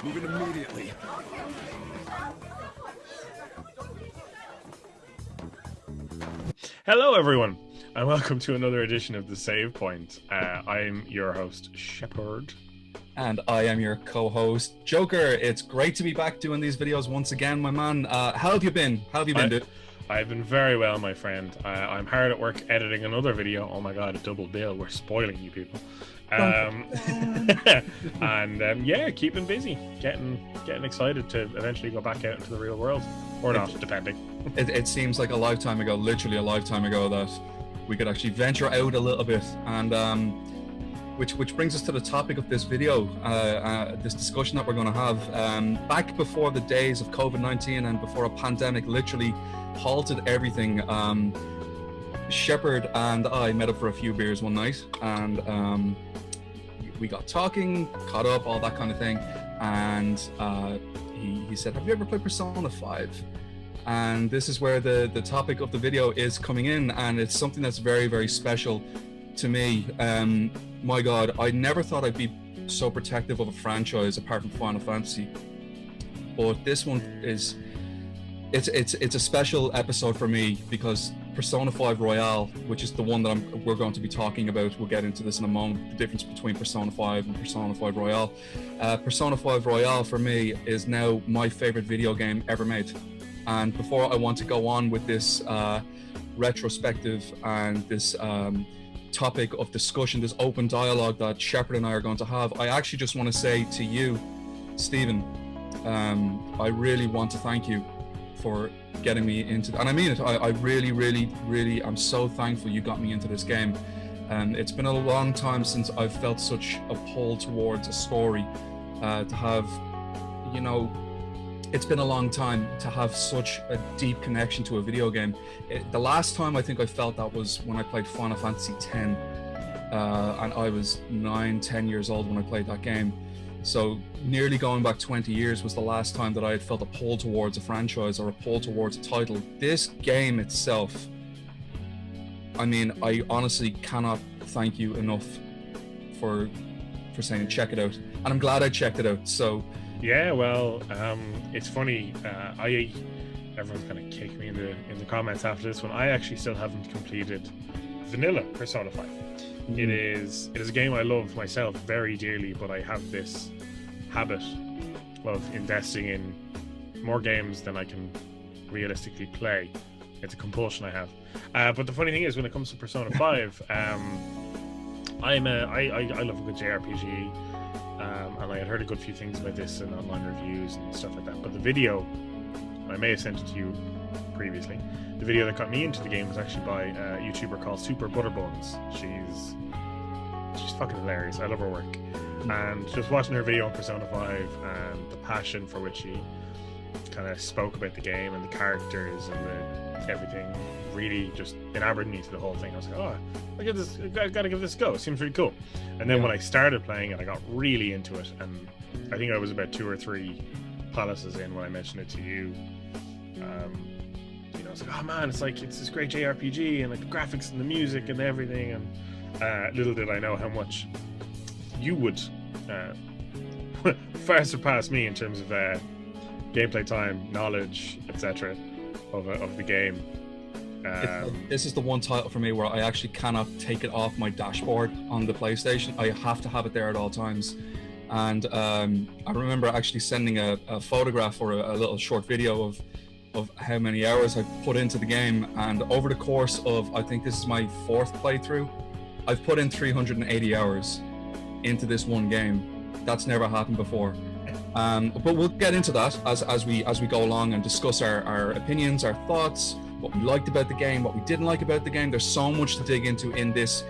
Moving immediately. Hello, everyone, and welcome to another edition of The Save Point. I'm your host, Shepard. And I am your co-host, Joker. It's great to be back doing these videos once again, my man. How have you been? Dude? I've been very well, my friend. I'm hard at work editing another video. Oh my god, a double bill. We're spoiling you people. Yeah, keeping busy, getting excited to eventually go back out into the real world, or not, depending. It seems like a lifetime ago, literally a lifetime ago, that we could actually venture out a little bit, and which brings us to the topic of this video, this discussion that we're going to have. Back before the days of COVID-19 and before a pandemic literally halted everything, Shepard and I met up for a few beers one night, and we got talking, caught up, all that kind of thing, and he said, have you ever played Persona 5? And this is where the topic of the video is coming in, and it's something that's very, very special to me. My god, I never thought I'd be so protective of a franchise apart from Final Fantasy, but this one is it's a special episode for me because Persona 5 Royale, which is the one that we're going to be talking about, we'll get into this in a moment, the difference between Persona 5 and Persona 5 Royale. Persona 5 Royale for me is now my favorite video game ever made. And before I want to go on with this retrospective and this topic of discussion, this open dialogue that Shepard and I are going to have, I actually just want to say to you, Stephen, I really want to thank you for getting me into, and I mean it, I really am so thankful you got me into this game. It's been a long time since I've felt such a pull towards a story, to have, you know, it's been a long time to have such a deep connection to a video game. The last time I think I felt that was when I played Final Fantasy X, and I was 9-10 years old when I played that game. So nearly going back 20 years was the last time that I had felt a pull towards a franchise or a pull towards a title. This game itself, I mean, I honestly cannot thank you enough for saying check it out. And I'm glad I checked it out. So yeah, well, it's funny. Everyone's gonna kick me in the comments after this one. I actually still haven't completed vanilla Persona 5. It is a game I love myself very dearly, but I have this habit of investing in more games than I can realistically play. It's a compulsion I have. But the funny thing is, when it comes to Persona 5, I love a good JRPG, and I had heard a good few things about this in online reviews and stuff like that. But the video, I may have sent it to you previously, the video that got me into the game was actually by a YouTuber called Super Butterbuns. She's fucking hilarious. I love her work. And just watching her video on Persona 5 and the passion for which she kind of spoke about the game and the characters and everything really just enamored me to the whole thing. I was like, oh, I gotta give this a go. It seems really cool. And then when I started playing it, I got really into it. And I think I was about 2 or 3 palaces in when I mentioned it to you. I was like, oh man, it's this great JRPG, and like the graphics and the music and everything. And little did I know how much you would far surpass me in terms of gameplay time, knowledge, etc. of the game. This is the one title for me where I actually cannot take it off my dashboard on the PlayStation. I have to have it there at all times. And I remember actually sending a photograph or a little short video of how many hours I've put into the game, and over the course of, I think this is my 4th playthrough, I've put in 380 hours into this one game. That's never happened before. But we'll get into that as we go along and discuss our opinions, our thoughts, what we liked about the game, what we didn't like about the game. There's so much to dig into in this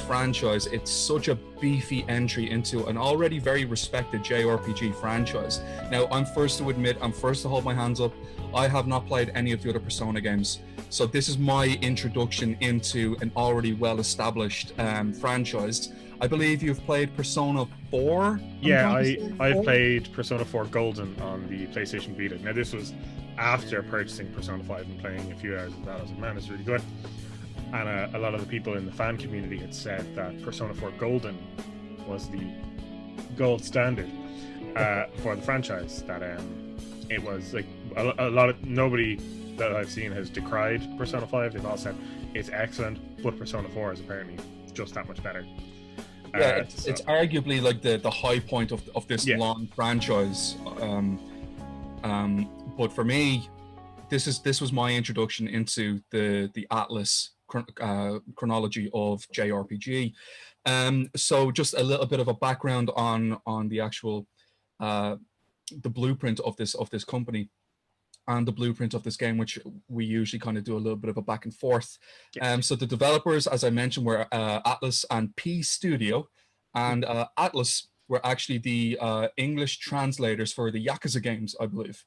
franchise. It's such a beefy entry into an already very respected JRPG franchise. Now, I'm first to admit, I'm first to hold my hands up, I have not played any of the other Persona games. So this is my introduction into an already well-established franchise. I believe you've played Persona 4? Yeah, I've played Persona 4 Golden on the PlayStation Vita. Now, this was after purchasing Persona 5 and playing a few hours of that. I was like, man, it's really good. And a lot of the people in the fan community had said that Persona 4 Golden was the gold standard. for the franchise. That it was like a lot of nobody that I've seen has decried Persona 5. They've all said it's excellent, but Persona 4 is apparently just that much better. Yeah, it's arguably like the high point of this long franchise. But for me, this was my introduction into the Atlas chronology of JRPG. So just a little bit of a background on the actual the blueprint of this company and the blueprint of this game, which we usually kind of do a little bit of a back and forth. So the developers, as I mentioned, were Atlas and P Studio, and Atlas were actually the English translators for the Yakuza games, I believe.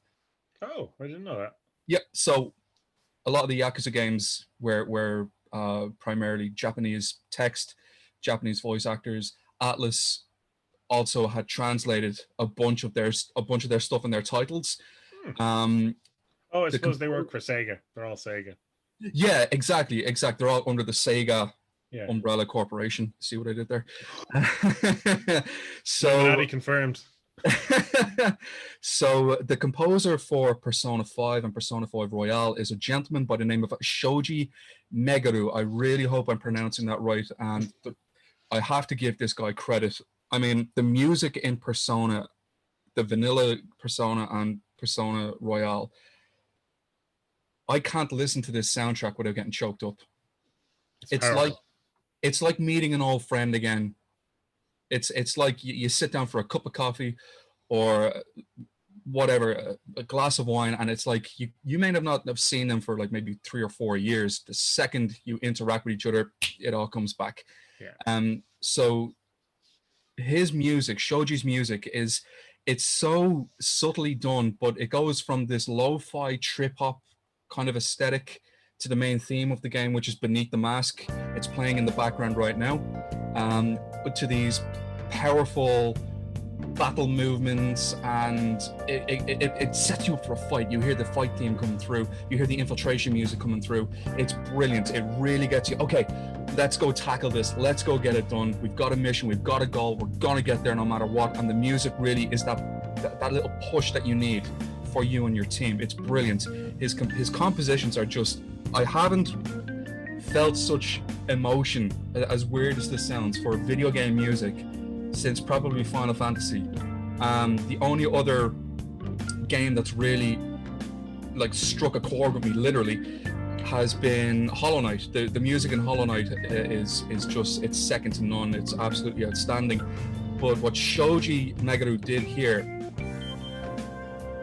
Oh, I didn't know that. Yeah, so a lot of the Yakuza games were primarily Japanese text, Japanese voice actors. Atlas also had translated a bunch of their stuff in their titles. I suppose they work for Sega. They're all Sega. Yeah, exactly. They're all under the Sega umbrella corporation. See what I did there? So confirmed. So the composer for Persona 5 and Persona 5 Royale is a gentleman by the name of Shoji Meguro. I really hope I'm pronouncing that right, and I have to give this guy credit. I mean, the music in Persona, the vanilla Persona and Persona Royale, I can't listen to this soundtrack without getting choked up. It's like meeting an old friend again. It's like you sit down for a cup of coffee or whatever, a glass of wine, and it's like you may not have seen them for like maybe 3 or 4 years. The second you interact with each other, it all comes back. So his music, Shoji's music, it's so subtly done, but it goes from this lo-fi trip hop kind of aesthetic to the main theme of the game, which is Beneath the Mask. It's playing in the background right now, but to these powerful battle movements, and it sets you up for a fight. You hear the fight theme coming through, you hear the infiltration music coming through. It's brilliant. It really gets you, okay, let's go tackle this, let's go get it done. We've got a mission, we've got a goal, we're gonna get there no matter what. And the music really is that little push that you need for you and your team. It's brilliant. His compositions are just, I haven't felt such emotion, as weird as this sounds, for video game music since probably Final Fantasy. The only other game that's really like struck a chord with me literally has been Hollow Knight. The music in Hollow Knight is just, it's second to none. It's absolutely outstanding. But what Shoji Meguro did here,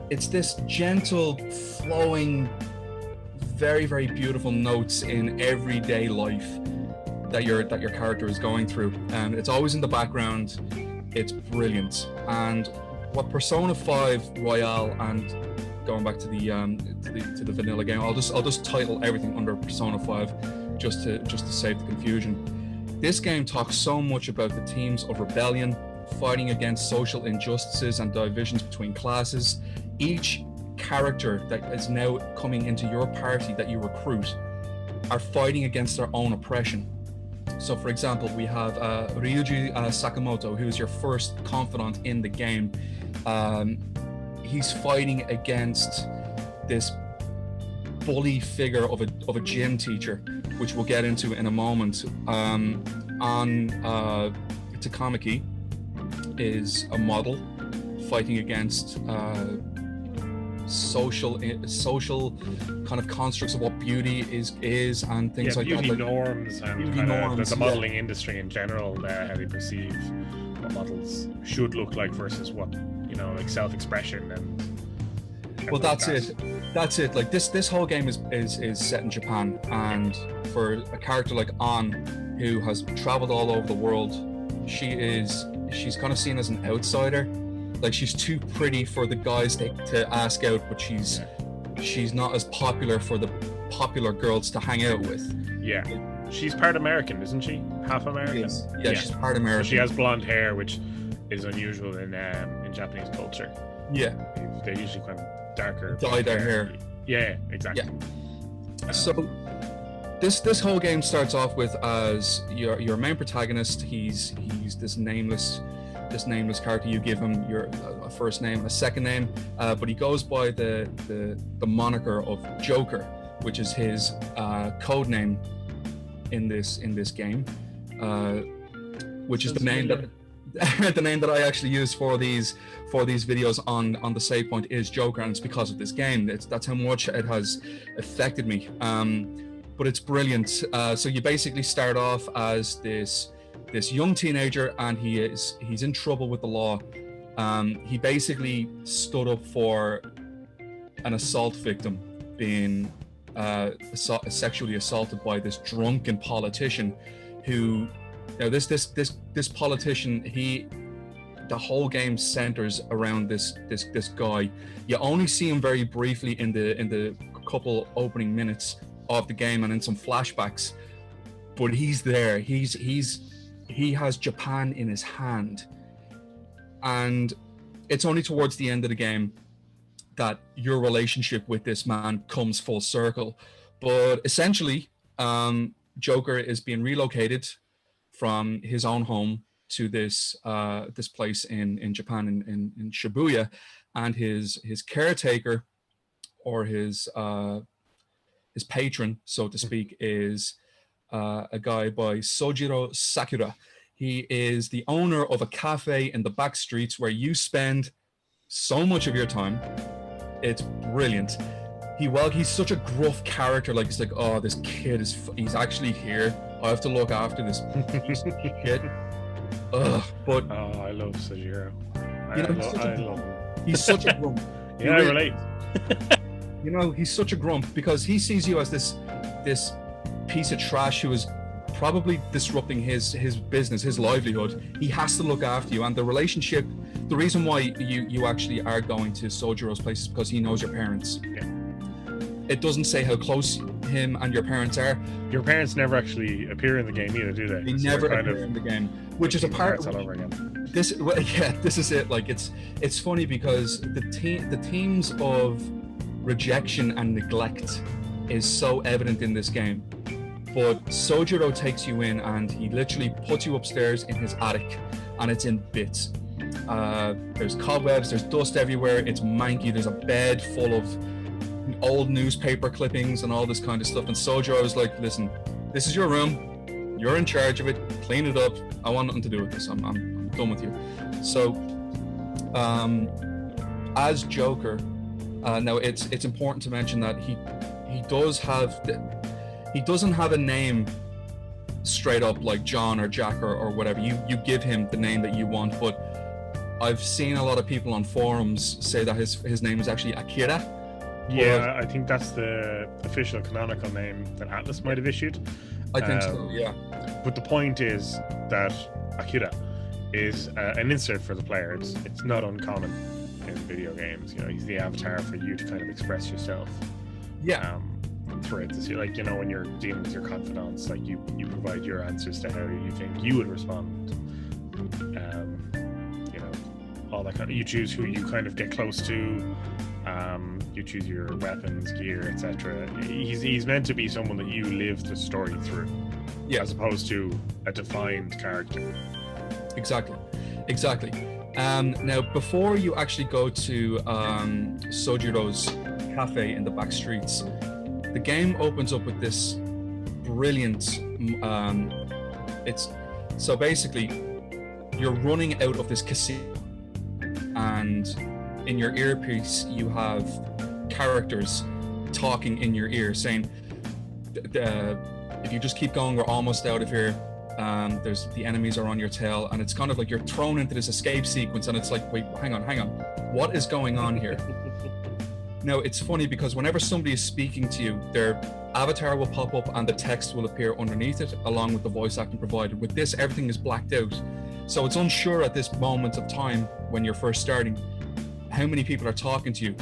it's this gentle, flowing, very, very beautiful notes in everyday life that your character is going through. It's always in the background. It's brilliant. And what Persona 5 Royale, and going back to the vanilla game, I'll just title everything under Persona 5 just to save the confusion. This game talks so much about the themes of rebellion, fighting against social injustices and divisions between classes. Each character that is now coming into your party that you recruit are fighting against their own oppression. So for example, we have Ryuji Sakamoto, who's your first confidant in the game. He's fighting against this bully figure of a gym teacher, which we'll get into in a moment. Takamaki is a model fighting against social kind of constructs of what beauty is and things like beauty that. Norms and beauty kind norms, of the modeling industry in general, how they perceive what models should look like versus what, like self-expression and well, that's it. Like this whole game is set in Japan, and for a character like An, who has traveled all over the world, she's kind of seen as an outsider. Like, she's too pretty for the guys to ask out, but she's not as popular for the popular girls to hang out with. Yeah. She's part American, isn't she? Half American? Yeah, she's part American. So she has blonde hair, which is unusual in Japanese culture. Yeah. They usually kind of darker. Dye their hair. Yeah, exactly. Yeah. So this whole game starts off with as your main protagonist. He's this nameless this nameless character. You give him your a first name, a second name, but he goes by the moniker of Joker, which is his code name in this game, which is the name that the name that I actually use for these videos on the save point is Joker, and it's because of this game. That's how much it has affected me. But it's brilliant. So you basically start off as this young teenager, and he's in trouble with the law. He basically stood up for an assault victim being sexually assaulted by this drunken politician who, this politician, the whole game centers around this guy. You only see him very briefly in the couple opening minutes of the game and in some flashbacks, but he's there. He has Japan in his hand, and it's only towards the end of the game that your relationship with this man comes full circle. But essentially, Joker is being relocated from his own home to this place in Japan, in Shibuya, and his caretaker, or his patron, so to speak, is a guy by Sojiro Sakura. He is the owner of a cafe in the back streets where you spend so much of your time. It's brilliant. He's such a gruff character. Like, he's like, oh, this kid he's actually here. I have to look after this piece of shit. Ugh, but I love Sojiro. I love him. He's such a grump. Yeah, I relate. He's such a grump because he sees you as this piece of trash who is probably disrupting his business, his livelihood. He has to look after you, and the relationship. The reason why you actually are going to Sojiro's place is because he knows your parents. Yeah. It doesn't say how close him and your parents are. Your parents never actually appear in the game either, do they? They never appear in the game, which is a part all over again. This is it. Like, it's funny because the themes of rejection and neglect is so evident in this game. But Sojiro takes you in and he literally puts you upstairs in his attic, and it's in bits. There's cobwebs, there's dust everywhere, it's manky, there's a bed full of old newspaper clippings and all this kind of stuff. And Sojiro is like, listen, this is your room, you're in charge of it, clean it up, I want nothing to do with this, I'm done with you. So as Joker, now it's important to mention that he doesn't have a name straight up like John or Jack or whatever. You give him the name that you want, but I've seen a lot of people on forums say that his name is actually Akira. Yeah, I think that's the official canonical name that Atlas might have issued. I think so, yeah. But the point is that Akira is an insert for the player. It's not uncommon in video games. He's the avatar for you to kind of express yourself. Yeah. Throughout this, like, when you're dealing with your confidants, like you provide your answers to how you think you would respond. All that kind of. You choose who you kind of get close to. You choose your weapons, gear, etc. He's meant to be someone that you live the story through, as opposed to a defined character. Exactly. Now, before you actually go to Sojiro's cafe in the back streets, the game opens up with this brilliant. It's so basically you're running out of this casino, and in your earpiece you have characters talking in your ear saying, if you just keep going, we're almost out of here. The enemies are on your tail, and it's kind of like you're thrown into this escape sequence, and it's like, wait, hang on, what is going on here? Now, it's funny because whenever somebody is speaking to you, their avatar will pop up and the text will appear underneath it, along with the voice acting provided. With this, everything is blacked out. So it's unsure at this moment of time when you're first starting how many people are talking to you,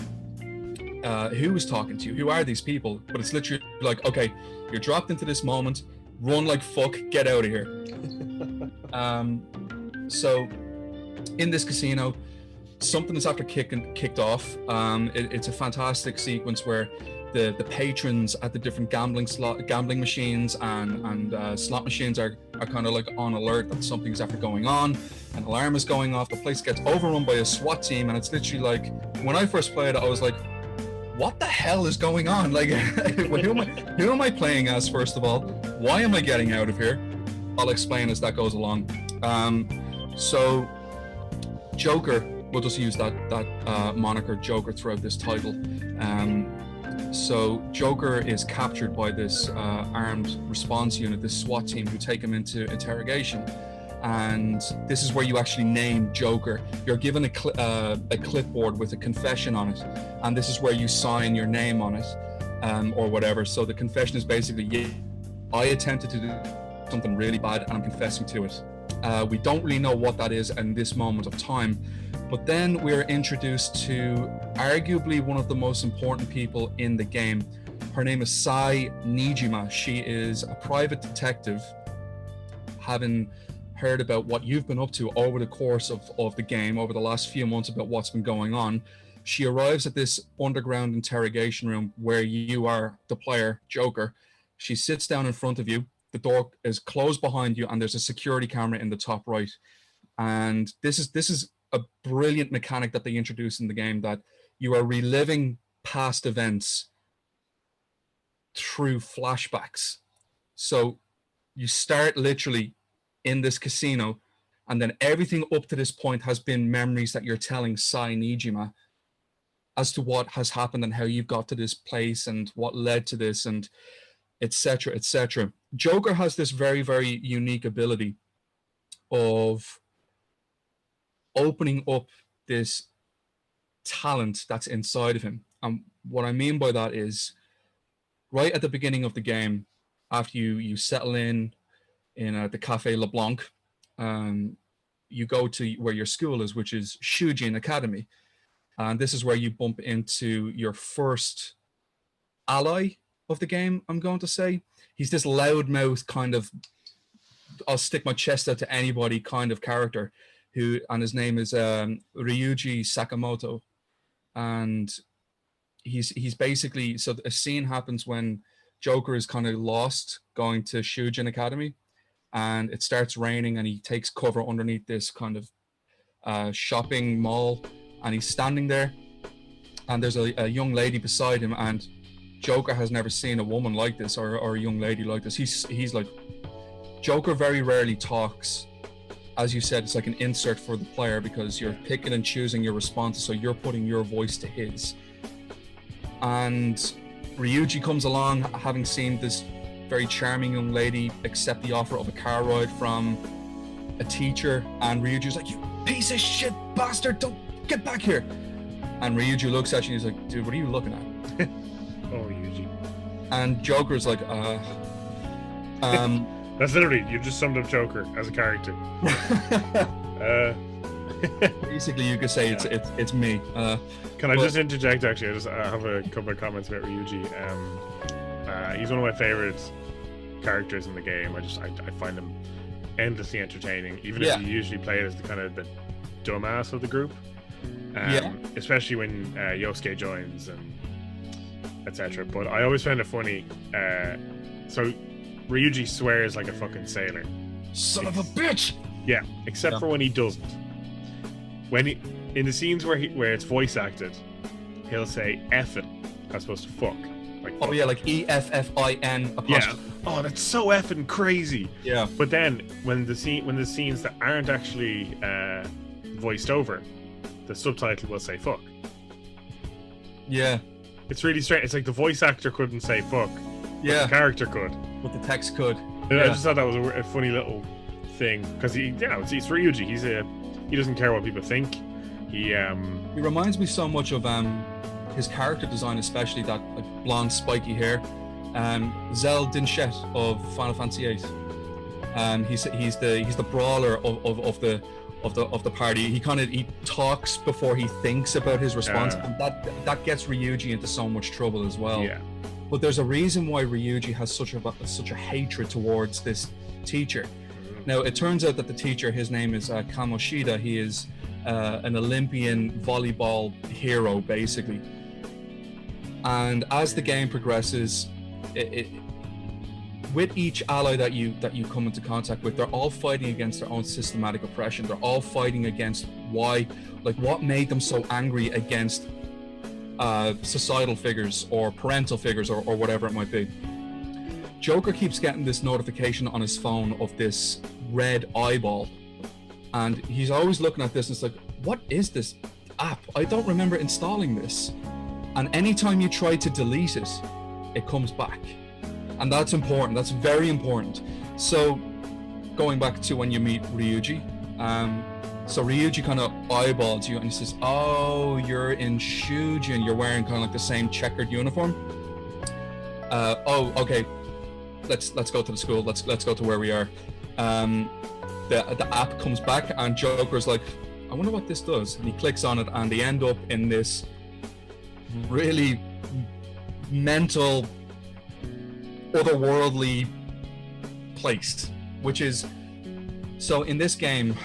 who is talking to you, who are these people. But it's literally like, okay, you're dropped into this moment, run like fuck, get out of here. So in this casino, something is after kicked off. It's a fantastic sequence where the patrons at the different gambling machines and slot machines are are kind of like on alert that something's after going on. An alarm is going off. The place gets overrun by a SWAT team, and it's literally like, when I first played it, I was like, what the hell is going on? Like, who am I playing as, first of all? Why am I getting out of here? I'll explain as that goes along. So Joker, we'll just use that moniker Joker throughout this title. So Joker is captured by this armed response unit, this SWAT team, who take him into interrogation. And this is where you actually name Joker. You're given a clipboard with a confession on it, and this is where you sign your name on it, or whatever. So the confession is basically, yeah, I attempted to do something really bad and I'm confessing to it. We don't really know what that is in this moment of time, but then we're introduced to arguably one of the most important people in the game. Her name is Sai Nijima. She is a private detective, having heard about what you've been up to over the course of the game, over the last few months, about what's been going on. She arrives at this underground interrogation room where you are the player, Joker. She sits down in front of you. The door is closed behind you, and there's a security camera in the top right. And this is a brilliant mechanic that they introduced in the game, that you are reliving past events through flashbacks. So you start literally in this casino, and then everything up to this point has been memories that you're telling Sai Nijima as to what has happened and how you've got to this place and what led to this, and etc., etc. Joker has this very, very unique ability of opening up this talent that's inside of him. And what I mean by that is, right at the beginning of the game, after you settle in the Cafe LeBlanc, you go to where your school is, which is Shujin Academy. And this is where you bump into your first ally of the game, I'm going to say. He's this loudmouth kind of, I'll stick my chest out to anybody kind of character, and his name is Ryuji Sakamoto. And he's basically, so a scene happens when Joker is kind of lost going to Shujin Academy, and it starts raining, and he takes cover underneath this kind of shopping mall, and he's standing there, and there's a young lady beside him, and Joker has never seen a woman like this, or a young lady like this. He's like, Joker very rarely talks. As you said, it's like an insert for the player, because you're picking and choosing your responses, so you're putting your voice to his. And Ryuji comes along, having seen this very charming young lady accept the offer of a car ride from a teacher, and Ryuji's like, "You piece of shit bastard, don't get back here." And Ryuji looks at you and he's like, "Dude, what are you looking at?" Oh, Ryuji. And Joker's like, That's literally, you just summed up Joker as a character. Basically, you could say it's me. Can I just interject? Actually, I have a couple of comments about Ryuji. He's one of my favorite characters in the game. I find him endlessly entertaining, even if you usually play it as the kind of the dumbass of the group. Especially when Yosuke joins and etc. But I always found it funny. So Ryuji swears like a fucking sailor. Son of a bitch! Yeah, except for when he doesn't. When he, in the scenes where it's voice acted, he'll say effing as opposed to fuck. Like fuck. Oh yeah, like EFFIN apostrophe. Yeah. Oh, that's so effing crazy. Yeah. But then when the scenes that aren't actually voiced over, the subtitle will say fuck. Yeah. It's really strange. It's like the voice actor couldn't say fuck. Yeah. The character could. But the text could. Yeah. I just thought that was a funny little thing, because it's Ryuji. He doesn't care what people think. He reminds me so much of his character design, especially that like blonde spiky hair. Zell Dinshet of Final Fantasy VIII. He's the brawler of the party. He talks before he thinks about his response, and that gets Ryuji into so much trouble as well. Yeah. But there's a reason why Ryuji has such a hatred towards this teacher. Now, it turns out that the teacher, his name is Kamoshida. He is an Olympian volleyball hero, basically. And as the game progresses, with each ally that you come into contact with, they're all fighting against their own systematic oppression. They're all fighting against what made them so angry against societal figures or parental figures or whatever it might be. Joker keeps getting this notification on his phone of this red eyeball, and he's always looking at this and it's like, what is this app? I don't remember installing this. And anytime you try to delete it, it comes back. And that's important. That's very important. So going back to when you meet Ryuji, so Ryuji kind of eyeballs you and he says, oh, you're in Shujin, you're wearing kind of like the same checkered uniform. Oh, okay, let's go to the school, let's go to where we are. The app comes back and Joker's like, I wonder what this does. And he clicks on it and they end up in this really mental, otherworldly place, which is, so in this game,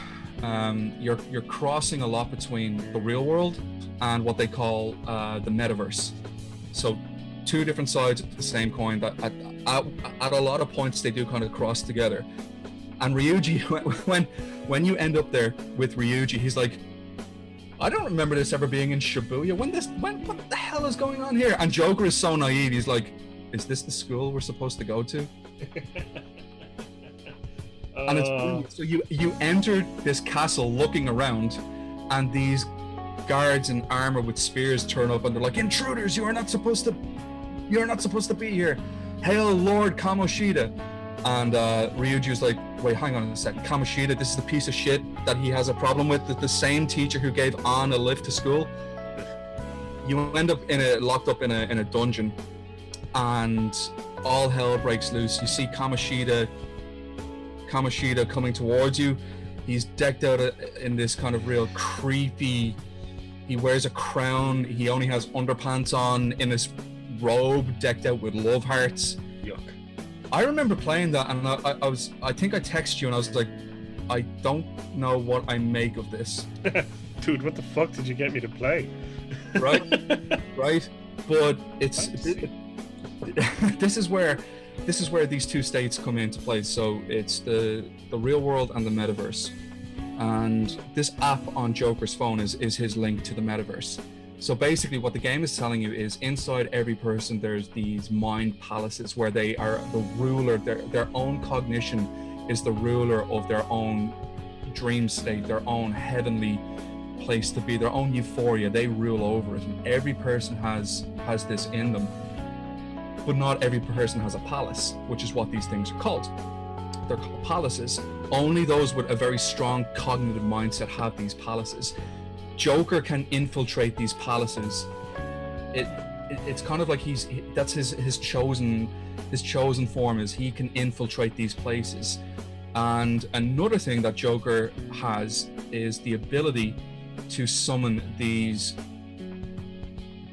you're crossing a lot between the real world and what they call the metaverse. So two different sides of the same coin that at a lot of points they do kind of cross together. And Ryuji, when you end up there with Ryuji, he's like, I don't remember this ever being in Shibuya. What the hell is going on here? And Joker is so naive. He's like, is this the school we're supposed to go to? And it's brilliant. So you enter this castle looking around, and these guards in armor with spears turn up, and they're like, intruders, you're not supposed to be here. Hail Lord Kamoshida. And Ryuji's like, wait, hang on a second. Kamoshida, this is the piece of shit that he has a problem with, the same teacher who gave An a lift to school. You end up locked up in a dungeon, and all hell breaks loose. You see Kamoshida coming towards you. He's decked out in this kind of real creepy, he wears a crown, he only has underpants on, in this robe decked out with love hearts. Yuck. I remember playing that, and I think I texted you and I was like, I don't know what I make of this. Dude, what the fuck did you get me to play? Right? But this is where these two states come into play. So it's the real world and the metaverse. And this app on Joker's phone is his link to the metaverse. So basically what the game is telling you is inside every person there's these mind palaces where they are the ruler, their own cognition is the ruler of their own dream state, their own heavenly place to be, their own euphoria. They rule over it, and every person has this in them. But not every person has a palace, which is what these things are called. They're called palaces. Only those with a very strong cognitive mindset have these palaces. Joker can infiltrate these palaces. It's kind of like that's his chosen form, is he can infiltrate these places. And another thing that Joker has is the ability to summon these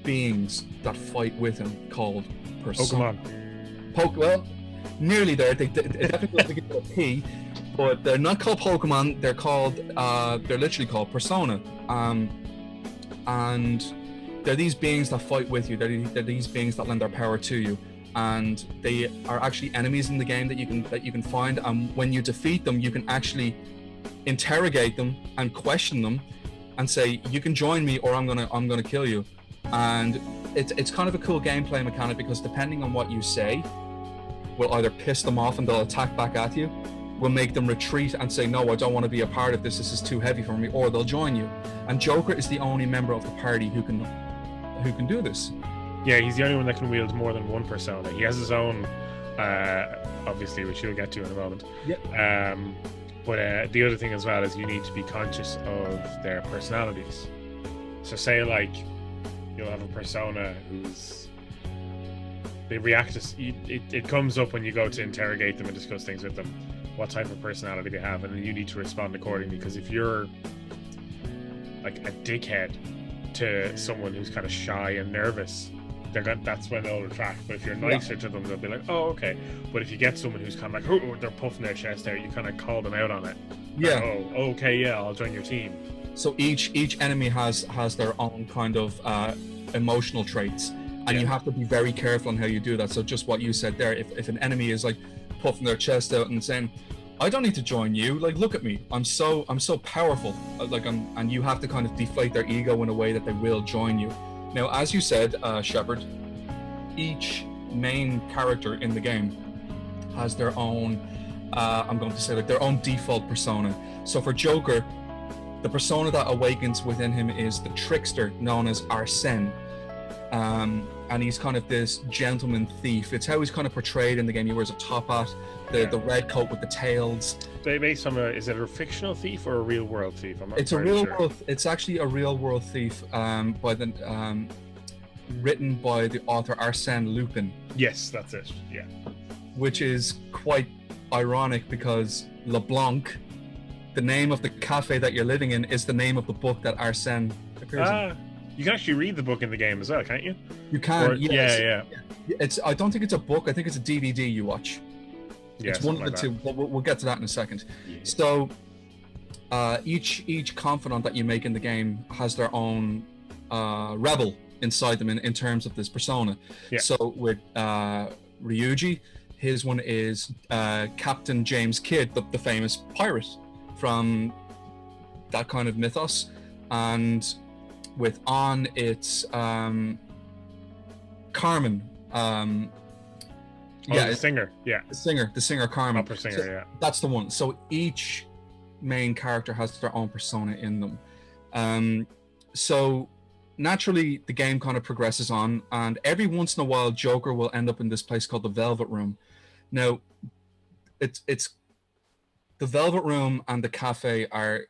beings that fight with him called Persona. Well, nearly there. They definitely get a P, but they're not called Pokemon. They're called they're literally called Persona. And they're these beings that fight with you. They're these beings that lend their power to you, and they are actually enemies in the game that you can find. And when you defeat them, you can actually interrogate them and question them, and say, you can join me or I'm gonna kill you. And it's kind of a cool gameplay mechanic, because depending on what you say will either piss them off and they'll attack back at you, will make them retreat and say, no, I don't want to be a part of this is too heavy for me, or they'll join you. And Joker is the only member of the party who can do this. Yeah, he's the only one that can wield more than one persona. He has his own, obviously, which you'll get to in a moment. Yep. But the other thing as well is you need to be conscious of their personalities. So say like you'll have a persona who's, they react to, it comes up when you go to interrogate them and discuss things with them, what type of personality they have, and then you need to respond accordingly. Because if you're like a dickhead to someone who's kind of shy and nervous, that's when they'll retract. But if you're nicer to them, they'll be like, oh, okay. But if you get someone who's kind of like, oh, they're puffing their chest out, you kind of call them out on it. Yeah. Like, oh, okay, yeah, I'll join your team. So each enemy has their own kind of emotional traits, and you have to be very careful on how you do that. So just what you said there, if an enemy is like, puffing their chest out and saying, I don't need to join you. Like, look at me. I'm so powerful. And you have to kind of deflate their ego in a way that they will join you. Now, as you said, Shepard, each main character in the game has their own, I'm going to say, like, their own default persona. So for Joker, the persona that awakens within him is the trickster known as Arsene. And he's kind of this gentleman thief. It's how he's kind of portrayed in the game. He wears a top hat, the red coat with the tails. Based on is it a fictional thief or a real world thief? I'm not It's a real sure. world. It's actually a real world thief, written by the author Arsène Lupin. Yes, that's it. Yeah. Which Which is quite ironic because LeBlanc, the name of the cafe that you're living in, is the name of the book that Arsène appears in. You can actually read the book in the game as well, can't you? You can. Yeah. It's. I don't think it's a book. I think it's a DVD you watch. Yeah, It's one of the like two. We'll get to that in a second. Yeah. So, each confidant that you make in the game has their own rebel inside them in terms of this persona. Yeah. So with Ryuji, his one is Captain James Kidd, the famous pirate from that kind of mythos, and with On, it's Carmen. The singer. Yeah. The singer Carmen. Opera singer. So yeah. that's the one. So each main character has their own persona in them. So naturally, the game kind of progresses on, and every once in a while, Joker will end up in this place called the Velvet Room. Now, it's the Velvet Room and the cafe are.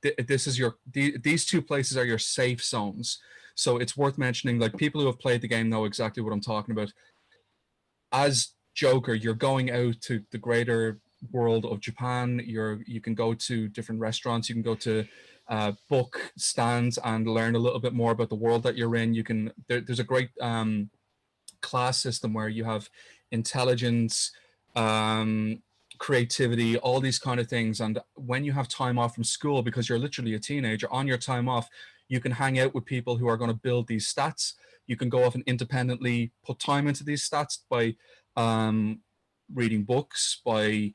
These two places are your safe zones. So it's worth mentioning, like, people who have played the game know exactly what I'm talking about. As Joker, you're going out to the greater world of Japan. You can go to different restaurants. You can go to book stands and learn a little bit more about the world that you're in. There's a great class system where you have intelligence, creativity, all these kind of things. And when you have time off from school, because you're literally a teenager, on your time off, you can hang out with people who are going to build these stats. You can go off and independently put time into these stats by reading books, by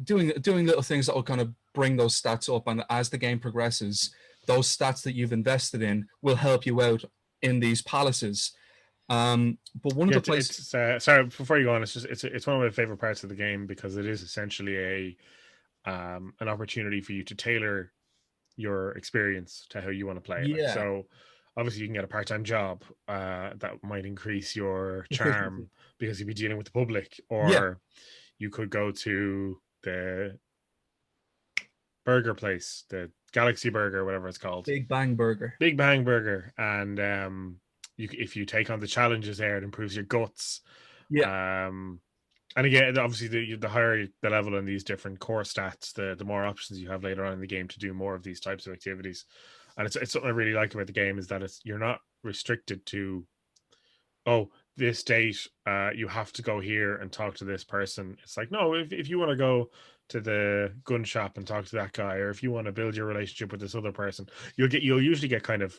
doing little things that will kind of bring those stats up. And as the game progresses, those stats that you've invested in will help you out in these palaces. But one of the places. Sorry, before you go on, it's one of my favorite parts of the game because it is essentially an opportunity for you to tailor your experience to how you want to play. Yeah. So obviously you can get a part-time job that might increase your charm because you'll be dealing with the public, or you could go to the burger place, the Galaxy Burger, whatever it's called. Big Bang Burger. And if you take on the challenges there, it improves your guts. Yeah. And again, obviously, the higher the level in these different core stats, the more options you have later on in the game to do more of these types of activities. And it's something I really like about the game is that you're not restricted to, this date, you have to go here and talk to this person. It's like, no, if you want to go to the gun shop and talk to that guy, or if you want to build your relationship with this other person, you'll usually get kind of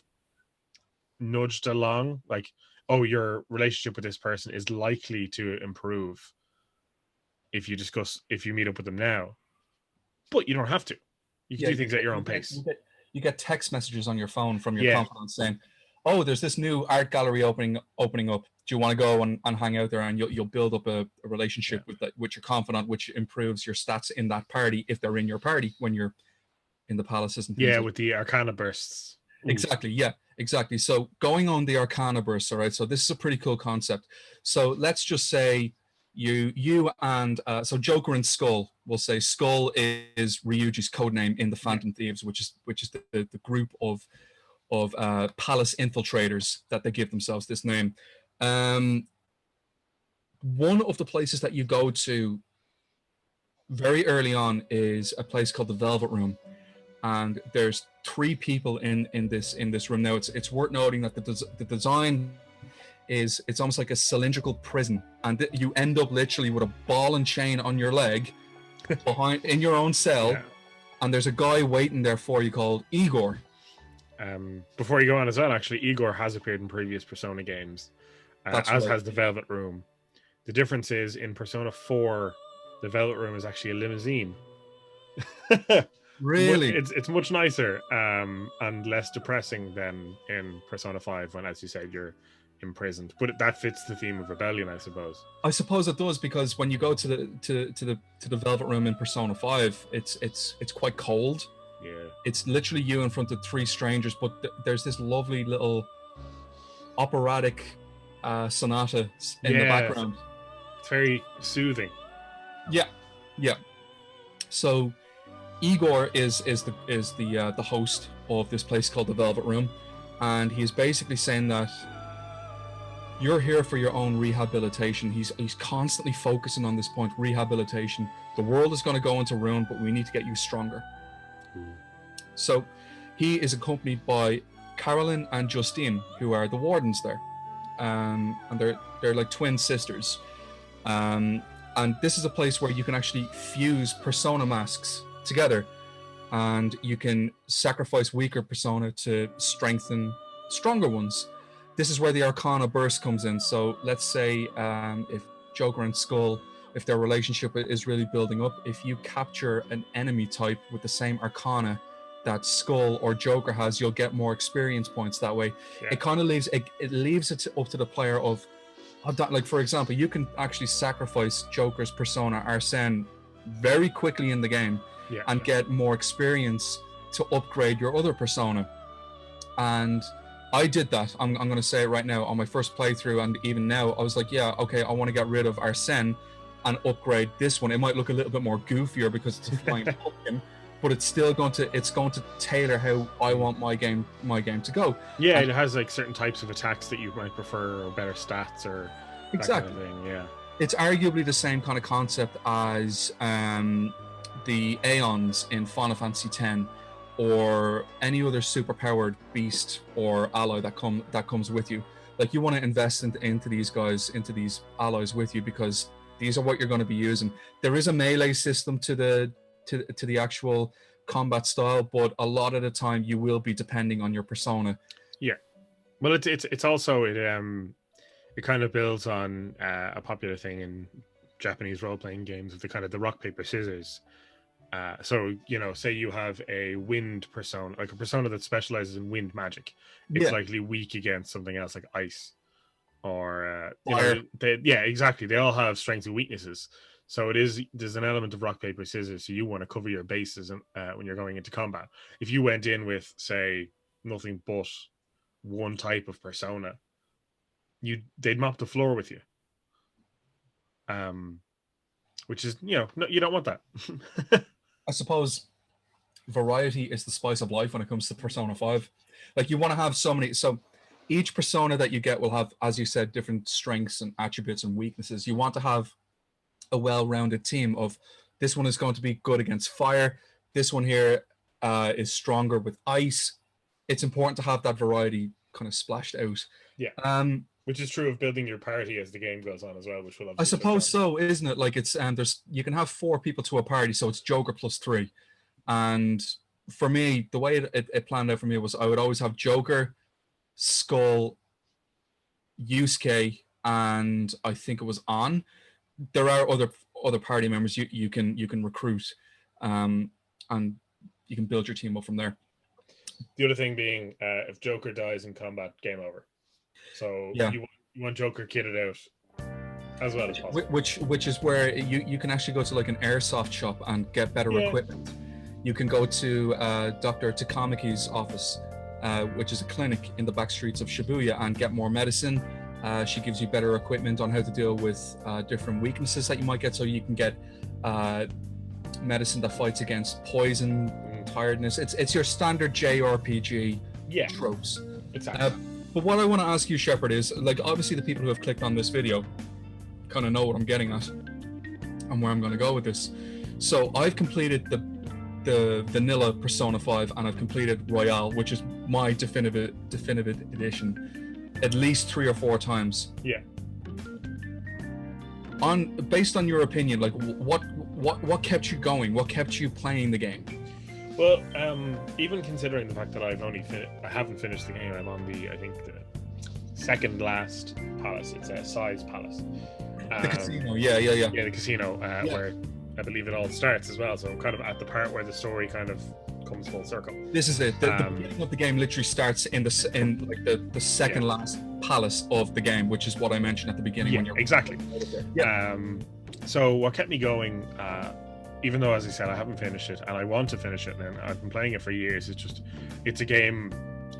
nudged along, like, your relationship with this person is likely to improve if you meet up with them now, but you don't have to. You can do things at your own pace. You get text messages on your phone from your confidant saying, there's this new art gallery opening up. Do you want to go and hang out there? And you'll build up a relationship with your confidant, which improves your stats in that party if they're in your party when you're in the palaces and things with the Arcana Bursts. Exactly. Yeah, exactly. So going on the Arcana Burst, all right. So this is a pretty cool concept. So let's just say you and so Joker and Skull. We'll say Skull is Ryuji's code name in the Phantom Thieves, which is the group of palace infiltrators that they give themselves this name. One of the places that you go to very early on is a place called the Velvet Room. And there's 3 people in this room. Now it's worth noting that the design is, it's almost like a cylindrical prison, and you end up literally with a ball and chain on your leg behind in your own cell, and there's a guy waiting there for you called Igor. Before you go on as well, actually, Igor has appeared in previous Persona games, as has the Velvet Room. The difference is in Persona 4, the Velvet Room is actually a limousine. Really? It's much nicer and less depressing than in Persona 5 when, as you said, you're imprisoned. But that fits the theme of rebellion, I suppose. I suppose it does, because when you go to the Velvet Room in Persona 5, it's quite cold. Yeah. It's literally you in front of 3 strangers, but there's this lovely little operatic sonata in the background. It's very soothing. Yeah. So Igor is the host of this place called the Velvet Room, and he's basically saying that you're here for your own rehabilitation. He's constantly focusing on this point: rehabilitation. The world is going to go into ruin, but we need to get you stronger. So he is accompanied by Carolyn and Justine, who are the wardens there, and they're like twin sisters. And this is a place where you can actually fuse persona masks together, and you can sacrifice weaker persona to strengthen stronger ones. This is where the Arcana Burst comes in. So let's say if Joker and Skull, if their relationship is really building up, if you capture an enemy type with the same Arcana that Skull or Joker has, you'll get more experience points that way. Yeah. It kind of leaves it up to the player of that. Like, for example, you can actually sacrifice Joker's persona Arsene very quickly in the game, and get more experience to upgrade your other persona. And I did that. I'm going to say it right now. On my first playthrough, and even now, I was like, yeah, okay, I want to get rid of Arsene and upgrade this one. It might look a little bit more goofier because it's a flying pumpkin, but it's still going to tailor how I want my game to go. Yeah, and it has like certain types of attacks that you might prefer, or better stats, or exactly. That kind of thing. Yeah, it's arguably the same kind of concept as the Aeons in Final Fantasy X, or any other superpowered beast or ally that comes with you. Like, you want to invest into these guys, into these allies with you, because these are what you're going to be using. There is a melee system to the actual combat style, but a lot of the time you will be depending on your persona. Yeah, well, it's also it kind of builds on a popular thing in Japanese role-playing games of the kind of the rock paper scissors. So, say you have a wind persona, like a persona that specializes in wind magic. It's likely weak against something else like ice or fire. Exactly. They all have strengths and weaknesses. So there's an element of rock paper scissors. So you want to cover your bases when you're going into combat. If you went in with, say, nothing but one type of persona, they'd mop the floor with you. Which is, no, you don't want that. I suppose variety is the spice of life when it comes to Persona 5. Like, you want to have so each persona that you get will have, as you said, different strengths and attributes and weaknesses. You want to have a well-rounded team of, this one is going to be good against fire, this one here is stronger with ice. It's important to have that variety kind of splashed out. Yeah. Which is true of building your party as the game goes on as well, which will. I suppose so, isn't it? Like, it's you can have 4 people to a party, so it's Joker plus 3. And for me, the way it planned out for me was I would always have Joker, Skull, Yusuke, and I think it was An. There are other party members you can recruit, and you can build your team up from there. The other thing being, if Joker dies in combat, game over. So you want Joker kitted out as well as possible. Which is where you can actually go to like an airsoft shop and get better equipment. You can go to Dr. Takamiki's office, which is a clinic in the back streets of Shibuya, and get more medicine. She gives you better equipment on how to deal with different weaknesses that you might get. So you can get medicine that fights against poison, tiredness. It's your standard JRPG tropes. Exactly. But what I want to ask you, Shepard, is, like, obviously the people who have clicked on this video kind of know what I'm getting at and where I'm going to go with this. So I've completed the vanilla Persona 5, and I've completed Royale, which is my definitive edition, at least 3 or 4 times. Yeah. Based on your opinion, like, what kept you going? What kept you playing the game? Well, even considering the fact that I haven't finished the game. I'm on the second last palace. It's Sai's palace. The casino, yeah. Yeah, the casino, where I believe it all starts as well. So I'm kind of at the part where the story kind of comes full circle. This is it. The beginning of the game literally starts in like the second last palace of the game, which is what I mentioned at the beginning. Yeah, when you're exactly. Yeah. So what kept me going, even though, as I said, I haven't finished it, and I want to finish it, and I've been playing it for years. It's a game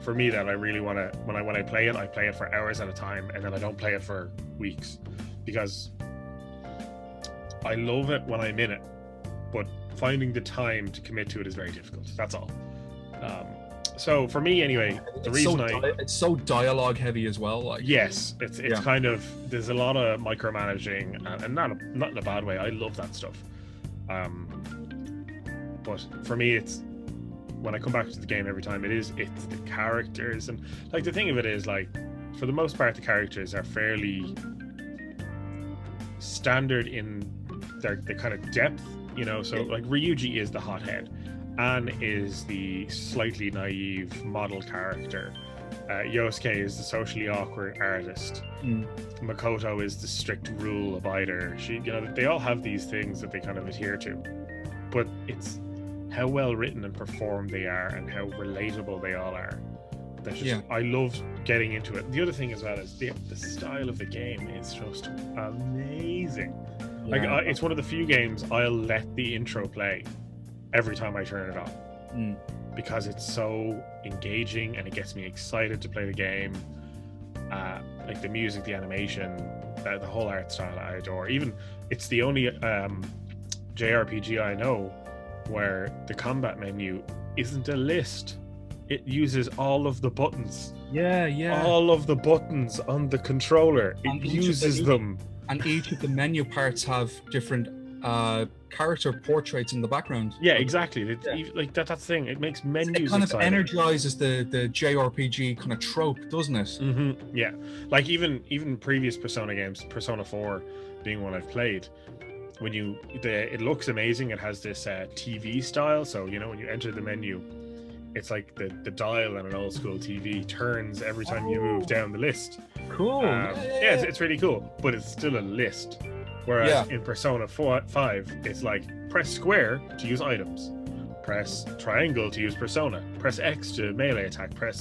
for me that I really want to. When I play it for hours at a time, and then I don't play it for weeks, because I love it when I'm in it, but finding the time to commit to it is very difficult. That's all. So for me, anyway, it's so dialogue heavy as well. Like, yes, it's kind of, there's a lot of micromanaging, and not in a bad way. I love that stuff. But for me, it's when I come back to the game every time, it's the characters, and like the thing of it is, like, for the most part, the characters are fairly standard in their kind of depth, you know. So like Ryuji is the hothead, Anne is the slightly naive model character, Yosuke is the socially awkward artist, Makoto is the strict rule abider. They all have these things that they kind of adhere to, but it's how well written and performed they are, and how relatable they all are. I love getting into it. The other thing as well is the style of the game is just amazing. Like, it's one of the few games I'll let the intro play every time I turn it on, because it's so engaging and it gets me excited to play the game. Like the music, the animation, the whole art style I adore. Even it's the only JRPG I know where the combat menu isn't a list. It uses all of the buttons. Yeah. All of the buttons on the controller. It uses them. And each of the menu parts have different character portraits in the background. Yeah, exactly. Like that's the thing. It makes menus. It kind exciting. of energizes the JRPG kind of trope, doesn't it? Mm-hmm. Yeah. Like even previous Persona games, Persona 4 being one I've played, when it looks amazing. It has this TV style. So when you enter the menu, it's like the dial on an old school TV turns every time you move down the list. Cool. It's really cool, but it's still a list. Whereas in Persona 5, it's like press square to use items, press triangle to use persona, press X to melee attack, I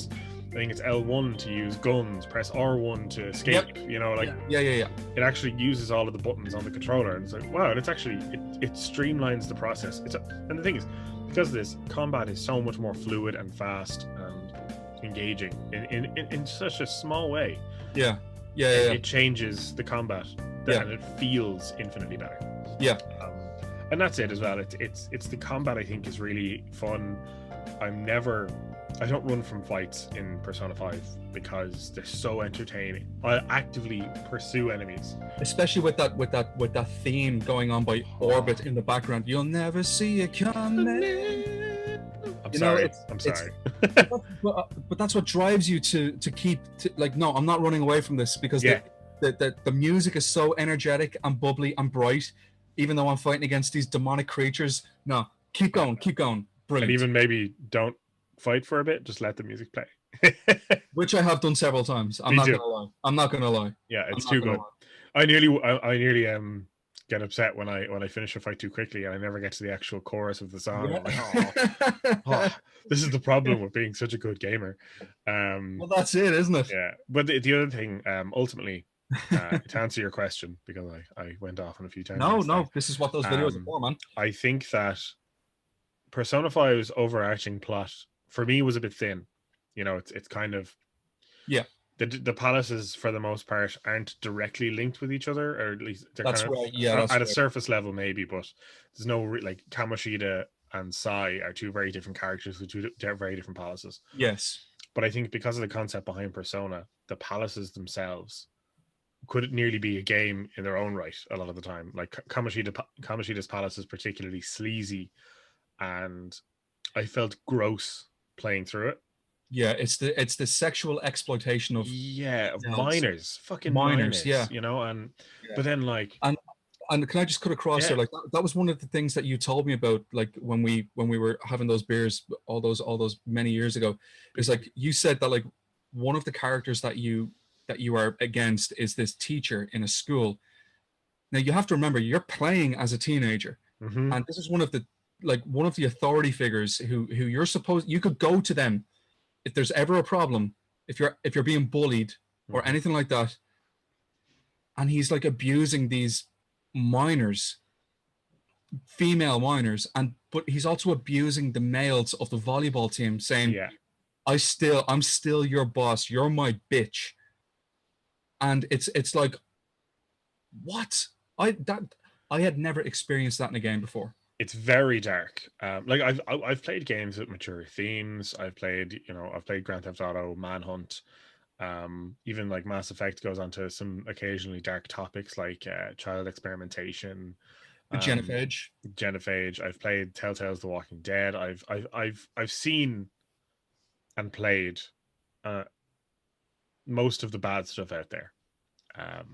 think it's L1 to use guns, press R1 to escape. It actually uses all of the buttons on the controller, and it's like, wow, it's actually it streamlines the process. And the thing is, because of this, combat is so much more fluid and fast and engaging in such a small way. It changes the combat, and it feels infinitely better. And that's it as well. It's the combat I think is really fun. I don't run from fights in Persona 5 because they're so entertaining. I actively pursue enemies, especially with that theme going on by Orbit in the background. You'll never see it coming. I'm sorry. But that's what drives you to keep no, I'm not running away from this, because the music is so energetic and bubbly and bright, even though I'm fighting against these demonic creatures. No, keep going. Brilliant. And even maybe don't fight for a bit, just let the music play. Which I have done several times. I'm not gonna lie. Yeah, it's too good. I nearly get upset when I finish a fight too quickly and I never get to the actual chorus of the song. I'm like, this is the problem with being such a good gamer. Well, that's it, isn't it? Yeah. But the other thing, ultimately, to answer your question, because I went off on a few times. No, this is what those videos are for, man. I think that Persona 5's overarching plot for me was a bit thin. It's kind of the palaces for the most part aren't directly linked with each other, or at least they're at a surface level maybe, but there's no like Kamoshida and Sai are two very different characters with two very different palaces. Yes. But I think because of the concept behind Persona, the palaces themselves could nearly be a game in their own right a lot of the time. Like Kamoshida's palace is particularly sleazy, and I felt gross playing through it. Yeah, it's the sexual exploitation of minors, fucking minors. But then and can I just cut across there? Like that was one of the things that you told me about, like when we were having those beers all those many years ago. It's like you said that like one of the characters that you are against is this teacher in a school, Now you have to remember, you're playing as a teenager, Mm-hmm. and this is one of the authority figures who you could go to them if there's ever a problem, if you're being bullied or Mm-hmm. anything like that, and he's like abusing these minors, female minors, but he's also abusing the males of the volleyball team, saying, Yeah. I'm still your boss, you're my bitch. And it's like, what? I had never experienced that in a game before. It's very dark. Like I've played games with mature themes. I've played Grand Theft Auto, Manhunt. Even like Mass Effect goes on to some occasionally dark topics like child experimentation, Genophage. Genophage. I've played Telltale's The Walking Dead. I've seen and played most of the bad stuff out there.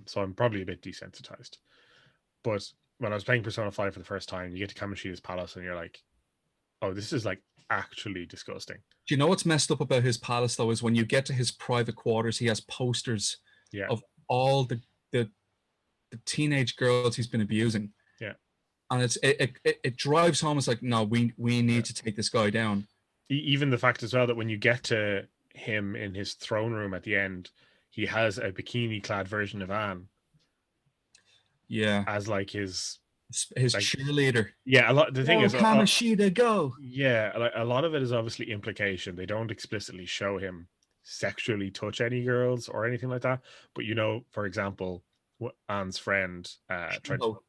So I'm probably a bit desensitized. But when I was playing Persona 5 for the first time, you get to Kamoshida's palace and you're like, oh, this is like actually disgusting. Do you know what's messed up about his palace though is when you get to his private quarters, he has posters of all the teenage girls he's been abusing. Yeah. And it drives home. It's like, no, we need to take this guy down. Even the fact as well that when you get to him in his throne room at the end, he has a bikini clad version of Anne. Yeah. As like his like, cheerleader. Yeah, the thing is, Kamoshida, go. Yeah, like a lot of it is obviously implication. They don't explicitly show him sexually touch any girls or anything like that. But for example, Anne's friend tried to.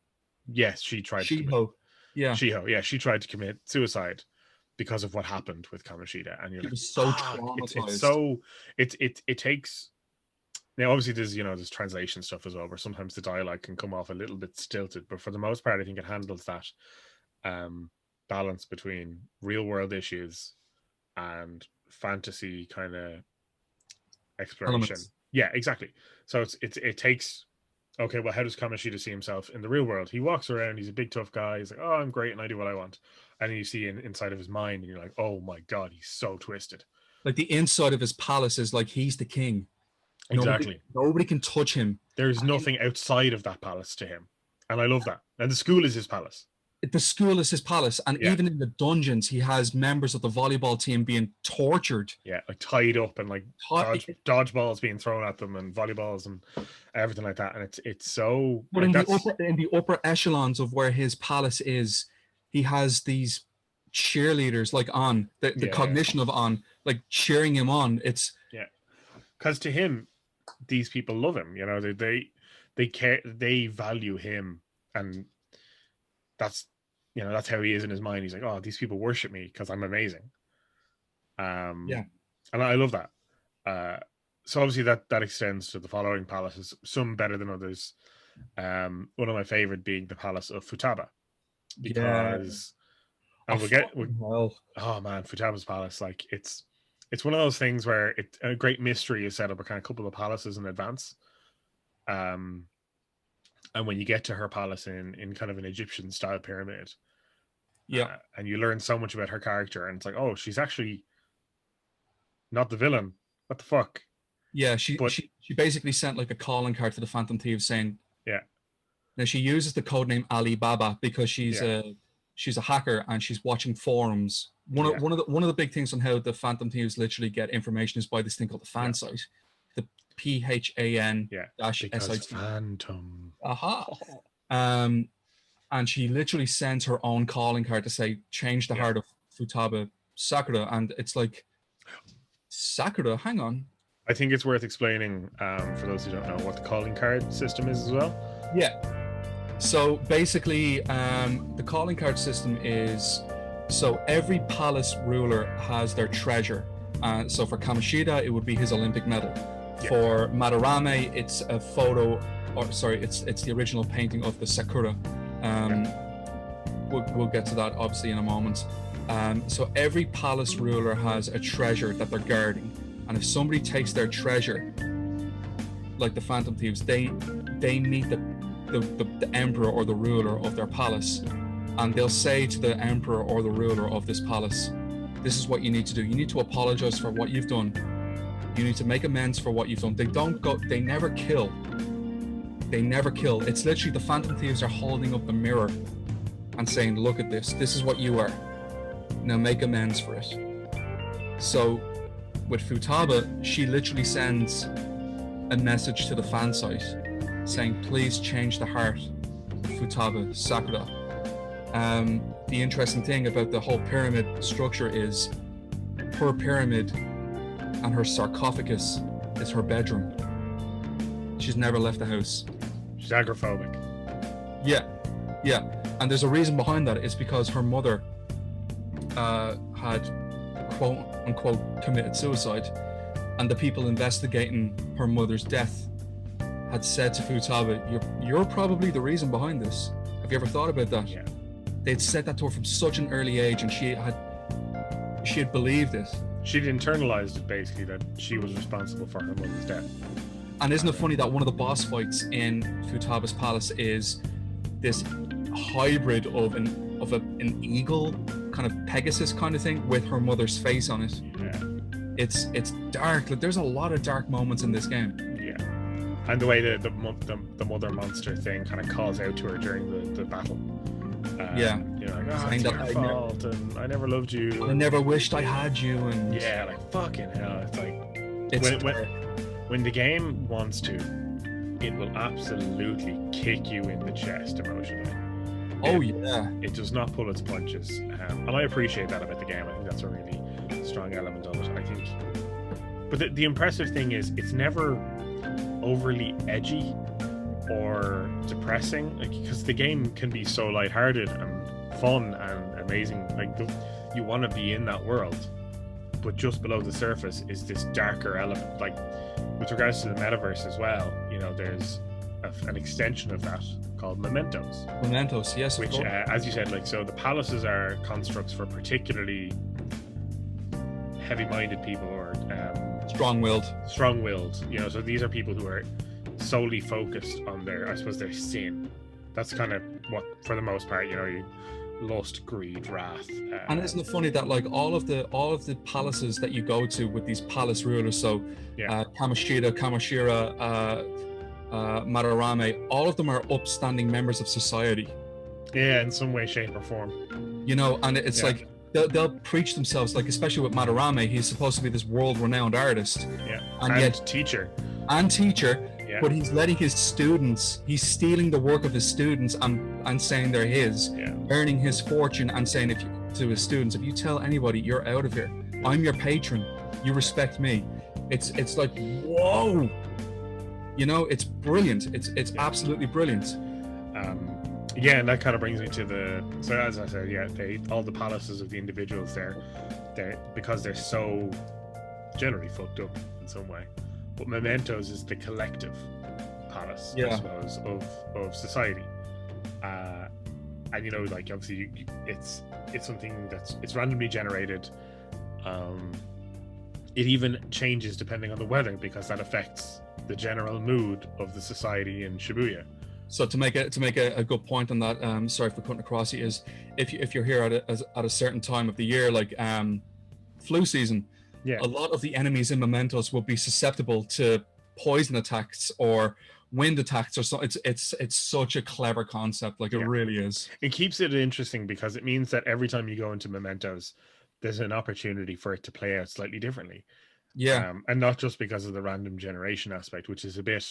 Yes, she tried to. Shiho. Yeah. Shiho. Yeah, she tried to commit suicide because of what happened with Kamoshida, and you're like, was so traumatized. It's so it takes. Now, obviously, there's translation stuff as well, where sometimes the dialogue can come off a little bit stilted, but for the most part, I think it handles that balance between real world issues and fantasy kind of exploration. Elements. Yeah, exactly. So it takes. Okay, well, how does Kamoshida see himself in the real world? He walks around, he's a big tough guy, he's like, oh, I'm great and I do what I want. And then you see inside of his mind and you're like, oh my god, he's so twisted. Like the inside of his palace is like he's the king. Exactly. Nobody can touch him. There's nothing outside of that palace to him. And I love that. And the school is his palace. The school is his palace. And even in the dungeons, he has members of the volleyball team being tortured. Yeah, like tied up and like dodgeballs being thrown at them and volleyballs and everything like that. And it's so... But in the upper echelons of where his palace is, he has these cheerleaders like on, the cognition of on, like cheering him on. It's... Yeah. Because to him, these people love him. They care, they value him, and that's how he is in his mind. He's like, oh, these people worship me because I'm amazing. And I love that. So obviously that extends to the following palaces, some better than others. One of my favorite being the palace of Futaba, because oh man, Futaba's palace, like it's one of those things where a great mystery is set up a kind of couple of palaces in advance. And when you get to her palace in kind of an Egyptian style pyramid, and you learn so much about her character, and it's like, oh, she's actually not the villain. What the fuck? Yeah, she basically sent like a calling card to the Phantom Thieves saying, yeah. Now she uses the codename Alibaba because she's a hacker and she's watching forums. One of the big things on how the Phantom Thieves literally get information is by this thing called the fan site, the PHAN -SIT. Phantom. Aha. And she literally sends her own calling card to say, change the heart of Futaba Sakura, and it's like, Sakura, hang on. I think it's worth explaining for those who don't know what the calling card system is as well. Yeah. So basically, the calling card system is, so every palace ruler has their treasure. So for Kamoshida, it would be his Olympic medal. Yeah. For Madarame, it's a photo, it's the original painting of the Sakura. We'll get to that obviously in a moment. So every palace ruler has a treasure that they're guarding. And if somebody takes their treasure, like the Phantom Thieves, they meet the emperor or the ruler of their palace, and they'll say to the emperor or the ruler of this palace, this is what you need to do. You need to apologize for what you've done. You need to make amends for what you've done. They never kill. They never kill. It's literally the Phantom Thieves are holding up the mirror and saying, look at this. This is what you are. Now make amends for it. So with Futaba, she literally sends a message to the fan site saying, please change the heart of Futaba Sakura. The interesting thing about the whole pyramid structure is her pyramid and her sarcophagus is her bedroom. She's never left the house. She's agoraphobic. Yeah. And there's a reason behind that. It's because her mother had quote unquote committed suicide, and the people investigating her mother's death had said to Futaba, you're probably the reason behind this. Have you ever thought about that? Yeah. They'd said that to her from such an early age, and she had believed it. She'd internalized it, basically, that she was responsible for her mother's death. And isn't it funny that one of the boss fights in Futaba's palace is this hybrid of an eagle, kind of Pegasus kind of thing, with her mother's face on it. Yeah. It's dark. Like, there's a lot of dark moments in this game. Yeah. And the way the mother monster thing kind of calls out to her during the battle. Yeah. You know, like, it's your fault, and I never loved you. I never wished I had you, and yeah, like fucking hell. It's like when the game wants to, it will absolutely kick you in the chest emotionally. Oh yeah. It does not pull its punches, and I appreciate that about the game. I think that's a really strong element of it. I think, but the impressive thing is, it's never overly edgy or depressing, like, because the game can be so lighthearted and fun and amazing. Like, you want to be in that world, but just below the surface is this darker element. Like, with regards to the metaverse as well, you know, there's an extension of that called Mementos. Mementos, yes. Which, as you said, like, so the palaces are constructs for particularly heavy-minded people or strong-willed. You know, so these are people who are solely focused on their sin. That's kind of what, for the most part, you know, lust, greed, wrath. And isn't it funny that, like, all of the palaces that you go to with these palace rulers, so Kamoshida, Madarame, all of them are upstanding members of society. Yeah, in some way, shape, or form. You know, and it's like they'll preach themselves, like, especially with Madarame, he's supposed to be this world-renowned artist. Yeah, and yet teacher. Yeah. But he's letting his students, he's stealing the work of his students and saying they're his, earning his fortune, and saying to his students, if you tell anybody, you're out of here. I'm your patron. You respect me. It's like, whoa. You know, it's brilliant. It's absolutely brilliant. And that kind of brings me to so as I said, all the palaces of the individuals they're because they're so generally fucked up in some way. But Mementos is the collective palace, I suppose, of society. And you know, like, obviously it's something it's randomly generated. It even changes depending on the weather, because that affects the general mood of the society in Shibuya. So to make a good point on that, sorry for cutting across you, is if you're here at a certain time of the year, like flu season, a lot of the enemies in Mementos will be susceptible to poison attacks or wind attacks or so. It's such a clever concept, like, it really is. It keeps it interesting because it means that every time you go into Mementos, there's an opportunity for it to play out slightly differently. And not just because of the random generation aspect, which is a bit,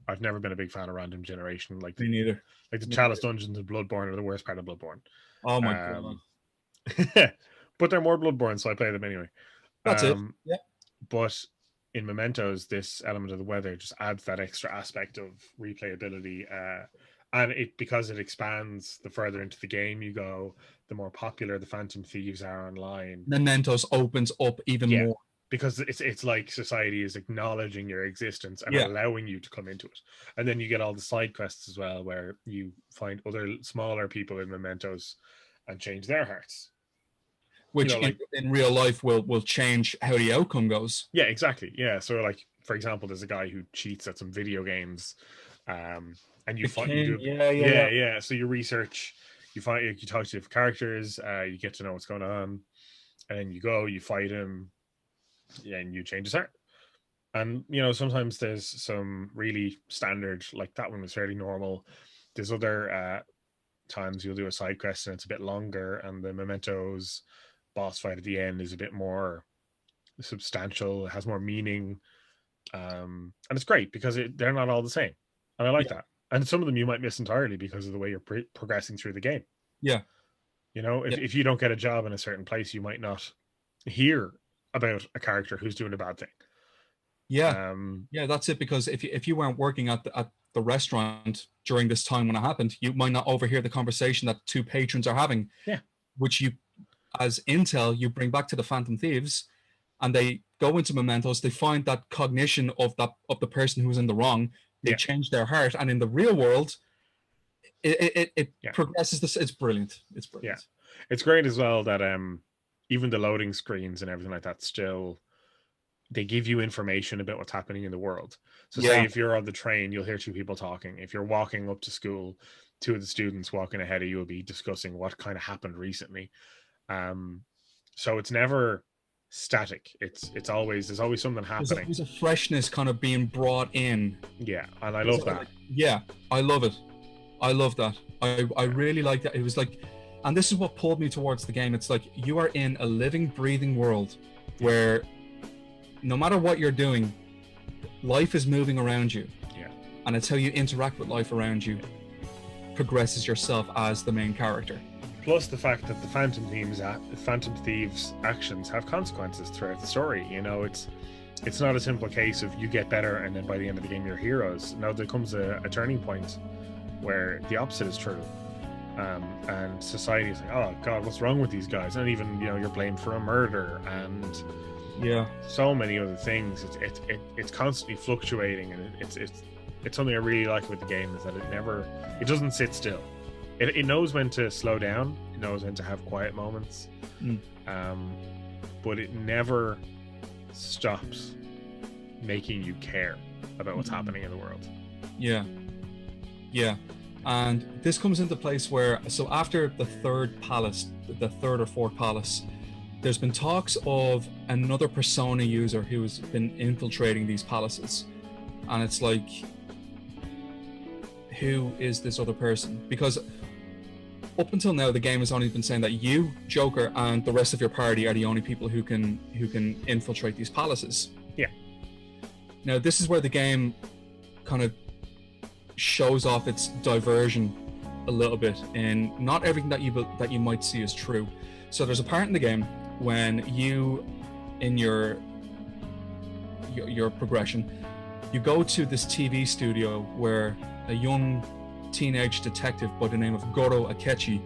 I've never been a big fan of random generation. Like, me neither. Like the Chalice dungeons of Bloodborne are the worst part of Bloodborne. Oh my god. But they're more Bloodborne, so I play them anyway. That's it. Yeah. But in Mementos, this element of the weather just adds that extra aspect of replayability. And because it expands the further into the game you go, the more popular the Phantom Thieves are online. Mementos opens up even more. Because it's like society is acknowledging your existence and allowing you to come into it. And then you get all the side quests as well, where you find other smaller people in Mementos and change their hearts. Which, you know, like, in real life will change how the outcome goes. Yeah, exactly. Yeah. So, like, for example, there's a guy who cheats at some video games, and you find So you research, you talk to different characters, you get to know what's going on, and then you fight him, and you change his heart. And sometimes there's some really standard, like that one was fairly normal. There's other times you'll do a side quest and it's a bit longer, and the Mementos boss fight at the end is a bit more substantial, it has more meaning, and it's great because they're not all the same, and I like Yeah. that. And some of them you might miss entirely because of the way you're progressing through the game. Yeah. If, Yeah. if you don't get a job in a certain place, you might not hear about a character who's doing a bad thing. Yeah. um Yeah, that's it. Because if you weren't working at the restaurant during this time when it happened, you might not overhear the conversation that two patrons are having. Yeah. Which you, as intel, you bring back to the Phantom Thieves, and they go into Mementos. They find that cognition of the person who was in the wrong. They Yeah. change their heart, and in the real world, it Yeah. progresses. This, it's brilliant. It's brilliant. Yeah, it's great as well that even the loading screens and everything like that, still they give you information about what's happening in the world. So say Yeah. if you're on the train, you'll hear two people talking. If you're walking up to school, two of the students walking ahead of you will be discussing what kind of happened recently. So it's never static. It's always, there's always something happening. There's a freshness kind of being brought in. Yeah, and I love that. Yeah, I love it. I love that. I really like that. It was like, and this is what pulled me towards the game. It's like you are in a living, breathing world where no matter what you're doing, life is moving around you. Yeah. And it's how you interact with life around you progresses yourself as the main character. Plus the fact that the Phantom Thieves actions have consequences throughout the story. It's not a simple case of you get better and then by the end of the game you're heroes. No, there comes a turning point where the opposite is true. And society is like, oh god, what's wrong with these guys? And even you're blamed for a murder and so many other things. It's constantly fluctuating, and it's something I really like about the game, is that it doesn't sit still. It knows when to slow down, it knows when to have quiet moments, but it never stops making you care about what's happening in the world. Yeah. And this comes into place where, so after the third palace, the third or fourth palace, there's been talks of another Persona user who has been infiltrating these palaces. And it's like, who is this other person? Because up until now, the game has only been saying that you, Joker, and the rest of your party are the only people who can infiltrate these palaces. Yeah. Now, this is where the game kind of shows off its diversion a little bit, and not everything that you might see is true. So there's a part in the game when you, in your progression, you go to this TV studio where a young teenage detective by the name of Goro Akechi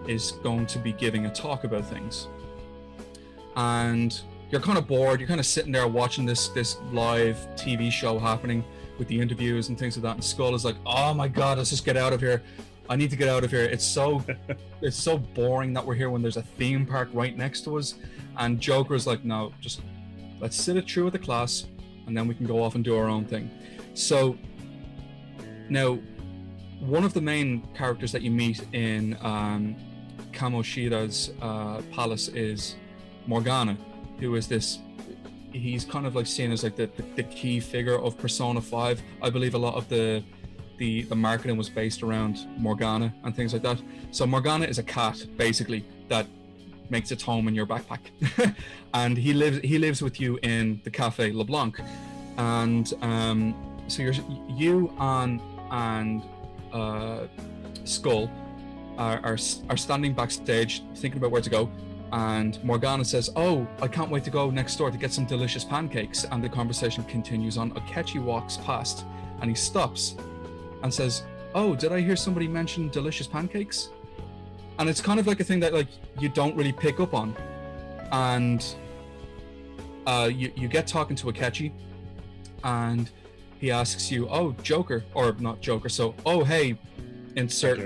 is going to be giving a talk about things. And you're kind of bored, you're kind of sitting there watching this live TV show happening with the interviews and things like that, and Skull is like, oh my god, let's just get out of here. I need to get out of here. It's so boring that we're here when there's a theme park right next to us. And Joker's like, no, just let's sit it through with the class and then we can go off and do our own thing. So now, one of the main characters that you meet in Kamoshida's palace is Morgana, who is this, he's kind of like seen as like the key figure of Persona 5. I believe a lot of the marketing was based around Morgana and things like that. So Morgana is a cat, basically, that makes its home in your backpack. And he lives with you in the Cafe LeBlanc. And so you and Skull are standing backstage thinking about where to go, and Morgana says, oh, I can't wait to go next door to get some delicious pancakes. And the conversation continues on. Akechi walks past and he stops and says, oh, did I hear somebody mention delicious pancakes? And it's kind of like a thing that like you don't really pick up on. And you get talking to Akechi, and he asks you, oh, Joker, or not Joker, so, oh, hey, insert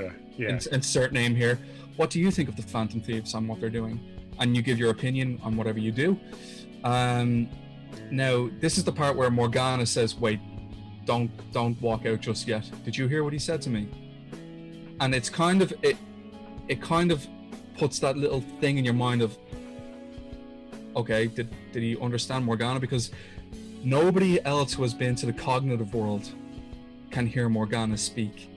name here. What do you think of the Phantom Thieves and what they're doing? And you give your opinion on whatever you do. Now, this is the part where Morgana says, wait, don't walk out just yet. Did you hear what he said to me? And it's kind of, it kind of puts that little thing in your mind of, okay, did he understand Morgana? Because Nobody else who has been to the cognitive world can hear Morgana speak.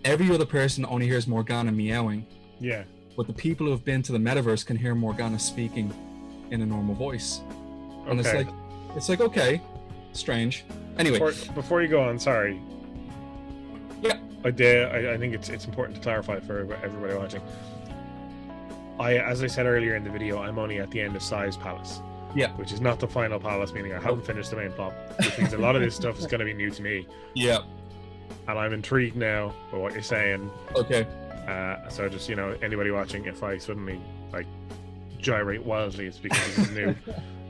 Every other person only hears Morgana meowing. Yeah. But the people who have been to the metaverse can hear Morgana speaking in a normal voice. And Okay. it's like, okay, strange. Anyway. Before you go on, sorry. Yeah. I think it's important to clarify for everybody watching. As I said earlier in the video, I'm only at the end of Sai's palace. Yeah. Which is not the final palace, meaning I haven't finished the main plot. Which means a lot of this stuff is going to be new to me. Yeah. And I'm intrigued now by what you're saying. Okay. So just, anybody watching, if I suddenly gyrate wildly, it's because this is new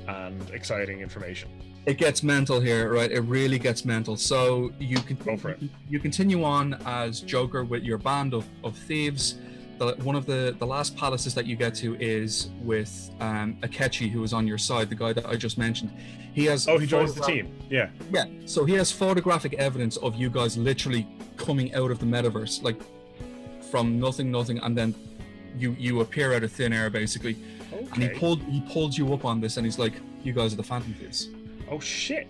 and exciting information. It gets mental here, right? It really gets mental. So you can Go for it. You continue on as Joker with your band of thieves. One of the last palaces that you get to is with Akechi, who is on your side, the guy that I just mentioned. He has he joins the team. Yeah. Yeah. So he has photographic evidence of you guys literally coming out of the metaverse, like from nothing, and then you appear out of thin air, basically. Okay. And he pulled you up on this, and he's like, "You guys are the Phantom Thieves." Oh shit.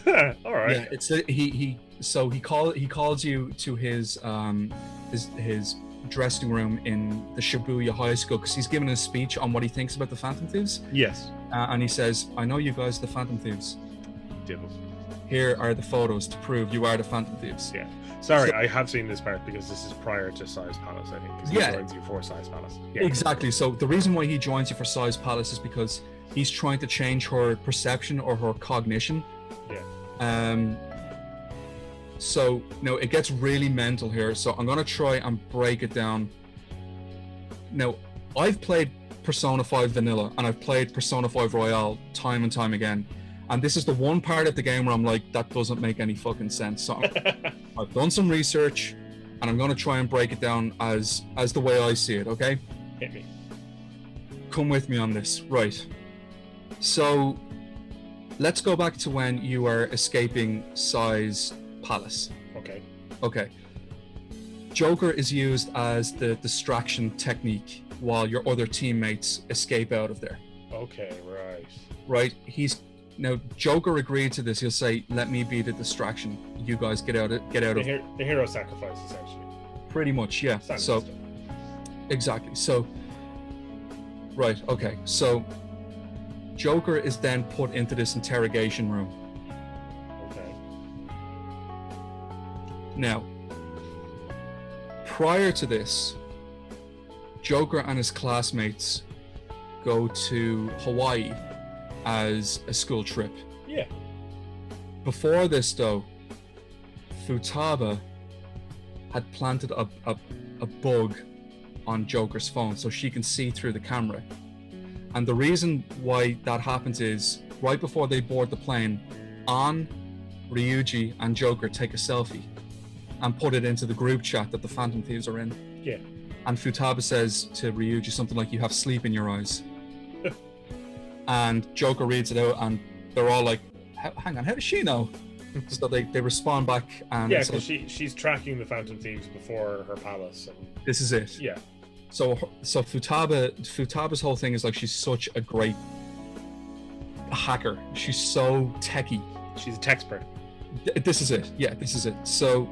Yeah. All right. Yeah. It's he calls you to his dressing room in the Shibuya High School because he's giving a speech on what he thinks about the Phantom Thieves. Yes. And he says, "I know you guys are the Phantom Thieves. Dibbles. Here are the photos to prove you are the Phantom Thieves." Yeah. Sorry, I have seen this part because this is prior to Sai's Palace, I think. Because he joins you for Sai's Palace. Yeah. Exactly. So the reason why he joins you for Sai's Palace is because he's trying to change her perception or her cognition. Yeah. So now it gets really mental here. So I'm gonna try and break it down. Now, I've played Persona 5 Vanilla and I've played Persona 5 Royale time and time again. And this is the one part of the game where I'm like, that doesn't make any fucking sense. So I've done some research and I'm gonna try and break it down as the way I see it, okay? Hit me. Come with me on this. Right. So let's go back to when you are escaping Sai's palace. Okay. Joker is used as the distraction technique while your other teammates escape out of there. Okay, Right. Now Joker agreed to this. He'll say, "Let me be the distraction. You guys get out of the hero sacrifice, essentially. Pretty much, yeah. So exactly. So right, okay. So Joker is then put into this interrogation room. Okay. Now, prior to this, Joker and his classmates go to Hawaii as a school trip. Yeah. Before this, though, Futaba had planted a bug on Joker's phone so she can see through the camera. And the reason why that happens is right before they board the plane, An, Ryuji, and Joker take a selfie and put it into the group chat that the Phantom Thieves are in. Yeah. And Futaba says to Ryuji something like, "You have sleep in your eyes." And Joker reads it out and they're all like, hang on, how does she know? So they respond back and yeah, because she's tracking the Phantom Thieves before her palace. And this is it. Yeah. So Futaba's whole thing is like she's such a great hacker. She's so techie. She's a techspert. This is it. Yeah, this is it. So,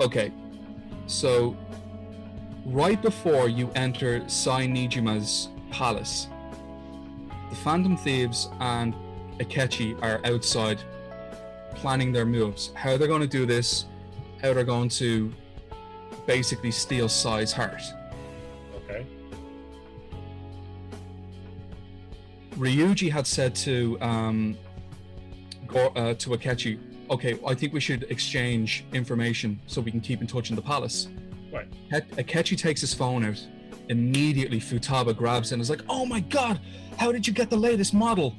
okay. So, right before you enter Sai Nijima's palace, the Phantom Thieves and Akechi are outside planning their moves. How they're going to do this, how they're going to basically steal Sai's heart. Okay. Ryuji had said to Akechi, "Okay, I think we should exchange information so we can keep in touch in the palace." Right. Akechi takes his phone out. Immediately, Futaba grabs it and is like, "Oh my god, how did you get the latest model?"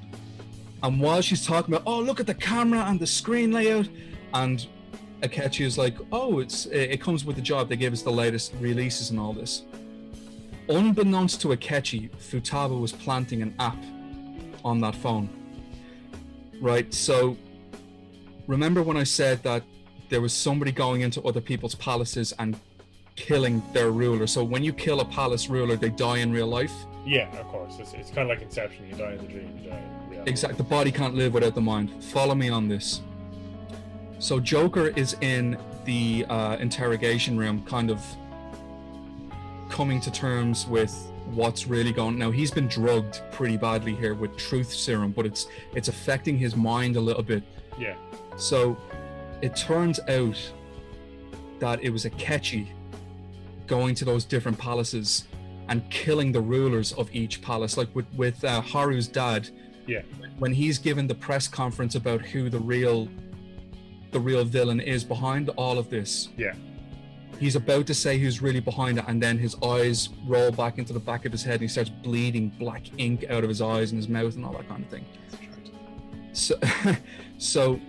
And while she's talking about, "Oh, look at the camera and the screen layout," and Akechi is like, "Oh, it comes with the job. They gave us the latest releases and all this." Unbeknownst to Akechi, Futaba was planting an app on that phone. Right, so remember when I said that there was somebody going into other people's palaces and killing their ruler? So when you kill a palace ruler, they die in real life. Yeah, of course. It's kind of like Inception. You die in the dream, you die in reality. Exactly. The body can't live without the mind. Follow me on this. So Joker is in the interrogation room, kind of coming to terms with what's really going on. Now, he's been drugged pretty badly here with truth serum, but it's affecting his mind a little bit. Yeah. So it turns out that it was Akechi going to those different palaces and killing the rulers of each palace, like with Haru's dad. Yeah. When he's given the press conference about who the real villain is behind all of this. Yeah. He's about to say who's really behind it, and then his eyes roll back into the back of his head, and he starts bleeding black ink out of his eyes and his mouth and all that kind of thing. So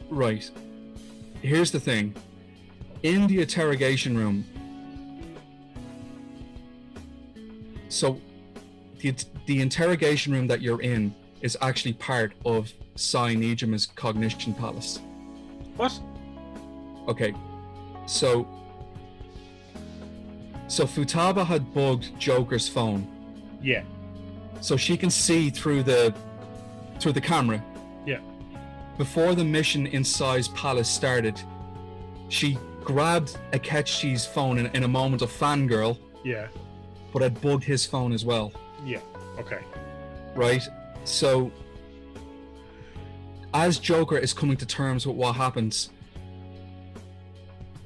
right. Here's the thing. In the interrogation room, so the interrogation room that you're in is actually part of Sai Nijima's cognition palace. What? Okay, so Futaba had bugged Joker's phone. Yeah. So she can see through the camera. Yeah. Before the mission in Sai's palace started, she grabbed Akechi's phone in a moment of fangirl. Yeah. But had bugged his phone as well. Yeah. Okay. Right? So as Joker is coming to terms with what happens,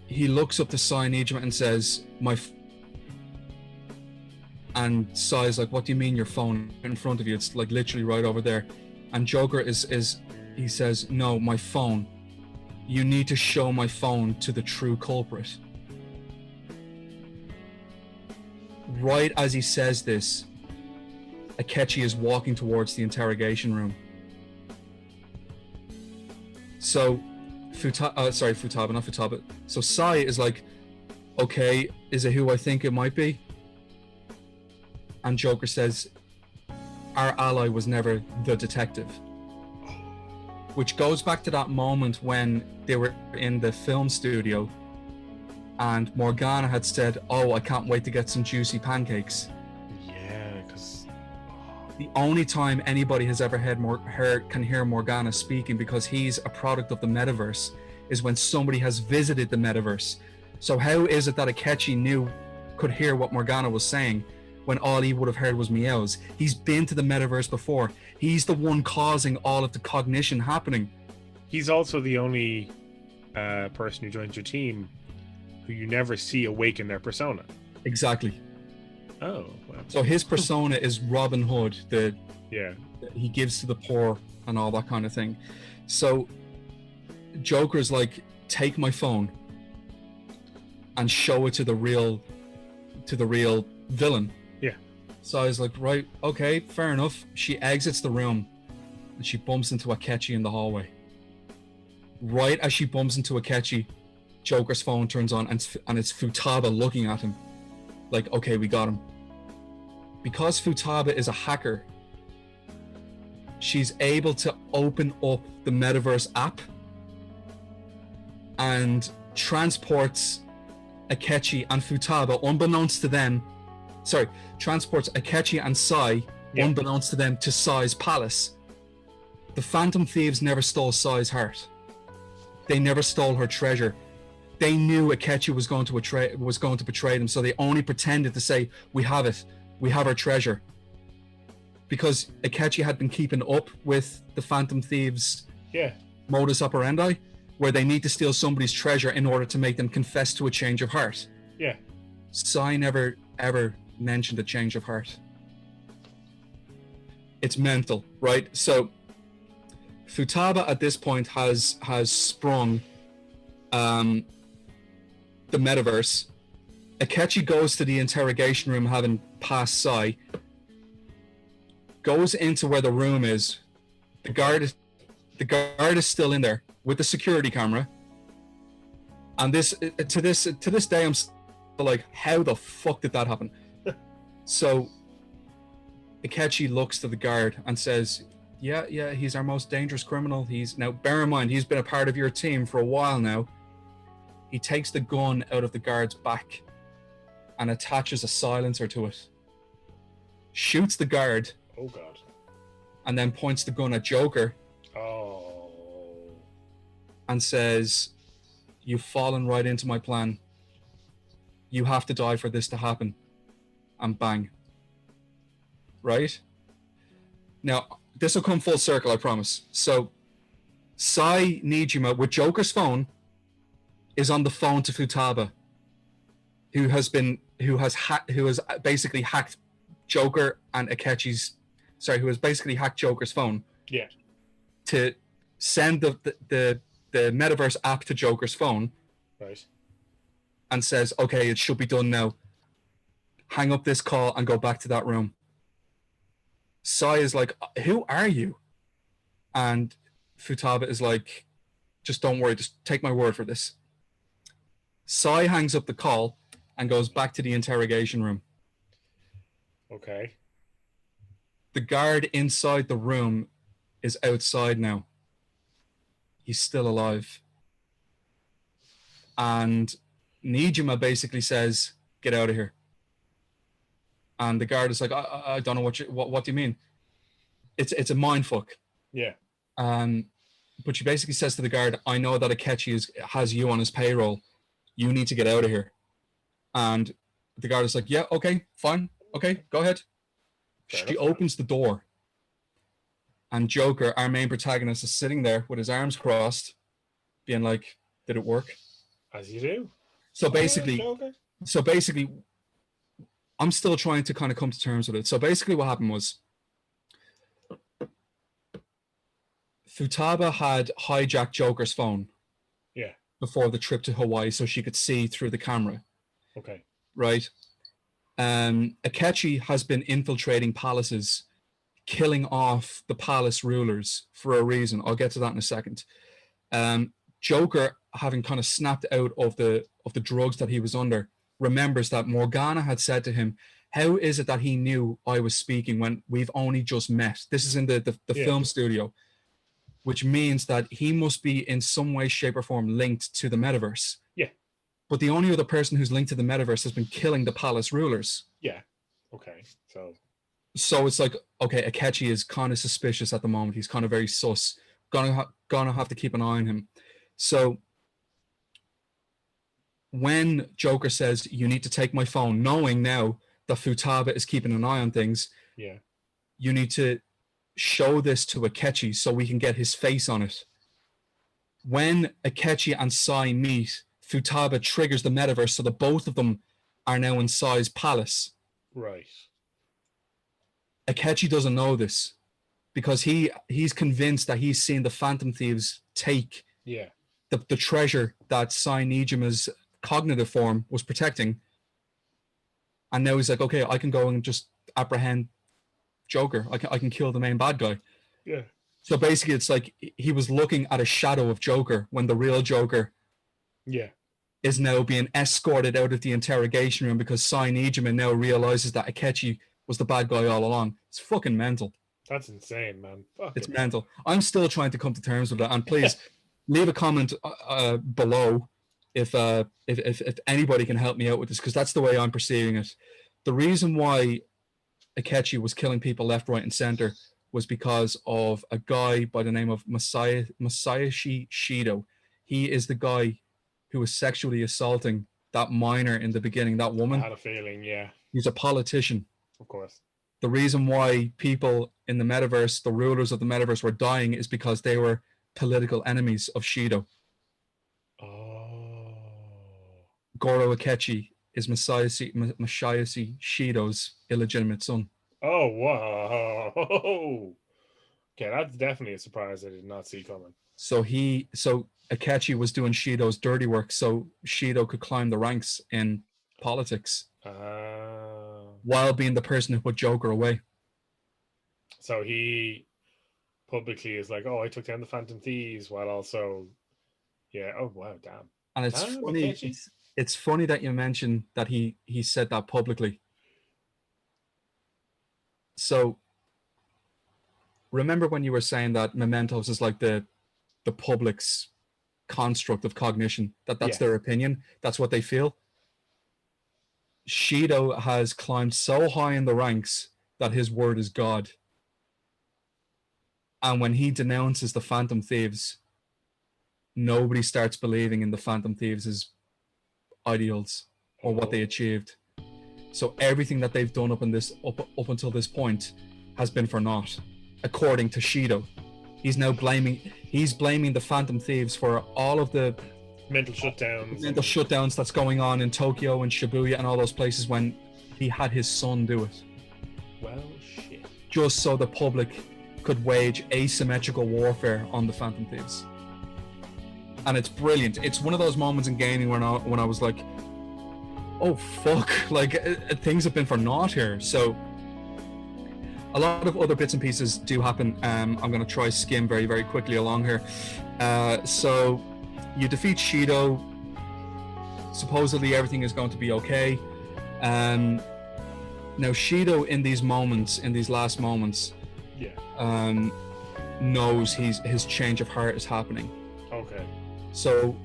he looks up to Sai Nijima and says, and Sai's like, what do you mean your phone in front of you? It's like literally right over there. And Joker he says, no, my phone. You need to show my phone to the true culprit. Right as he says this, Akechi is walking towards the interrogation room. So Futaba, not Futaba. So Sai is like, okay, is it who I think it might be? And Joker says, our ally was never the detective. Which goes back to that moment when they were in the film studio and Morgana had said, oh, I can't wait to get some juicy pancakes. Yeah, because the only time anybody has ever can hear Morgana speaking, because he's a product of the metaverse, is when somebody has visited the metaverse. So how is it that Akechi could hear what Morgana was saying when all he would have heard was meows? He's been to the metaverse before. He's the one causing all of the cognition happening. He's also the only person who joins your team who you never see awaken their persona. Exactly. Oh, wow. So his persona is Robin Hood, that he gives to the poor and all that kind of thing. So Joker's like, take my phone and show it to the real villain. Yeah. So I was like, right, okay, fair enough. She exits the room and she bumps into Akechi in the hallway. Right as she bumps into Akechi, Joker's phone turns on and it's Futaba looking at him. Like, okay, we got him. Because Futaba is a hacker, she's able to open up the metaverse app and transports Akechi and Futaba, unbeknownst to them, transports Akechi and Sai, unbeknownst to them, to Sai's palace. The Phantom Thieves never stole Sai's heart. They never stole her treasure. They knew Akechi was going to betray them, so they only pretended to say, we have it. We have our treasure. Because Akechi had been keeping up with the Phantom Thieves' modus operandi, where they need to steal somebody's treasure in order to make them confess to a change of heart. Yeah. Sai never, ever mentioned a change of heart. It's mental, right? So Futaba at this point has sprung the metaverse. Akechi goes to the interrogation room having passed Sai, goes into where the room is. The guard is still in there with the security camera. And to this day I'm still like, how the fuck did that happen? So Akechi looks to the guard and says, yeah, he's our most dangerous criminal. Now bear in mind, he's been a part of your team for a while now. He takes the gun out of the guard's back and attaches a silencer to it shoots the guard, Oh god. and then points the gun at Joker Oh. and says, "You've fallen right into my plan. You have to die for this to happen." And bang. Right? Now, this will come full circle, I promise. So, Sai Nijima, with Joker's phone, is on the phone to Futaba, who has basically hacked Joker and Akechi's, who has basically hacked Joker's phone. Yeah. To send the metaverse app to Joker's phone. Right. And says, "Okay, it should be done now. Hang up this call and go back to that room." Sai is like, "Who are you?" And Futaba is like, "Just don't worry, just take my word for this." Sai hangs up the call and goes back to the interrogation room. Okay. The guard inside the room is outside now. He's still alive. And Nijima basically says, "Get out of here." And the guard is like, I don't know what do you mean? It's a mind fuck. Yeah. But she basically says to the guard, "I know that Akechi has you on his payroll. You need to get out of here." And the guard is like, "Yeah, okay, fine. Okay, go ahead." She opens the door. And Joker, our main protagonist, is sitting there with his arms crossed, being like, "Did it work?" As you do. So basically, I'm still trying to kind of come to terms with it. So basically what happened was Futaba had hijacked Joker's phone. Yeah. Before the trip to Hawaii so she could see through the camera. Okay. Right? Akechi has been infiltrating palaces, killing off the palace rulers for a reason. I'll get to that in a second. Joker, having kind of snapped out of the drugs that he was under, remembers that Morgana had said to him, "How is it that he knew I was speaking when we've only just met?" This is in the film studio, which means that he must be in some way, shape, or form linked to the metaverse. Yeah. But the only other person who's linked to the metaverse has been killing the palace rulers. Yeah. Okay. So it's like, okay, Akechi is kind of suspicious at the moment. He's kind of very sus. Gonna have to keep an eye on him. So when Joker says, "You need to take my phone," knowing now that Futaba is keeping an eye on things, yeah, you need to show this to Akechi so we can get his face on it. When Akechi and Sai meet, Futaba triggers the metaverse so that both of them are now in Sai's palace. Right. Akechi doesn't know this because he's convinced that he's seen the Phantom Thieves take the treasure that Sai Nijima's cognitive form was protecting. And now he's like, "Okay, I can go and just apprehend Joker. I can kill the main bad guy." Yeah. So basically it's like he was looking at a shadow of Joker when the real Joker is now being escorted out of the interrogation room because Sai Nijima now realizes that Akechi was the bad guy all along. It's fucking mental. That's insane, man. It's mental. I'm still trying to come to terms with it. And please leave a comment below if anybody can help me out with this, because that's the way I'm perceiving it. The reason why Akechi was killing people left, right, and center was because of a guy by the name of Masayoshi Shido. He is the guy who was sexually assaulting that minor in the beginning, that woman. I had a feeling, yeah. He's a politician. Of course. The reason why people in the metaverse, the rulers of the metaverse, were dying is because they were political enemies of Shido. Oh. Goro Akechi is Masayoshi Shido's illegitimate son. Oh, wow. Okay, that's definitely a surprise I did not see coming. So Akechi was doing Shido's dirty work so Shido could climb the ranks in politics while being the person who put Joker away. So he publicly is like, "Oh, I took down the Phantom Thieves," while also, oh wow, damn. And it's funny. It's funny that you mentioned that he said that publicly. So remember when you were saying that mementos is like the public's construct of cognition, that's their opinion, that's what they feel. Shido has climbed so high in the ranks that his word is God. And when he denounces the Phantom Thieves, nobody starts believing in the Phantom Thieves' ideals or what they achieved. So everything that they've done up until this point has been for naught, according to Shido. He's blaming the Phantom Thieves for all of the mental shutdowns that's going on in Tokyo and Shibuya and all those places when he had his son do it. Well, shit. Just so the public could wage asymmetrical warfare on the Phantom Thieves. And it's brilliant. It's one of those moments in gaming when I was like, oh fuck, like things have been for naught here. So a lot of other bits and pieces do happen. I'm going to try skim very, very quickly along here. So you defeat Shido. Supposedly everything is going to be okay. Now Shido in these last moments, knows his change of heart is happening. Okay. So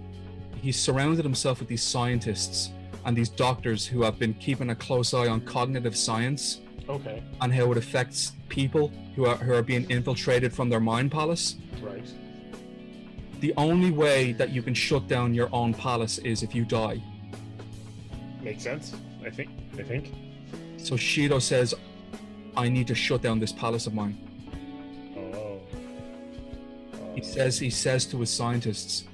he's surrounded himself with these scientists and these doctors who have been keeping a close eye on cognitive science. Okay. And how it affects people who are being infiltrated from their mind palace. Right. The only way that you can shut down your own palace is if you die. Makes sense, I think. So Shido says, I need to shut down this palace of mine. He says to his scientists,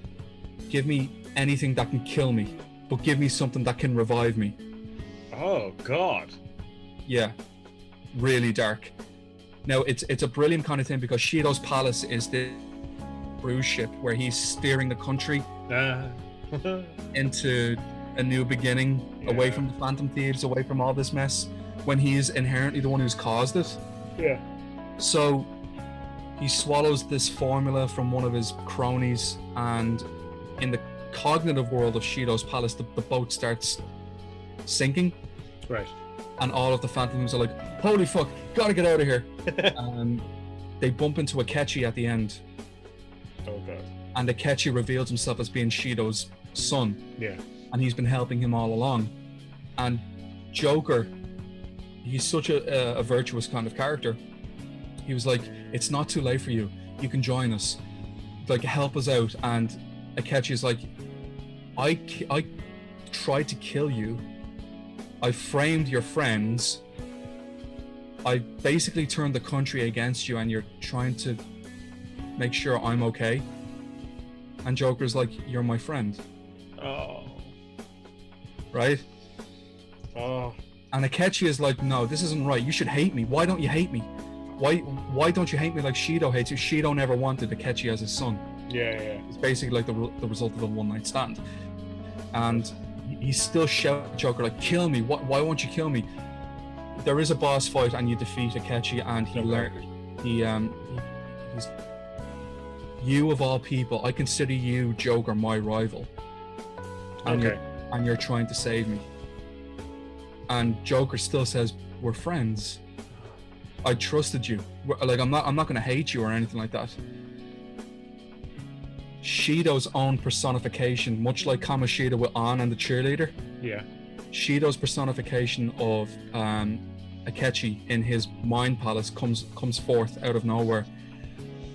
give me anything that can kill me, but give me something that can revive me. Oh God. Yeah. Really dark. Now it's a brilliant kind of thing because Shido's palace is the cruise ship where he's steering the country into a new beginning, away from the Phantom Thieves, away from all this mess, when he is inherently the one who's caused it. Yeah. So he swallows this formula from one of his cronies, and in the cognitive world of Shido's palace, the boat starts sinking. Right. And all of the Phantoms are like, holy fuck, gotta get out of here. They bump into Akechi at the end. Oh God. And Akechi reveals himself as being Shido's son. Yeah. And he's been helping him all along. And Joker, he's such a virtuous kind of character. He was like, it's not too late for you. You can join us. Like, help us out. And Akechi is like, I tried to kill you. I framed your friends. I basically turned the country against you, and you're trying to make sure I'm okay. And Joker's like, you're my friend. Oh. Right? Oh. And Akechi is like, no, this isn't right. You should hate me. Why don't you hate me? Why don't you hate me like Shido hates you? Shido never wanted Akechi as his son. Yeah. It's basically like the result of a one-night stand. And he still shouts at Joker like, kill me. Why won't you kill me? There is a boss fight and you defeat Akechi, and he's you of all people, I consider you, Joker, my rival. And you're trying to save me. And Joker still says, we're friends. I trusted you. I'm not going to hate you or anything like that. Shido's own personification, much like Kamoshida with An and the cheerleader. Yeah. Shido's personification of Akechi in his mind palace comes forth out of nowhere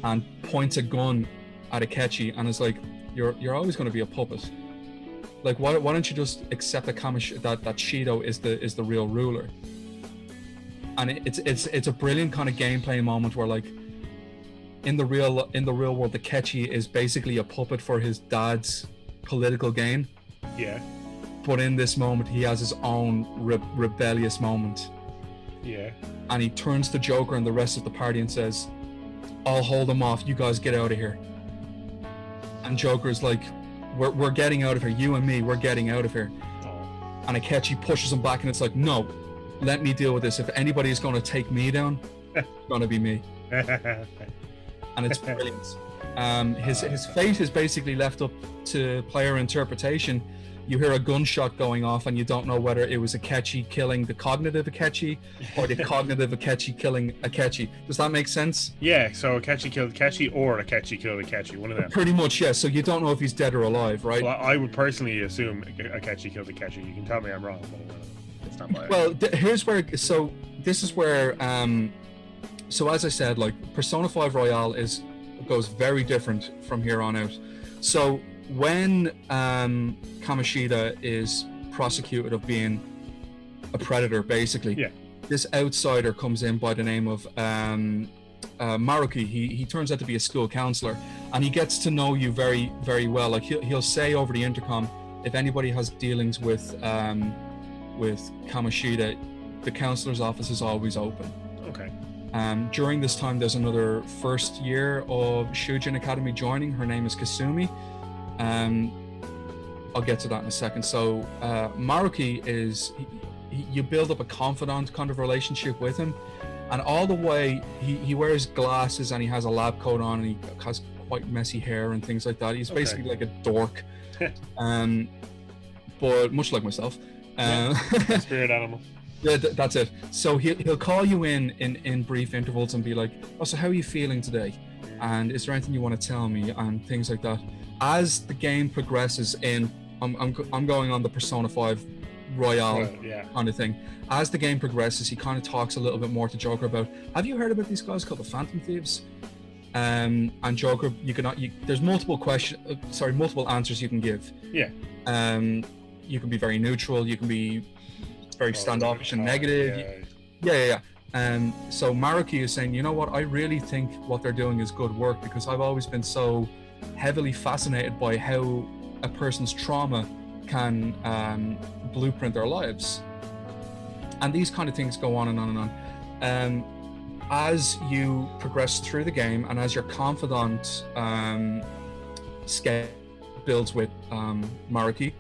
and points a gun at Akechi and is like, "You're always going to be a puppet. Like, why don't you just accept that Shido is the real ruler?" And it's a brilliant kind of gameplay moment where, like, in the real world, Akechi is basically a puppet for his dad's political gain. Yeah. But in this moment, he has his own rebellious moment. Yeah. And he turns to Joker and the rest of the party and says, "I'll hold him off. You guys get out of here." And Joker's like, "We're getting out of here. You and me, we're getting out of here." Oh. And Akechi pushes him back, and it's like, "No, let me deal with this. If anybody's going to take me down, it's going to be me." And it's brilliant. His fate is basically left up to player interpretation. You hear a gunshot going off and you don't know whether it was Akechi killing the cognitive Akechi or the cognitive Akechi killing Akechi. Does that make sense? Yeah, so Akechi killed Akechi or Akechi killed Akechi, one of them. Pretty much, yeah. So you don't know if he's dead or alive, right? Well, I would personally assume Akechi killed Akechi. You can tell me I'm wrong. stand by it. Well, here's where. So this is where. So as I said, like Persona 5 Royale goes very different from here on out. So when Kamoshida is prosecuted of being a predator, basically, this outsider comes in by the name of Maruki. He turns out to be a school counselor, and he gets to know you very, very well. Like he'll say over the intercom, if anybody has dealings with Kamoshida, the counselor's office is always open. Okay. During this time, there's another first year of Shujin Academy joining. Her name is Kasumi. I'll get to that in a second. So Maruki you build up a confidant kind of relationship with him, and all the way he wears glasses and he has a lab coat on and he has quite messy hair and things like that. He's basically like a dork, but much like myself. Spirit animal. Yeah, that's it. So he'll call you in brief intervals and be like, "Oh, so how are you feeling today? And is there anything you want to tell me?" and things like that. As the game progresses I'm going on the Persona 5 Royale kind of thing. As the game progresses, he kind of talks a little bit more to Joker about, have you heard about these guys called the Phantom Thieves? And Joker, there's multiple answers you can give. Yeah. You can be very neutral. You can be very standoffish and negative. Yeah. So Maruki is saying, you know what? I really think what they're doing is good work, because I've always been so heavily fascinated by how a person's trauma can blueprint their lives. And these kind of things go on and on and on. As you progress through the game and as your confidant scale builds with Maruki,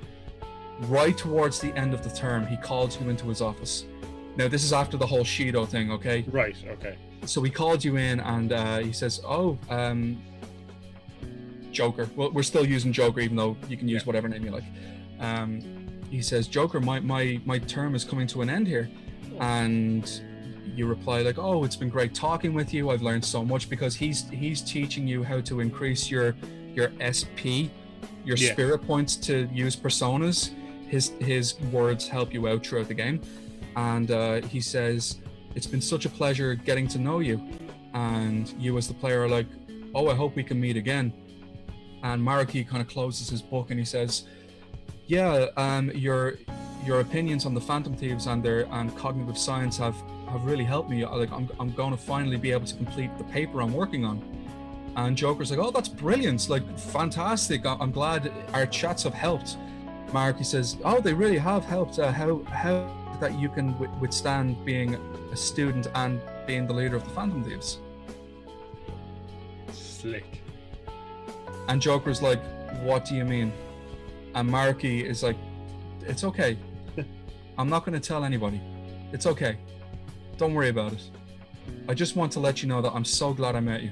right towards the end of the term, he calls you into his office. Now, this is after the whole Shido thing, okay? Right, okay. So he called you in and he says, Joker. Well, we're still using Joker, even though you can use whatever name you like. He says, Joker, my term is coming to an end here. And you reply like, oh, it's been great talking with you. I've learned so much, because he's teaching you how to increase your SP, your spirit points to use personas. His words help you out throughout the game. And he says, it's been such a pleasure getting to know you. And you as the player are like, oh, I hope we can meet again. And Maruki kind of closes his book and he says, yeah, your opinions on the Phantom Thieves and cognitive science have really helped me. Like I'm going to finally be able to complete the paper I'm working on. And Joker's like, oh, that's brilliant, like fantastic. I'm glad our chats have helped. Maruki says, oh, they really have helped. How that you can withstand being a student and being the leader of the Phantom Thieves? Slick. And Joker's like, what do you mean? And Maruki is like, it's okay. I'm not going to tell anybody. It's okay. Don't worry about it. I just want to let you know that I'm so glad I met you.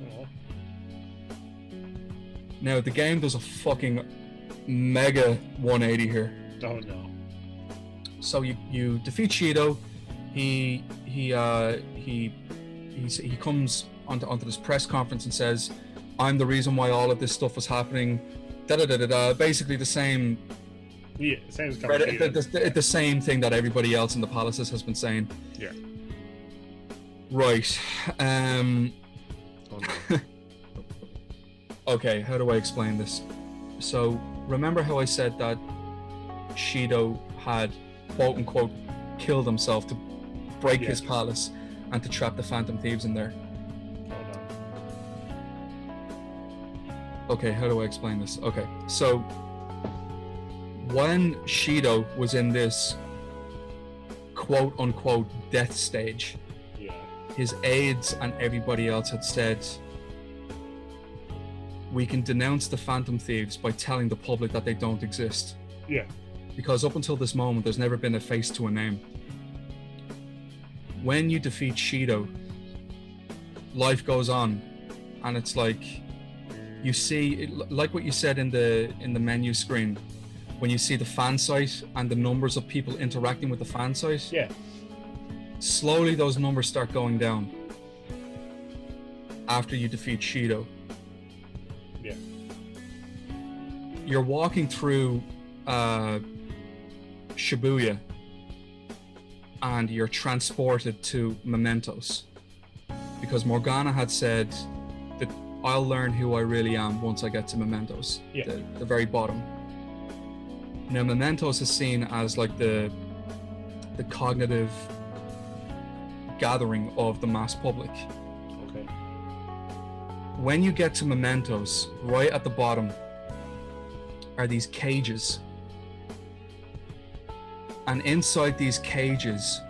Aww. Now, the game does a fucking mega 180 here. Oh no. So you defeat Shido. He comes onto this press conference and says, I'm the reason why all of this stuff was happening. Basically the same. Yeah, same as the same thing that everybody else in the palaces has been saying. Yeah. Right. Oh, no. Okay, how do I explain this? So remember how I said that Shido had quote unquote killed himself to break his palace and to trap the Phantom Thieves in there? Okay, how do I explain this? Okay, so when Shido was in this quote-unquote death stage, his aides and everybody else had said, we can denounce the Phantom Thieves by telling the public that they don't exist. Yeah. Because up until this moment, there's never been a face to a name. When you defeat Shido, life goes on, and it's like, you see, like what you said in the menu screen, when you see the fan site and the numbers of people interacting with the fan site, slowly those numbers start going down after you defeat Shido. Yeah. You're walking through Shibuya and you're transported to Mementos, because Morgana had said that I'll learn who I really am once I get to Mementos, the very bottom. Now, Mementos is seen as like the cognitive gathering of the mass public. Okay. When you get to Mementos, right at the bottom are these cages. And inside these cages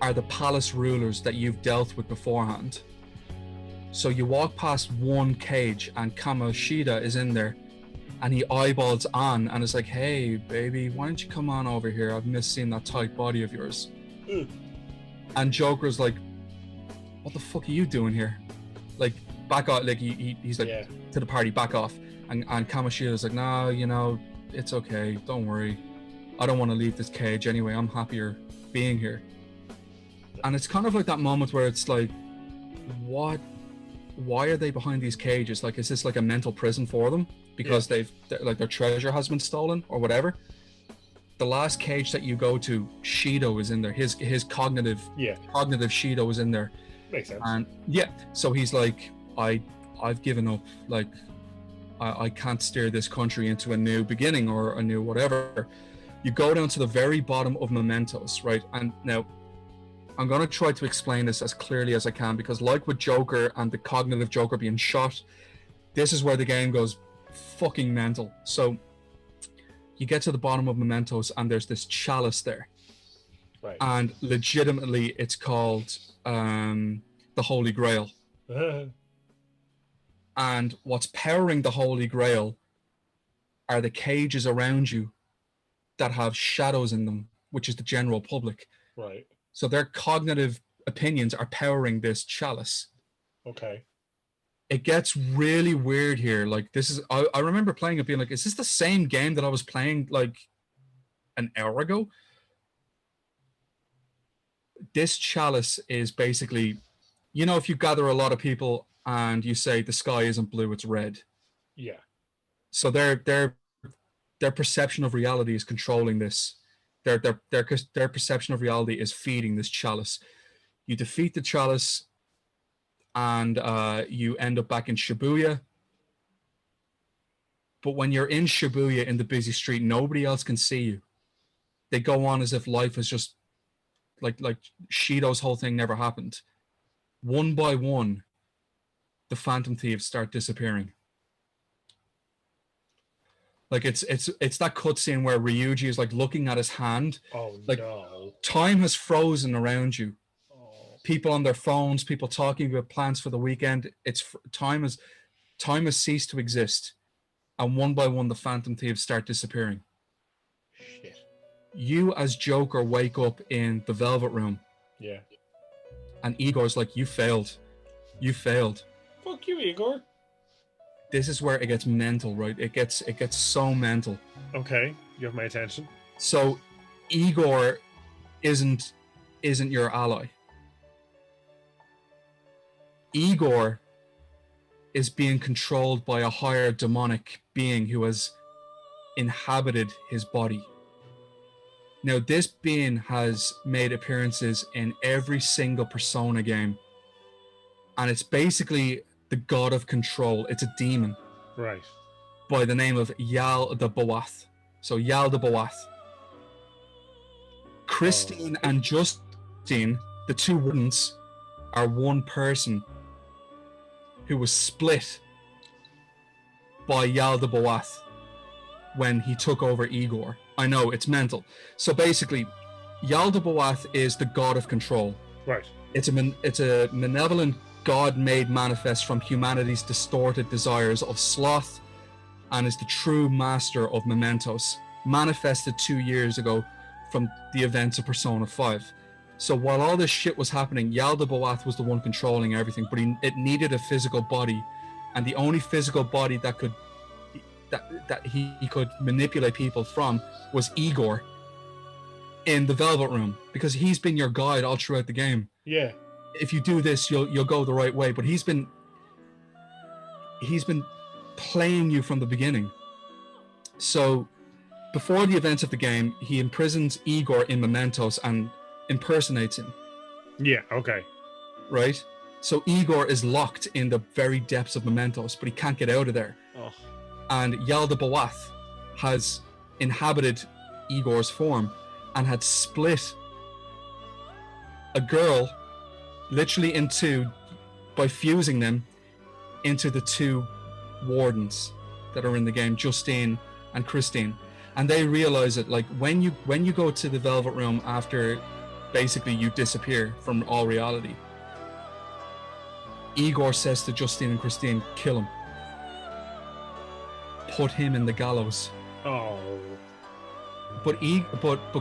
are the palace rulers that you've dealt with beforehand. So you walk past one cage and Kamoshida is in there, and he eyeballs Anne and is like, hey baby, why don't you come on over here? I've missed seeing that tight body of yours. And Joker's like, what the fuck are you doing here? Like, back off. Like he's like, to the party, back off. And Kamoshida's like, no, you know, it's okay, don't worry, I don't want to leave this cage anyway, I'm happier being here. And it's kind of like that moment where it's like, why are they behind these cages? Like, is this like a mental prison for them because their treasure has been stolen or whatever? The last cage that you go to, Shido is in there. His cognitive Shido is in there. Makes sense. And so he's like, I've given up. Like, I can't steer this country into a new beginning or a new whatever. You go down to the very bottom of Mementos, right? And now I'm going to try to explain this as clearly as I can, because like with Joker and the cognitive Joker being shot, this is where the game goes fucking mental. So you get to the bottom of Mementos and there's this chalice there. Right. And legitimately it's called the Holy Grail. And what's powering the Holy Grail are the cages around you that have shadows in them, which is the general public. Right. So their cognitive opinions are powering this chalice. Okay. It gets really weird here. Like, this is, I remember playing it being like, is this the same game that I was playing like an hour ago? This chalice is basically, you know, if you gather a lot of people and you say the sky isn't blue, it's red. Yeah. So their perception of reality is controlling this. Their perception of reality is feeding this chalice. You defeat the chalice and you end up back in Shibuya. But when you're in Shibuya in the busy street, nobody else can see you. They go on as if life is just like Shido's whole thing never happened. One by one, the Phantom Thieves start disappearing. Like, it's that cutscene where Ryuji is like looking at his hand. Oh, like, no. Time has frozen around you. Oh. People on their phones, people talking about plans for the weekend. Time has ceased to exist, and one by one the Phantom Thieves start disappearing. Shit. You as Joker wake up in the Velvet Room. Yeah. And Igor's like, you failed. You failed. Fuck you, Igor. This is where it gets mental, right? It gets so mental. Okay, you have my attention. So Igor isn't your ally. Igor is being controlled by a higher demonic being who has inhabited his body. Now, this being has made appearances in every single Persona game, and it's basically the god of control. It's a demon. Right. By the name of Yal the Boath. So Yal the Boath. Christine and Justine, the two mutants, are one person who was split by Yal the Boath when he took over Igor. I know, it's mental. So basically, Yal the Boath is the god of control. Right. It's a malevolent god made manifest from humanity's distorted desires of sloth, and is the true master of Mementos, manifested 2 years ago from the events of Persona 5. So while all this shit was happening, Yal the Boath was the one controlling everything, but it needed a physical body, and the only physical body that he could manipulate people from was Igor in the Velvet Room, because he's been your guide all throughout the game. Yeah. If you do this, you'll go the right way. But he's been playing you from the beginning. So before the events of the game, he imprisons Igor in Mementos and impersonates him. Yeah, okay. Right? So Igor is locked in the very depths of Mementos, but he can't get out of there. Oh. And Yalda Bawath has inhabited Igor's form and had split a girl literally in two by fusing them into the two wardens that are in the game, Justine and Christine. And they realize it, like when you go to the Velvet Room after basically you disappear from all reality, Igor says to Justine and Christine, kill him. Put him in the gallows. Oh. But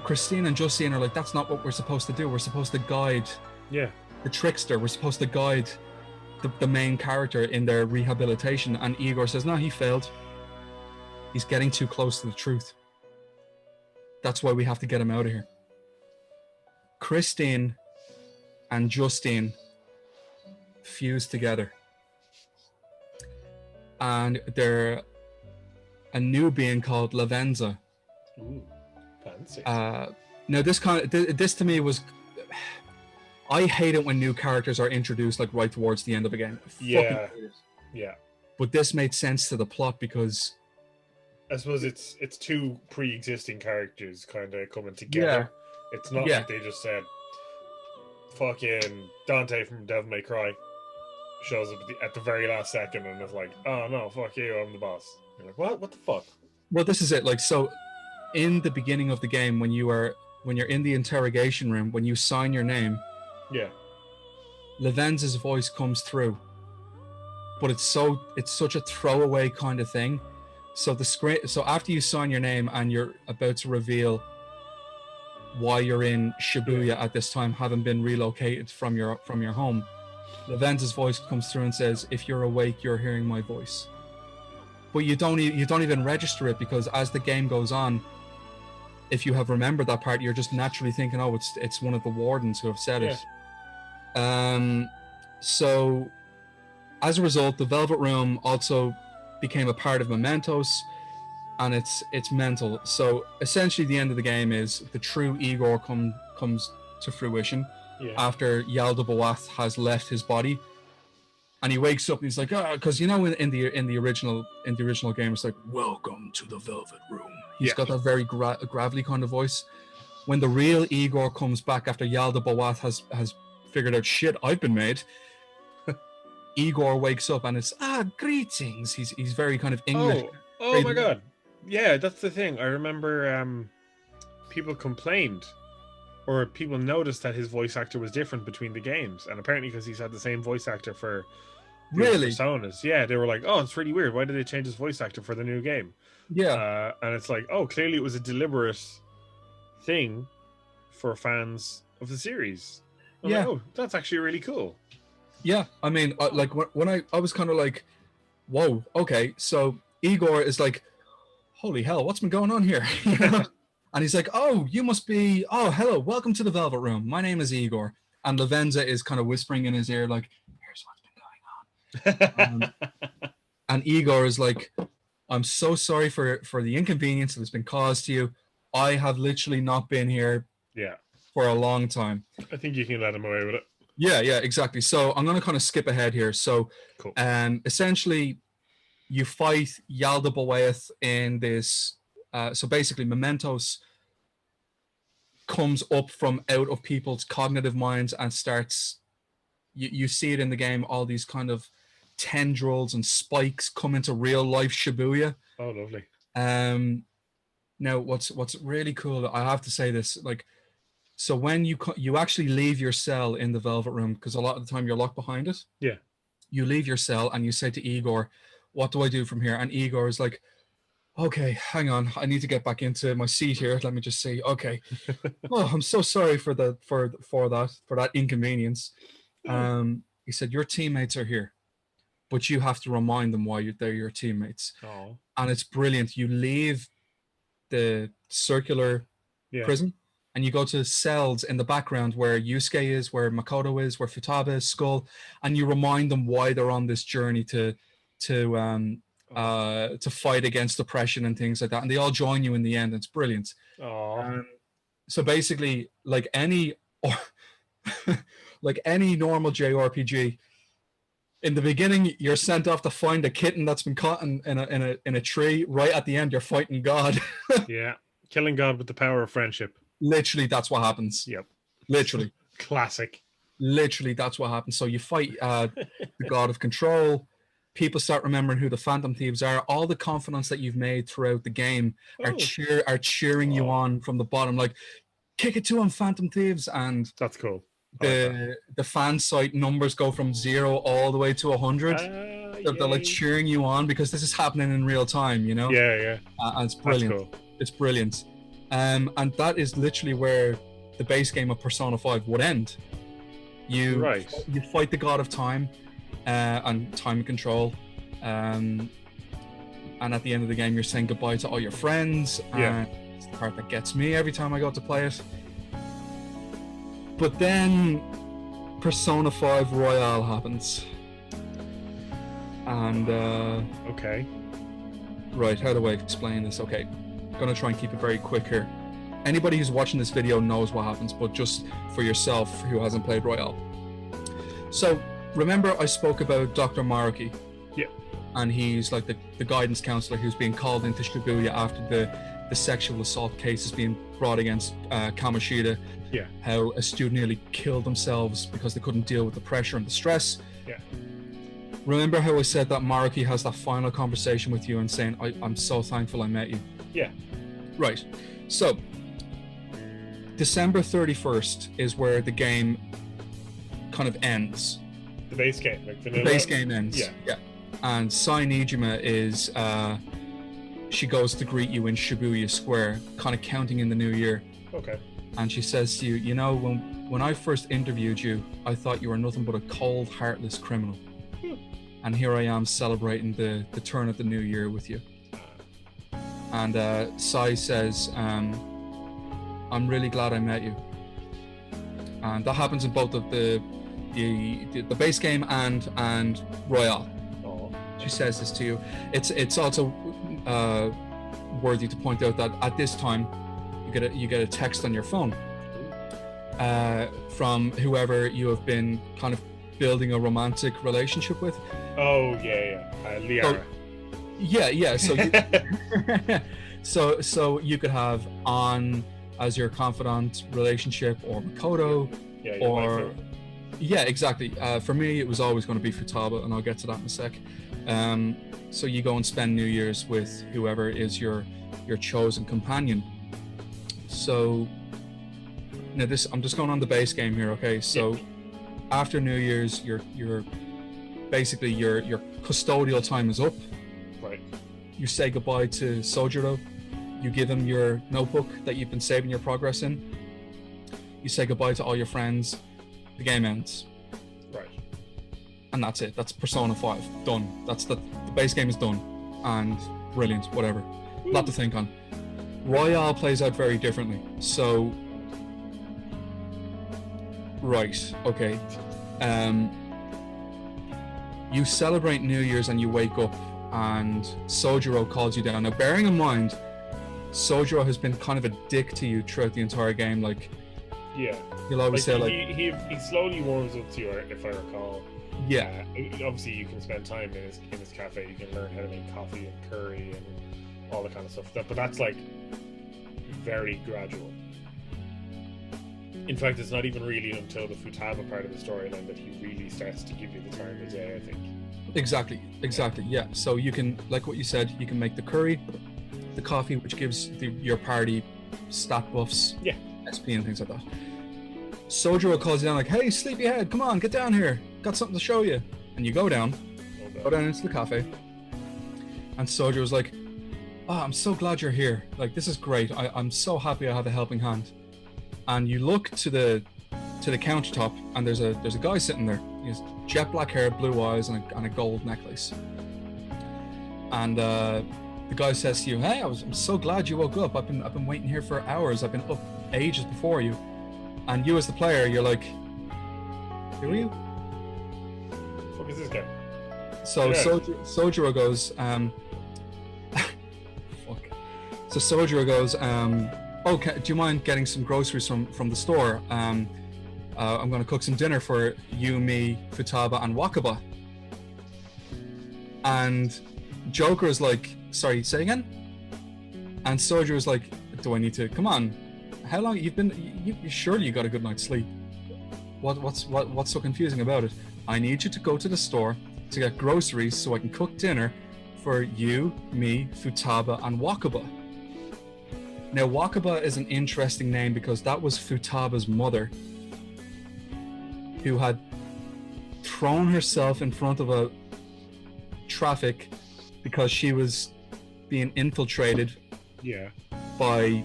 Christine and Justine are like, that's not what we're supposed to do. We're supposed to guide the trickster. We're supposed to guide the main character in their rehabilitation. And Igor says, no, he failed. He's getting too close to the truth. That's why we have to get him out of here. Christine and Justine fuse together. And they're a new being called Lavenza. Ooh, fancy. Now this to me was, I hate it when new characters are introduced like right towards the end of a game. Yeah. But this made sense to the plot because I suppose it's two pre-existing characters kind of coming together. Yeah. It's not like they just said, fucking Dante from Devil May Cry shows up at the very last second and is like, oh no, fuck you, I'm the boss. You're like, what the fuck? Well, this is it. Like, so in the beginning of the game, when you're in the interrogation room, when you sign your name, Lavenza's voice comes through, but it's such a throwaway kind of thing. So after you sign your name and you're about to reveal why you're in Shibuya at this time, having been relocated from your home, Lavenza's voice comes through and says, if you're awake, you're hearing my voice. But you don't even register it, because as the game goes on, if you have remembered that part, you're just naturally thinking, oh, it's one of the wardens who have said it. So as a result, the Velvet Room also became a part of Mementos, and it's mental. So essentially the end of the game is the true Igor comes to fruition after Yalda Bawath has left his body, and he wakes up and he's like, because in the original game it's like, welcome to the Velvet Room. He's got that very gravelly kind of voice. When the real Igor comes back after Yalda Bawath has figured out, shit, I've been made, Igor wakes up and it's greetings. He's very kind of English. Oh my god. Yeah, that's the thing. I remember people complained, or people noticed that his voice actor was different between the games, and apparently because he's had the same voice actor for the other personas. Yeah, they were like, oh, it's really weird. Why did they change his voice actor for the new game? Yeah. And it's like, oh, clearly it was a deliberate thing for fans of the series. I'm like, oh, that's actually really cool. Yeah, I mean, like when I was kind of like, whoa, okay, so Igor is like, holy hell, what's been going on here? You know? And he's like, oh, you must be, oh, hello, welcome to the Velvet Room. My name is Igor. And Lavenza is kind of whispering in his ear, like, here's what's been going on. And Igor is like, I'm so sorry for the inconvenience that has been caused to you. I have literally not been here for a long time. I think you can let him away with it. Yeah, exactly. So I'm going to kind of skip ahead here. So cool. Essentially, you fight Yalda Bawath in this. So basically, Mementos comes up from out of people's cognitive minds and starts. You see it in the game. All these kind of tendrils and spikes come into real life Shibuya. Oh, lovely. Now, what's really cool, I have to say this, like, so when you actually leave your cell in the Velvet Room, because a lot of the time you're locked behind it. Yeah. You leave your cell and you say to Igor, what do I do from here? And Igor is like, okay, hang on, I need to get back into my seat here. Let me just see. Okay. Oh, I'm so sorry for that inconvenience. He said, your teammates are here, but you have to remind them why they're your teammates. Oh. And it's brilliant. You leave the circular prison and you go to cells in the background where Yusuke is, where Makoto is, where Futaba is, Skull, and you remind them why they're on this journey to to fight against depression and things like that, and they all join you in the end. It's brilliant. So basically, like any like any normal JRPG, in the beginning you're sent off to find a kitten that's been caught in a tree. Right at the end, you're fighting God. Yeah, killing God with the power of friendship. Literally, that's what happens. Yep. Literally. Classic. Literally, that's what happens. So you fight the God of Control. People start remembering who the Phantom Thieves are. All the confidants that you've made throughout the game are cheering you on from the bottom, like, kick it to him, Phantom Thieves. And that's cool. The fan site numbers go from 0 all the way to 100. They're like cheering you on because this is happening in real time, you know? Yeah. And it's brilliant. That's cool. It's brilliant. And that is literally where the base game of Persona 5 would end. You fight the God of Time and time control, and at the end of the game you're saying goodbye to all your friends. And it's the part that gets me every time I go to play it. But then Persona 5 Royale happens, and right, how do I explain this? Okay, I'm gonna try and keep it very quick here. Anybody who's watching this video knows what happens, but just for yourself who hasn't played Royale. So remember I spoke about Dr. Maruki? Yeah. And he's like the guidance counselor who's being called into Shibuya after the sexual assault case is being brought against Kamoshida. Yeah. How a student nearly killed themselves because they couldn't deal with the pressure and the stress. Yeah. Remember how I said that Maruki has that final conversation with you and saying, I'm so thankful I met you? Yeah. Right. So December 31st is where the game kind of ends. The base game, like vanilla. The base game ends. Yeah. And Sai Nijima is she goes to greet you in Shibuya Square, kind of counting in the new year. Okay. And she says to you, you know, when I first interviewed you, I thought you were nothing but a cold, heartless criminal. And here I am celebrating the turn of the new year with you. And Sai says, I'm really glad I met you. And that happens in both of the base game and Royale. She says this to you. It's also worthy to point out that at this time you get a text on your phone from whoever you have been kind of building a romantic relationship with. Oh yeah. Liara. So you could have An as your confidant relationship, or Makoto, or exactly. For me, it was always going to be Futaba, and I'll get to that in a sec. So you go and spend New Year's with whoever is your chosen companion. So now I'm just going on the base game here, okay? So after New Year's, your basically your custodial time is up. Right. You say goodbye to Sojiro. You give him your notebook that you've been saving your progress in. You say goodbye to all your friends. The game ends. Right. And that's it. That's Persona 5. Done. That's the base game is done. And brilliant. Whatever. Lot to think on. Royale plays out very differently. So, right. Okay. You celebrate New Year's and you wake up and Sojiro calls you down. Now, bearing in mind, Sojiro has been kind of a dick to you throughout the entire game. Like, he'll always say, like, he slowly warms up to you, if I recall. Yeah. Obviously, you can spend time in his cafe. You can learn how to make coffee and curry and all that kind of stuff. But that's like very gradual. In fact, it's not even really until the Futaba part of the storyline that he really starts to give you the time of day, I think. Exactly. Yeah. So you can, like what you said, you can make the curry, the coffee, which gives your party stat buffs, SP and things like that. Sojiro calls you down like, hey, sleepyhead, come on, get down here. Got something to show you. And you go down into the cafe. And Sojiro's like, oh, I'm so glad you're here. Like, this is great. I'm so happy I have a helping hand. And you look to the countertop, and there's a guy sitting there. He has jet black hair, blue eyes, and a gold necklace. And the guy says to you, hey, I'm so glad you woke up. I've been waiting here for hours. I've been up ages before you. And you as the player, you're like, who are you? What is this guy? So Sojiro goes, So Sojiro goes, okay, do you mind getting some groceries from the store? I'm going to cook some dinner for you, me, Futaba, and Wakaba. And Joker is like, sorry, say again? And Sojiro is like, do I need to, come on, how long, surely you got a good night's sleep. What's so confusing about it? I need you to go to the store to get groceries so I can cook dinner for you, me, Futaba, and Wakaba. Now, Wakaba is an interesting name because that was Futaba's mother, who had thrown herself in front of a traffic because she was being infiltrated by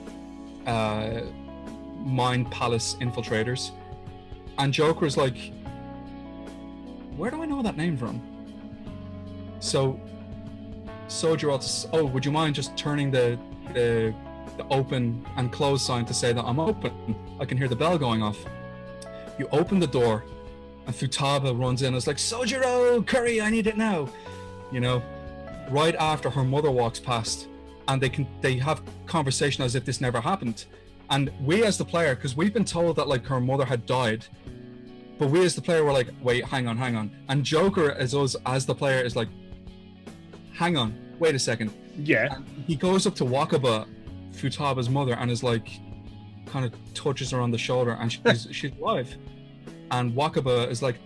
Mind Palace infiltrators. And Joker's like, where do I know that name from? So Sojiro, would you mind just turning the open and close sign to say that I'm open? I can hear the bell going off. You open the door and Futaba runs in and is like, Sojiro, curry, I need it now. You know, right after her mother walks past, and they have conversation as if this never happened. And we as the player, because we've been told that like her mother had died, but we as the player were like, wait, hang on. And Joker as us as the player is like, hang on, wait a second. Yeah. And he goes up to Wakaba, Futaba's mother, and is like, kind of touches her on the shoulder, and she's alive. And Wakaba is like,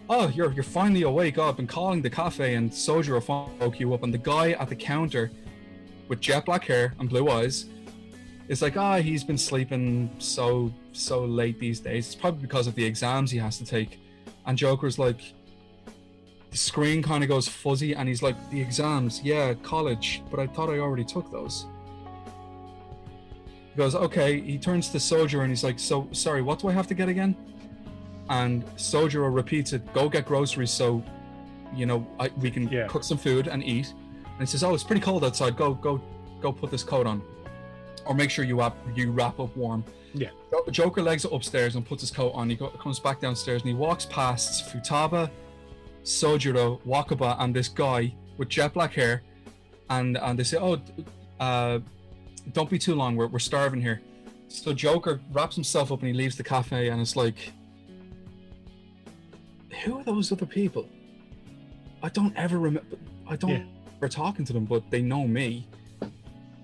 oh, you're finally awake. I've been calling the cafe, and Sojiro woke you up. And the guy at the counter with jet black hair and blue eyes is like, he's been sleeping so late these days. It's probably because of the exams he has to take. And Joker's like, the screen kind of goes fuzzy, and he's like, the exams, yeah, college, but I thought I already took those. He goes, okay. He turns to Sojiro and he's like, so sorry, what do I have to get again? And Sojiro repeats it, go get groceries so, you know, we can cook some food and eat. And he says, it's pretty cold outside. Go put this coat on. Or make sure you wrap up warm. Yeah. Joker legs it upstairs and puts his coat on. He comes back downstairs and he walks past Futaba, Sojiro, Wakaba, and this guy with jet black hair. And they say, don't be too long. We're starving here. So Joker wraps himself up and he leaves the cafe, and it's like, who are those other people? I don't ever remember. I don't remember talking to them, but they know me.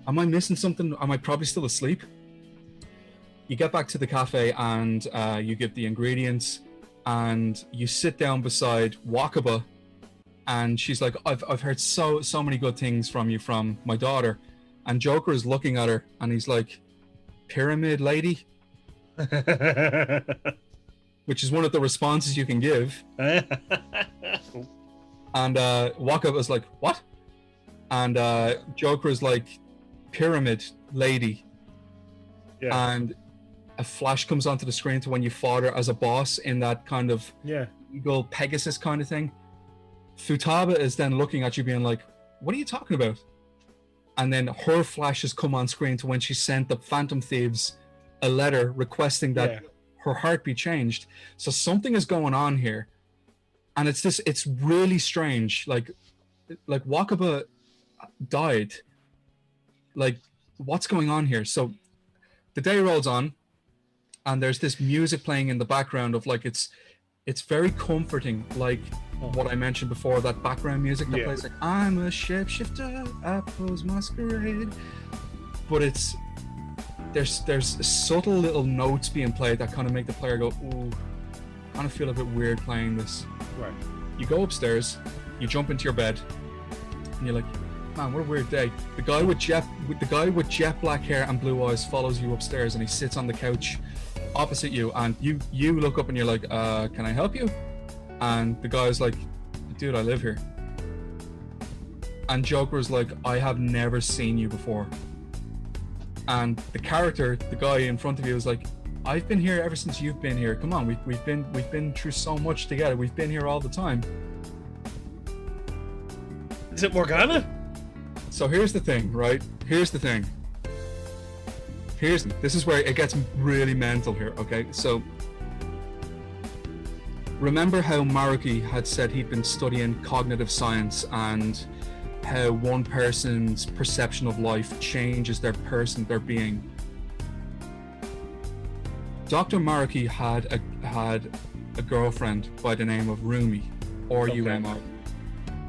Am I missing something? Am I probably still asleep? You get back to the cafe and you get the ingredients, and you sit down beside Wakaba, and she's like, I've heard so many good things from you from my daughter. And Joker is looking at her and he's like, pyramid lady? Which is one of the responses you can give. And Wakaba is like, what? And Joker is like, pyramid lady. Yeah. And a flash comes onto the screen to when you fought her as a boss in that kind of Eagle Pegasus kind of thing. Futaba is then looking at you being like, what are you talking about? And then her flashes come on screen to when she sent the Phantom Thieves a letter requesting that her heart be changed. So something is going on here. And it's really strange. Like Wakaba died. Like, what's going on here? So the day rolls on, and there's this music playing in the background of like, it's very comforting, like what I mentioned before, that background music that plays like, I'm a shapeshifter, apples masquerade. But there's subtle little notes being played that kind of make the player go, ooh, I kind of feel a bit weird playing this. Right. You go upstairs, you jump into your bed, and you're like, man, what a weird day. The guy with jet black hair and blue eyes follows you upstairs, and he sits on the couch opposite you, and you look up and you're like, can I help you? And the guy's like, dude, I live here. And Joker's like, I have never seen you before. And the character, the guy in front of you, is like, I've been here ever since you've been here. Come on, we've been through so much together. We've been here all the time. Is it Morgana? So here's the thing, right? This is where it gets really mental here, okay? So remember how Maruki had said he'd been studying cognitive science and how one person's perception of life changes their being. Dr. Maruki had a girlfriend by the name of Rumi, or Okay. UMI.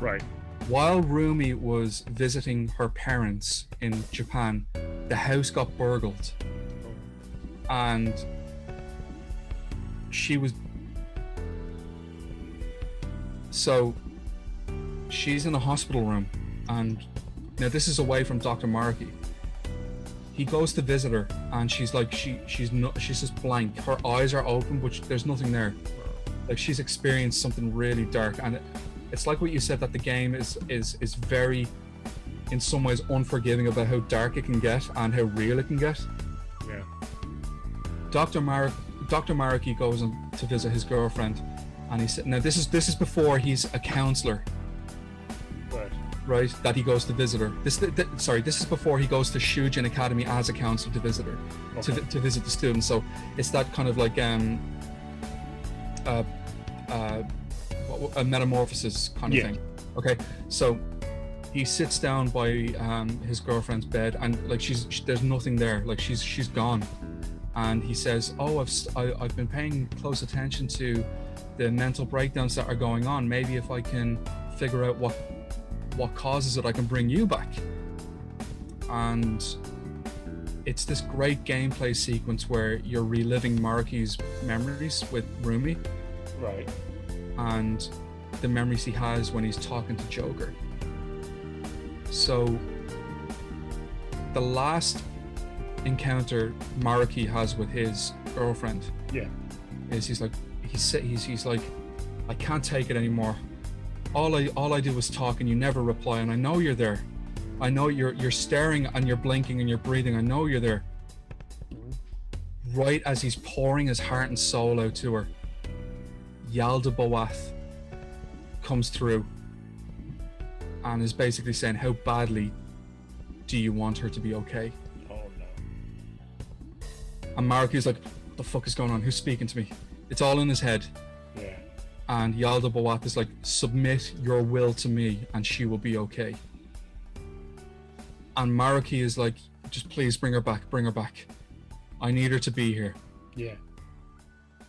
Right. While Rumi was visiting her parents in Japan, the house got burgled, and she's in a hospital room, and now this is away from Dr. Maruki. He goes to visit her, and she's like, she's just blank. Her eyes are open, but there's nothing there. Like, she's experienced something really dark, and it's like what you said, that the game is very, in some ways, unforgiving about how dark it can get and how real it can get. Yeah. Dr. Maruki goes on to visit his girlfriend, and he said, now this is before he's a counselor, right? That he goes to visit her. This is before he goes to Shujin Academy as a counselor to visit her, Okay. to visit the students. So it's that kind of like a metamorphosis kind of thing. Okay, so he sits down by his girlfriend's bed, and like there's nothing there. Like she's gone, and he says, "Oh, I've been paying close attention to the mental breakdowns that are going on. Maybe if I can figure out what causes it, I can bring you back." And it's this great gameplay sequence where you're reliving Maruki's memories with Rumi, Right. and the memories he has when he's talking to Joker. So the last encounter Maruki has with his girlfriend, is he's like, "I can't take it anymore. All I do is talk and you never reply, and I know you're there. I know you're staring and you're blinking and you're breathing. I know you're there." Right as he's pouring his heart and soul out to her, Yalda Boath comes through and is basically saying, "How badly do you want her to be okay?" Oh no. And Maruki's like, "What the fuck is going on? Who's speaking to me?" It's all in his head. Yeah. And Yalda Boath is like, "Submit your will to me and she will be okay." And Maruki is like, "Just please bring her back. I need her to be here." Yeah.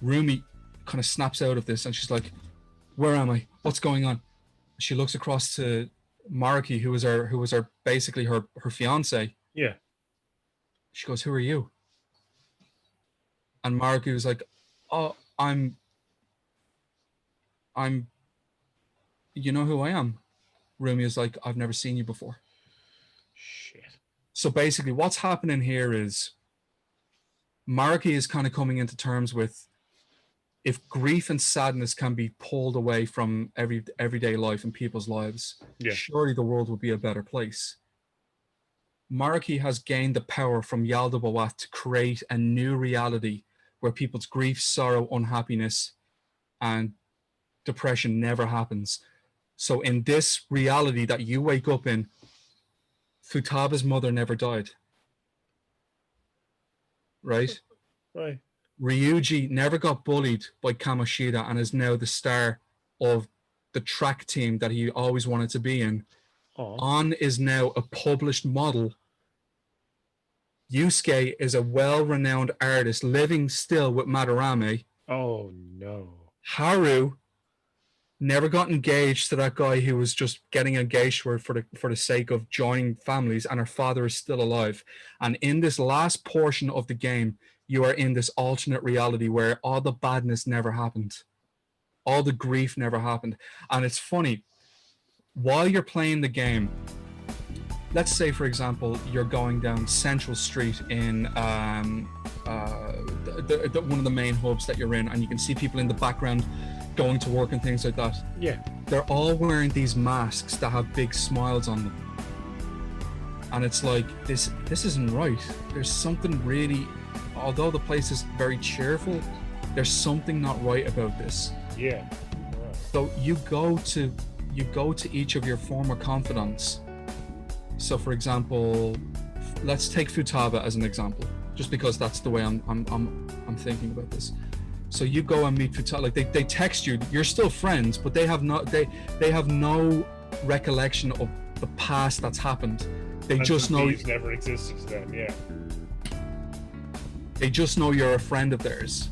Rumi kind of snaps out of this, and she's like, "Where am I? What's going on?" She looks across to Maruki, who was her basically her fiance. Yeah. She goes, "Who are you?" And Maruki was like, "Oh, I'm you know who I am?" Rumi is like, "I've never seen you before." Shit. So basically what's happening here is Maruki is kind of coming into terms with, if grief and sadness can be pulled away from everyday life and people's lives, surely the world would be a better place. Maruki has gained the power from Yalda Boath to create a new reality where people's grief, sorrow, unhappiness, and depression never happens. So in this reality that you wake up in, Futaba's mother never died. Right? Right. Ryuji never got bullied by Kamoshida and is now the star of the track team that he always wanted to be in. An is now a published model. Yusuke is a well-renowned artist living still with Madarame. Oh no. Haru never got engaged to that guy who was just getting engaged for the sake of joining families, and her father is still alive. And in this last portion of the game, you are in this alternate reality where all the badness never happened. All the grief never happened. And it's funny, while you're playing the game, let's say, for example, you're going down Central Street in one of the main hubs that you're in, and you can see people in the background going to work and things like that. Yeah. They're all wearing these masks that have big smiles on them. And it's like, this isn't right. There's something really, although the place is very cheerful, there's something not right about this. Yeah. Right. So you go to each of your former confidants. So for example, let's take Futaba as an example, just because that's the way I'm thinking about this. So you go and meet Futaba, like they text you, you're still friends, but they have no recollection of the past that's happened. They And just know thieves never existed to them. Yeah. they just know you're a friend of theirs.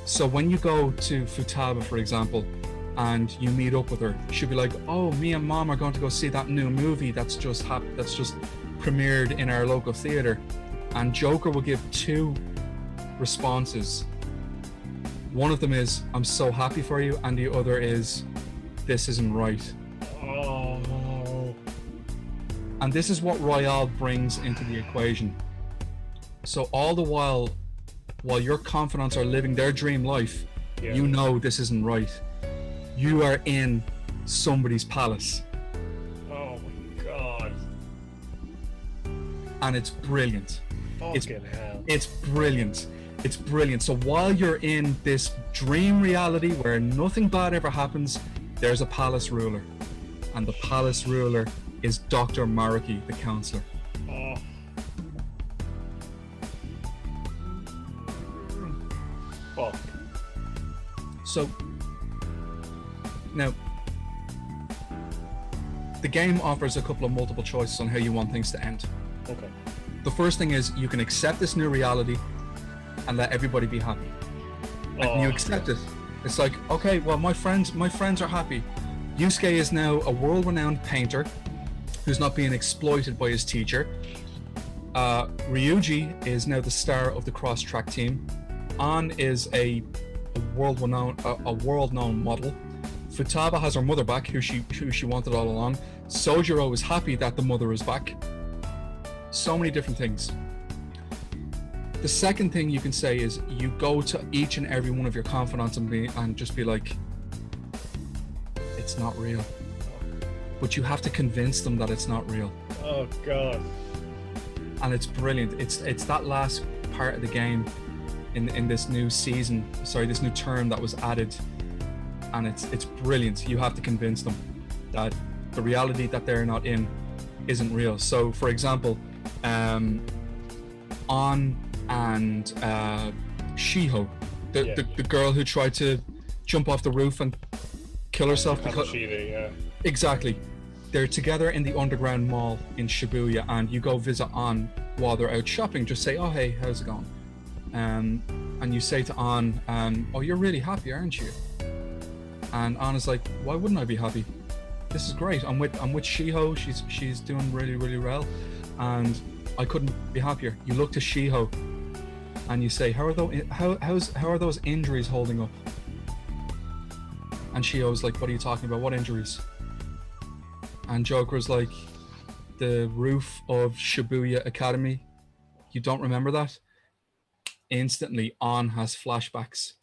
So when you go to Futaba, for example, and you meet up with her, she'll be like, "Oh, me and Mom are going to go see that new movie that's just premiered in our local theater," and Joker will give two responses. One of them is, "I'm so happy for you," and the other is, "This isn't right." Oh. And this is what Royale brings into the equation. So all the while your confidants are living their dream life, Yeah. you know this isn't right. You are in somebody's palace, Oh my god. and it's brilliant. Fucking hell. It's brilliant. It's brilliant. So while you're in this dream reality where nothing bad ever happens, there's a palace ruler, and the palace ruler is Dr. Maruki, the counselor. Oh. Fuck. So now the game offers a couple of multiple choices on how you want things to end. Okay. The first thing is you can accept this new reality and let everybody be happy. And you accept it. It's like, okay, well, my friends are happy. Yusuke is now a world-renowned painter who's not being exploited by his teacher. Ryuji is now the star of the cross-track team. An is a world-known model. Futaba has her mother back, who she wanted all along. Sojiro is happy that the mother is back. So many different things. The second thing you can say is you go to each and every one of your confidants and just be like, it's not real. But you have to convince them that it's not real. Oh god. And it's brilliant. It's that last part of the game in this new season, this new term that was added, and it's brilliant. You have to convince them that the reality that they're not in isn't real. So, for example, An and Shiho, the girl who tried to jump off the roof and kill herself because exactly, they're together in the underground mall in Shibuya, and you go visit An while they're out shopping. Just say, "Oh hey, how's it going?" And you say to An, "Oh, you're really happy, aren't you?" And An is like, "Why wouldn't I be happy? This is great. I'm with Shiho. She's doing really, really well, and I couldn't be happier." You look to Shiho and you say, how are those injuries holding up? And Shiho's like, "What are you talking about? What injuries?" And Joker's like, "The roof of Shibuya Academy. You don't remember that?" Instantly, An has flashbacks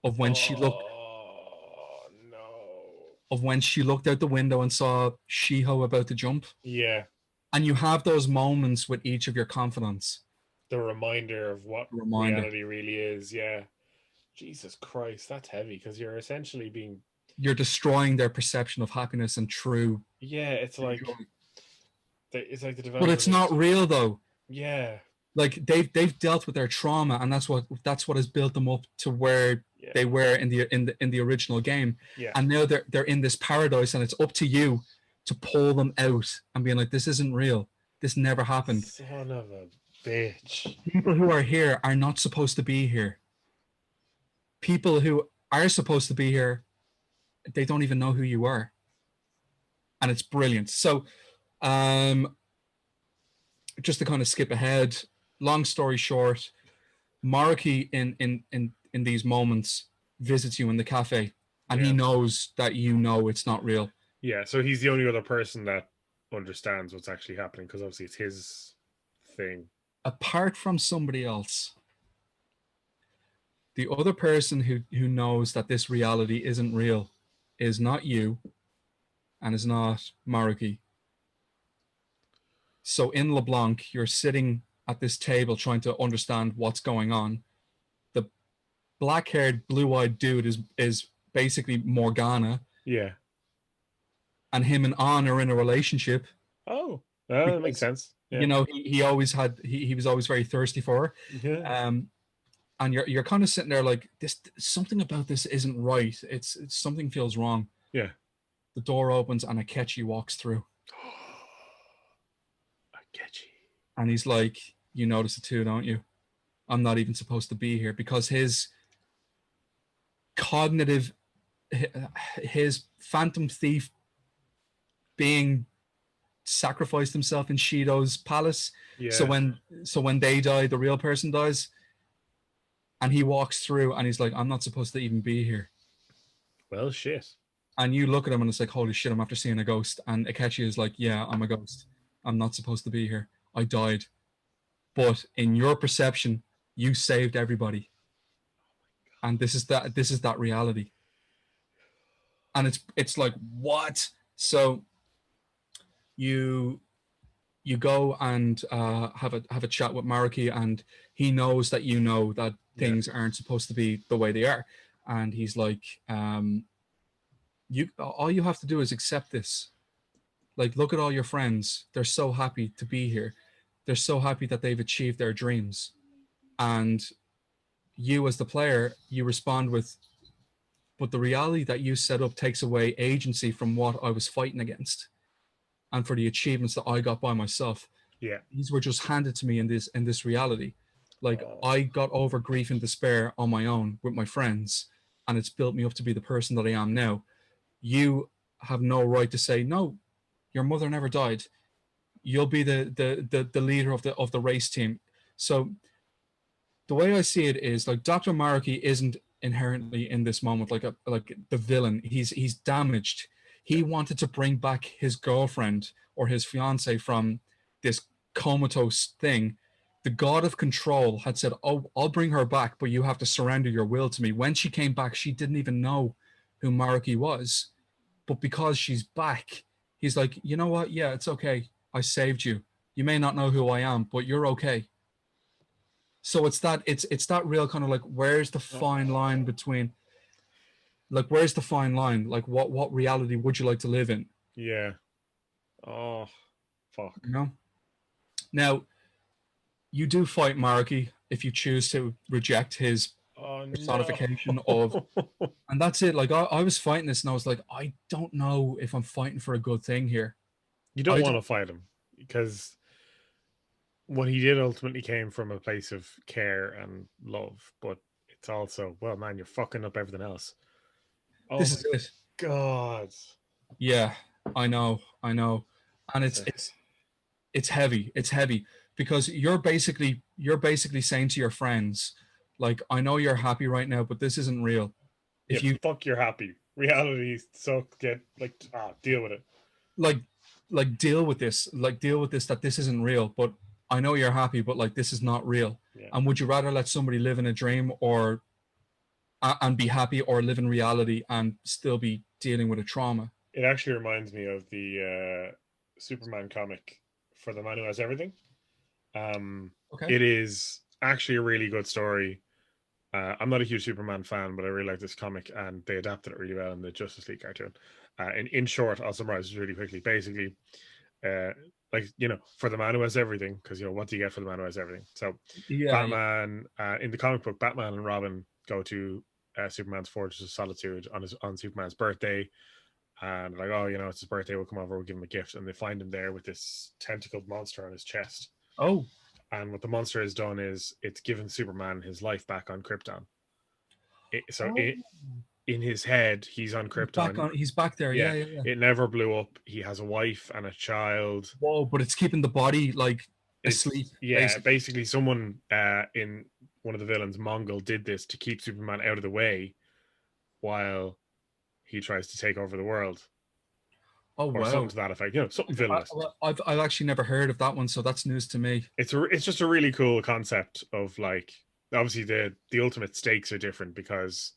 of when she looked out the window and saw Shiho about to jump. Yeah. And you have those moments with each of your confidants. The reminder of what reality really is. Yeah. Jesus Christ, that's heavy, because you're essentially you're destroying their perception of happiness and true. Yeah, it's like the development. But it's not real though. Yeah. Like they've dealt with their trauma, and that's what has built them up to where they were in the original game. Yeah. And now they're in this paradise, and it's up to you to pull them out and being like, "This isn't real. This never happened." Son of a bitch. People who are here are not supposed to be here. People who are supposed to be here, they don't even know who you are. And it's brilliant. So just to kind of skip ahead, long story short, Maruki in these moments visits you in the cafe, and he knows that you know it's not real. Yeah, so he's the only other person that understands what's actually happening, because obviously it's his thing. Apart from somebody else, the other person who knows that this reality isn't real is not you, and is not Maruki. So in LeBlanc, you're sitting at this table trying to understand what's going on. The black-haired, blue-eyed dude is basically Morgana. Yeah. And him and An are in a relationship. Oh, that makes sense. Yeah. You know, he was always very thirsty for her. Yeah. And you're kind of sitting there like, this, something about this isn't right. It's something feels wrong. Yeah. The door opens and Akechi walks through. I get you. And he's like, you notice it too, don't you? I'm not even supposed to be here, because his cognitive, his phantom thief being sacrificed himself in Shido's palace. So Yeah. when they die, the real person dies, and he walks through and he's like, I'm not supposed to even be here. Well, shit. And you look at him and it's like, holy shit, I'm after seeing a ghost. And Akechi is like, yeah, I'm a ghost. I'm not supposed to be here. I died. But in your perception, you saved everybody. And this is that reality. And it's like, what? So you go and have a chat with Maruki, and he knows that you know that things aren't supposed to be the way they are. And he's like, all you have to do is accept this. Like, look at all your friends. They're so happy to be here. They're so happy that they've achieved their dreams. And you, as the player, you respond with, but the reality that you set up takes away agency from what I was fighting against, and for the achievements that I got by myself. Yeah. These were just handed to me in this reality. Like, I got over grief and despair on my own with my friends, and it's built me up to be the person that I am now. You have no right to say, no, your mother never died. You'll be the leader of the race team. So the way I see it is, like, Dr. Maruki isn't inherently in this moment like the villain. He's damaged. He wanted to bring back his girlfriend or his fiance from this comatose thing. The god of control had said, oh, I'll bring her back, but you have to surrender your will to me. When she came back, she didn't even know who Maruki was. But because she's back, he's like, you know what? Yeah, it's okay. I saved you. You may not know who I am, but you're okay. So it's that real kind of like, where's the fine line between, like, where's the fine line? Like, what reality would you like to live in? Yeah. Oh, fuck. You know? Now, you do fight Maruki if you choose to reject his personification of, and that's it. Like, I was fighting this and I was like, I don't know if I'm fighting for a good thing here. You don't want to fight him, because what he did ultimately came from a place of care and love, but it's also, well, man, you're fucking up everything else. Oh, this is it. God. Yeah, I know, and it's heavy. It's heavy because you're basically saying to your friends, like, I know you're happy right now, but this isn't real. If you fuck, you're happy. Reality sucks. Get deal with it. Like deal with this. Like, deal with this, that this isn't real. But I know you're happy, but like, this is not real. Yeah. And would you rather let somebody live in a dream or and be happy, or live in reality and still be dealing with a trauma? It actually reminds me of the Superman comic For the Man Who Has Everything. Okay. It is actually a really good story. I'm not a huge Superman fan, but I really like this comic, and they adapted it really well in the Justice League cartoon. In short, I'll summarize this really quickly. Basically, like, for the man who has everything, because what do you get for the man who has everything? So, Batman, in the comic book, Batman and Robin go to Superman's Fortress of Solitude on Superman's birthday, and like, oh, it's his birthday, we'll come over, we'll give him a gift, and they find him there with this tentacled monster on his chest. Oh. And what the monster has done is it's given Superman his life back on Krypton. In his head, he's on Krypton. He's back there. Yeah. It never blew up. He has a wife and a child. Whoa, but it's keeping the body like asleep. Yeah, basically someone in one of the villains, Mongol, did this to keep Superman out of the way while he tries to take over the world. Oh, or wow. Something to that effect. Something villainous. I've actually never heard of that one, so that's news to me. It's just a really cool concept of, like, obviously the ultimate stakes are different, because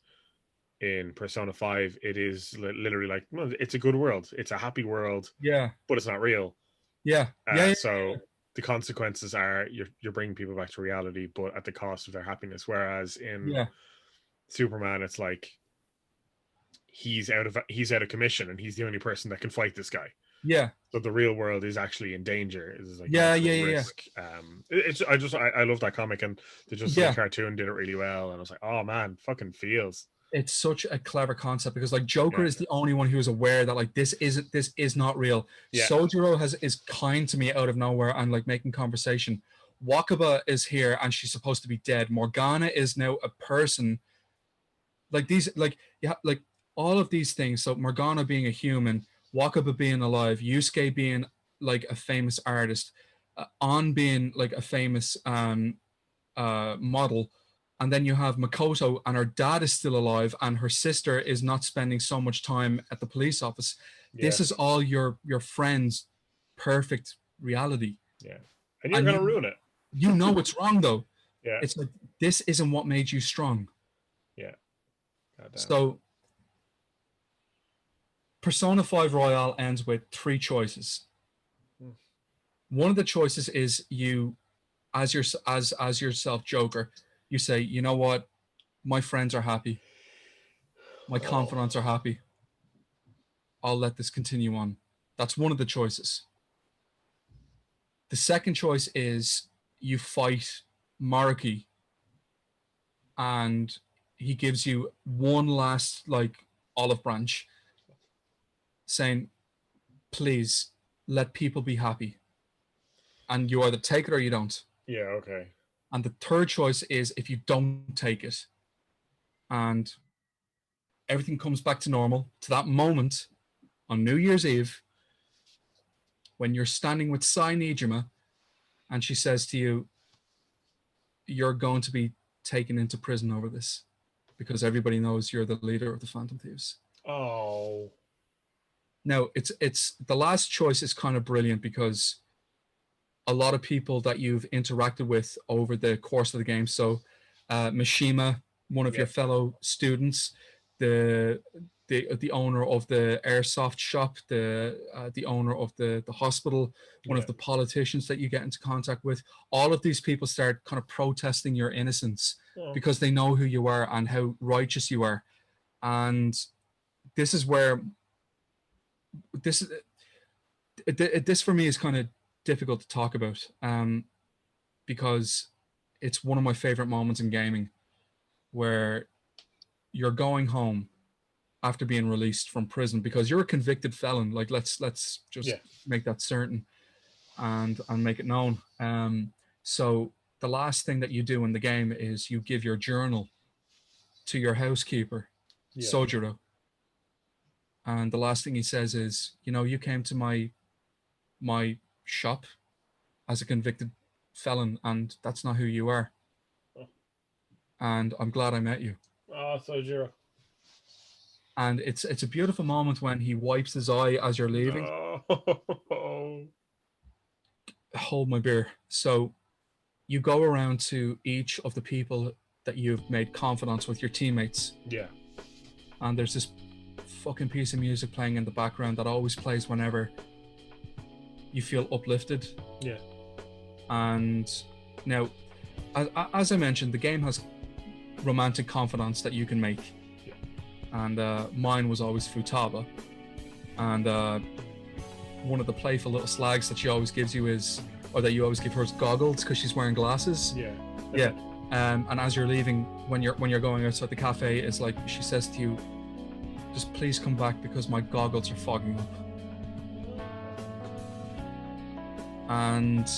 in Persona 5 it is literally like, well, it's a good world, it's a happy world, but it's not real. So the consequences are you're bringing people back to reality, but at the cost of their happiness. Whereas in Superman, it's like he's out of commission and he's the only person that can fight this guy. So the real world is actually in danger. It's like risk. I love that comic, and the Justice League cartoon did it really well, and I was like, oh man, fucking feels. it's such a clever concept because like Joker Yeah. is the only one who is aware that like this is not real. Yeah. Sojiro is kind to me out of nowhere and like making conversation. Wakaba is here and she's supposed to be dead. Morgana is now a person. Like these, like yeah, like all of these things. So Morgana being a human, Wakaba being alive, Yusuke being like a famous artist, On being like a famous model, and then you have Makoto and her dad is still alive and her sister is not spending so much time at the police office. Yeah. This is all your friend's perfect reality. Yeah. And you're gonna ruin it. You know it's wrong though. Yeah. It's like this isn't what made you strong. Yeah. Goddamn. So Persona 5 Royale ends with 3 choices. One of the choices is you as yourself Joker, you say, you know what, my friends are happy, my confidants are happy, I'll let this continue on. That's one of the choices. The second choice is you fight Maruki and he gives you one last like olive branch saying, please let people be happy, and you either take it or you don't. Yeah, okay. And the third choice is if you don't take it and everything comes back to normal, to that moment on New Year's Eve when you're standing with Sai Nijima and she says to you, you're going to be taken into prison over this because everybody knows you're the leader of the Phantom Thieves. Oh. Now, it's the last choice is kind of brilliant because a lot of people that you've interacted with over the course of the game. So Mishima, one of your fellow students, the owner of the airsoft shop, the owner of the hospital, one of the politicians that you get into contact with, all of these people start kind of protesting your innocence because they know who you are and how righteous you are. And this is where this for me is kind of difficult to talk about because it's one of my favorite moments in gaming where you're going home after being released from prison because you're a convicted felon. Like let's just make that certain and make it known. So the last thing that you do in the game is you give your journal to your housekeeper, Sojiro. And the last thing he says is, you know, you came to my shop as a convicted felon and that's not who you are. And I'm glad I met you. Oh, Sojiro. And it's a beautiful moment when he wipes his eye as you're leaving. Oh. Hold my beer. So you go around to each of the people that you've made confidants with, your teammates. Yeah. And there's this fucking piece of music playing in the background that always plays whenever you feel uplifted. Yeah. And now, as I mentioned, the game has romantic confidants that you can make. Yeah. And mine was always Futaba. And one of the playful little slags that she always gives you is, or that you always give her, is goggles because she's wearing glasses. Yeah. Yeah. And as you're leaving, when you're going outside the cafe, it's like she says to you, just please come back because my goggles are fogging up. And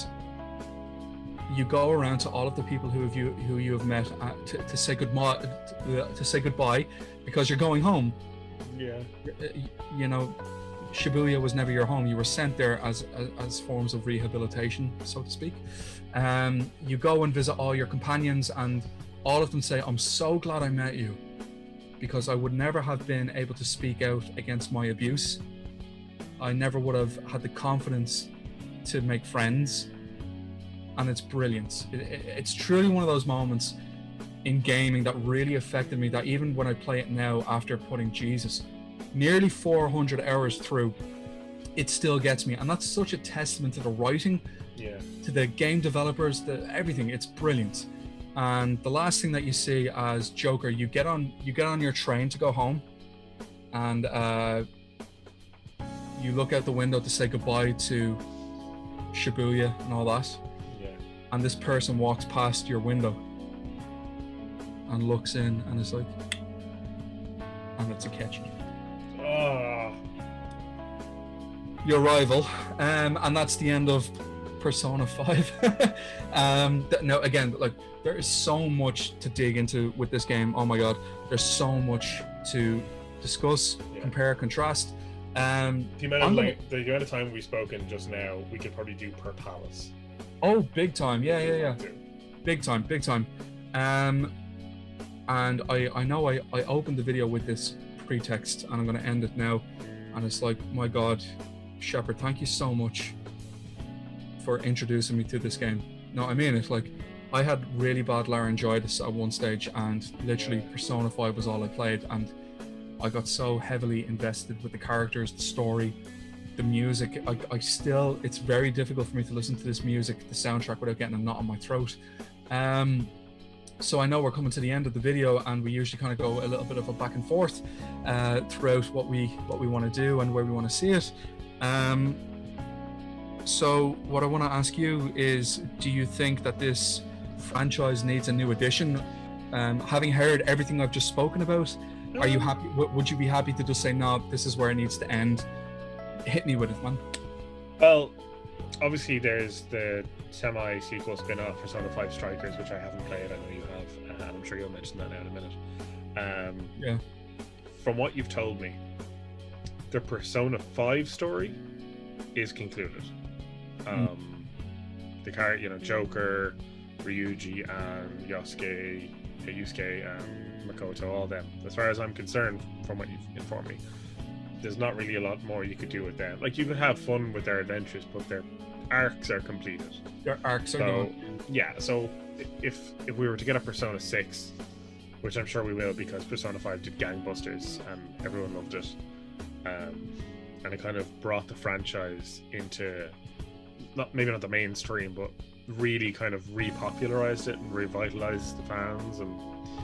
you go around to all of the people who you have met to say goodbye because you're going home. Yeah. You know, Shibuya was never your home. You were sent there as forms of rehabilitation, so to speak. You go and visit all your companions, and all of them say, "I'm so glad I met you, because I would never have been able to speak out against my abuse. I never would have had the confidence to make friends." And it's brilliant. It's truly one of those moments in gaming that really affected me, that even when I play it now after putting nearly 400 hours through, it still gets me. And that's such a testament to the writing, to the game developers, everything. It's brilliant. And the last thing that you see as Joker, you get on your train to go home, and you look out the window to say goodbye to Shibuya and all that. And this person walks past your window and looks in and is like, and it's Akechi. Oh. Your rival, and that's the end of Persona 5. No, again, like there is so much to dig into with this game. Oh my god, there's so much to discuss, compare, contrast. The amount of time we've spoken just now, we could probably do per palace. Oh, big time! Yeah. Big time. And I know I opened the video with this pretext, and I'm going to end it now. And it's like, my god, Shepard, thank you so much for introducing me to this game. No, I mean, it's like I had really bad laryngitis at one stage, and literally Persona 5 was all I played, and I got so heavily invested with the characters, the story, the music. I still, it's very difficult for me to listen to this music, the soundtrack, without getting a knot in my throat. So I know we're coming to the end of the video, and we usually kind of go a little bit of a back and forth throughout what we want to do and where we want to see it. So what I want to ask you is, do you think that this franchise needs a new edition? Having heard everything I've just spoken about, are you happy? Would you be happy to just say, no, this is where it needs to end? Hit me with it, man. Well, obviously there's the semi-sequel spin-off Persona 5 Strikers, which I haven't played. I know you have, and I'm sure you'll mention that now in a minute. Yeah. From what you've told me, the Persona 5 story is concluded. The character, Joker, Ryuji, and Yusuke, and Makoto, all them. As far as I'm concerned, from what you've informed me, there's not really a lot more you could do with them. Like, you could have fun with their adventures, but their arcs are completed. Their arcs are done. Yeah, so if we were to get a Persona 6, which I'm sure we will, because Persona 5 did gangbusters and everyone loved it, and it kind of brought the franchise into, maybe not the mainstream, but really kind of repopularized it and revitalized the fans. And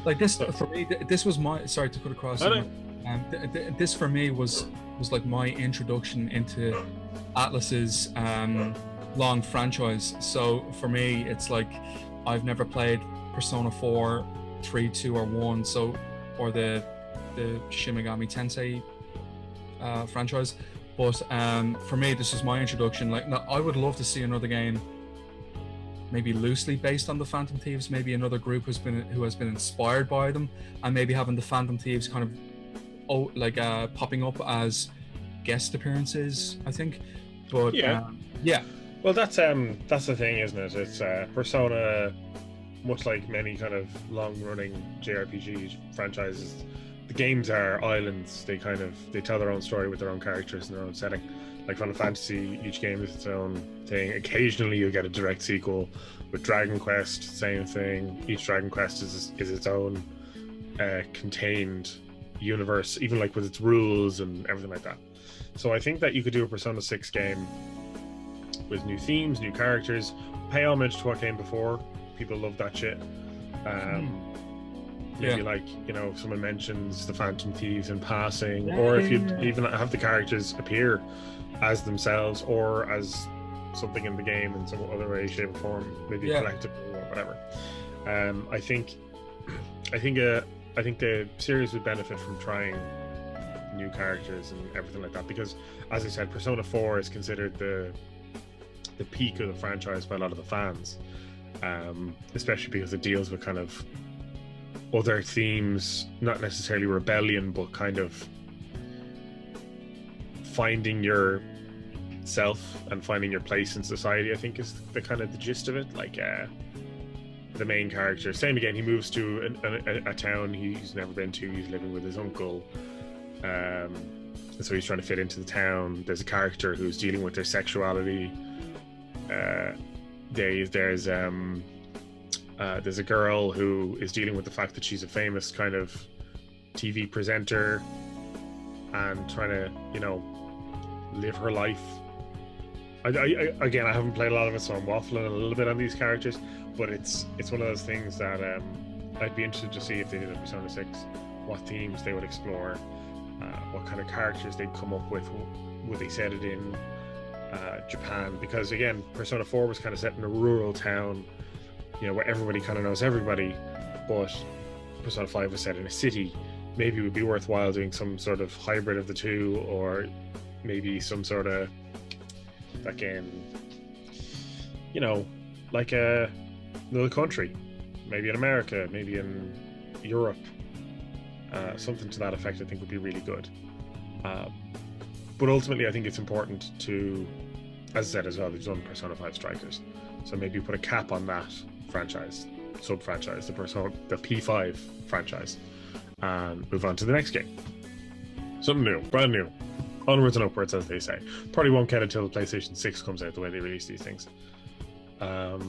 like this, for me, this was my, sorry to cut across, this for me was like my introduction into Atlus's long franchise. So for me, it's like I've never played Persona 4, 3, 2, or 1, so, or the Shin Megami Tensei franchise, but for me, this is my introduction. Like, now, I would love to see another game maybe loosely based on the Phantom Thieves, maybe another group who has been inspired by them, and maybe having the Phantom Thieves kind of popping up as guest appearances, I think. But yeah. Well, that's the thing, isn't it? It's Persona, much like many kind of long-running JRPG franchises, the games are islands. They tell their own story with their own characters and their own setting. Like Final Fantasy, each game is its own thing. Occasionally you'll get a direct sequel. With Dragon Quest, same thing. Each Dragon Quest is its own contained universe, even like with its rules and everything like that. So I think that you could do a Persona 6 game with new themes, new characters, pay homage to what came before. People love that shit. Maybe like, someone mentions the Phantom Thieves in passing, or if you even have the characters appear as themselves or as something in the game in some other way, shape, or form, maybe collectible or whatever. I think the series would benefit from trying new characters and everything like that, because, as I said, Persona 4 is considered the peak of the franchise by a lot of the fans, especially because it deals with kind of other themes, not necessarily rebellion, but kind of finding yourself and finding your place in society, I think, is the kind of the gist of it. Like the main character, same again, he moves to a town he's never been to. He's living with his uncle, and so he's trying to fit into the town. There's a character who's dealing with their sexuality. There's a girl who is dealing with the fact that she's a famous kind of TV presenter and trying to, live her life. I haven't played a lot of it, so I'm waffling a little bit on these characters, but it's one of those things that I'd be interested to see if they did a Persona 6, what themes they would explore, what kind of characters they'd come up with. Would they set it in Japan? Because again, Persona 4 was kind of set in a rural town, where everybody kind of knows everybody, but Persona 5 was set in a city, maybe it would be worthwhile doing some sort of hybrid of the two, or maybe some sort of fucking, you know, like another country, maybe in America, maybe in Europe, something to that effect. I think would be really good. But ultimately, I think it's important to, as I said as well, they've done Persona 5 Strikers, so maybe put a cap on that franchise, sub-franchise, the P5 franchise, and move on to the next game. Something new, brand new, onwards and upwards, as they say. Probably won't get it till the PlayStation 6 comes out, the way they release these things. So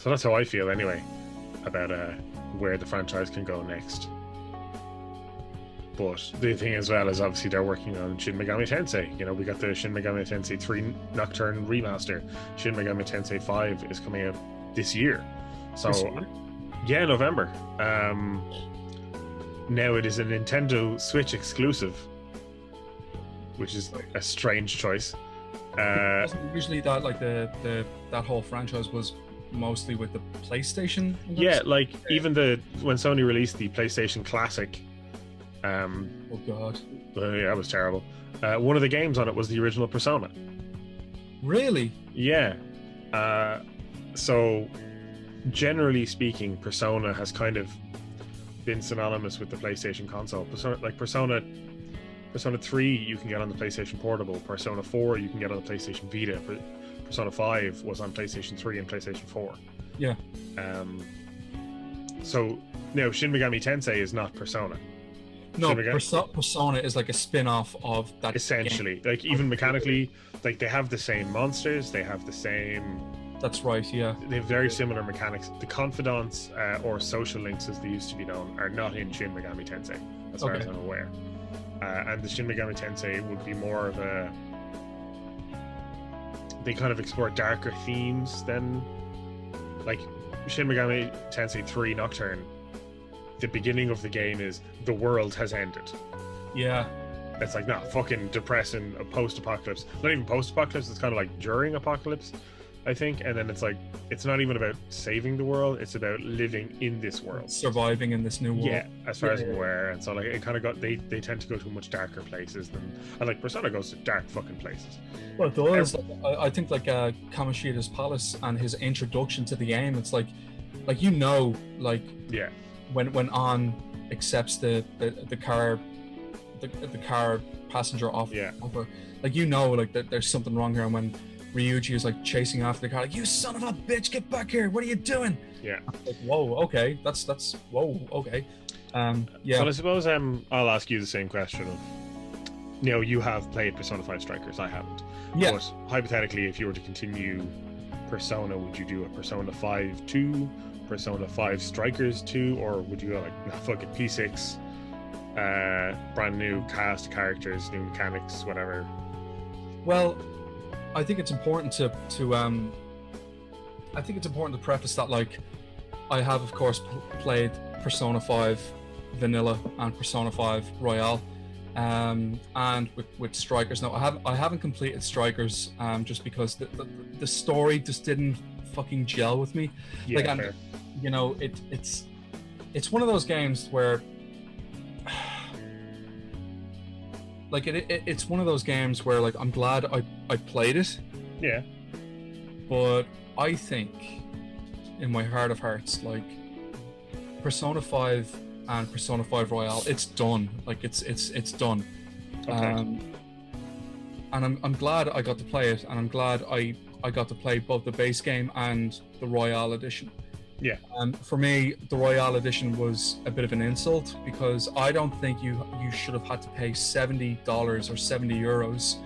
that's how I feel anyway about where the franchise can go next. But the thing as well is, obviously they're working on Shin Megami Tensei. You know, we got the Shin Megami Tensei 3 Nocturne remaster. Shin Megami Tensei 5 is coming out this year. So yeah, November. Now it is a Nintendo Switch exclusive, which is a strange choice. Wasn't usually that like the that whole franchise was mostly with the PlayStation? Yeah, like even when Sony released the PlayStation Classic. Oh god. Yeah, it was terrible. One of the games on it was the original Persona. Really? Yeah. So generally speaking, Persona has kind of been synonymous with the PlayStation console. Persona 3 you can get on the PlayStation Portable. Persona 4 you can get on the PlayStation Vita. Persona 5 was on PlayStation 3 and PlayStation 4. Yeah. So now Shin Megami Tensei is not Persona. No, Persona is like a spin-off of that. Essentially, game. Like even mechanically, like they have the same monsters, they have the same. That's right. Yeah. They have very similar mechanics. The confidants or social links, as they used to be known, are not in Shin Megami Tensei, as far as I'm aware. And the Shin Megami Tensei would be more of a. They kind of explore darker themes than, like, Shin Megami Tensei 3 Nocturne. The beginning of the game is the world has ended. Yeah. It's like not fucking depressing, a post-apocalypse. Not even post-apocalypse, it's kind of like during apocalypse, I think. And then it's like, it's not even about saving the world, it's about living in this world. Surviving in this new world. Yeah, as far as I'm aware. And so like it kind of got, they tend to go to much darker places than, and like Persona goes to dark fucking places. Well, it does. I think like Kamoshida's Palace and his introduction to the game, it's like you know, like, yeah. When An accepts the car passenger offer, like, you know, like that there's something wrong here. And when Ryuji is like chasing after the car, like, you son of a bitch, get back here! What are you doing? Yeah. Like, whoa, okay, that's whoa, okay. Yeah. So I suppose I'll ask you the same question of, you know, you have played Persona 5 Strikers, I haven't. Yeah. But hypothetically, if you were to continue Persona, would you do a Persona 5 2? Persona 5 Strikers 2, or would you go like, nah, fuck it, P6, brand new cast, characters, new mechanics, whatever? Well, I think it's important to preface that, like, I have of course played Persona 5 Vanilla and Persona 5 Royale, and with Strikers. Now I haven't completed Strikers, just because the story just didn't fucking gel with me. Yeah, like, fair. You know, it's one of those games where, like, it's one of those games where, like, I'm glad I played it. Yeah. But I think, in my heart of hearts, like, Persona 5 and Persona 5 Royale, it's done. Like, it's done. Okay. And I'm glad I got to play it, and I'm glad I got to play both the base game and the Royale edition. Yeah. For me, the Royale edition was a bit of an insult, because I don't think you should have had to pay $70 or €70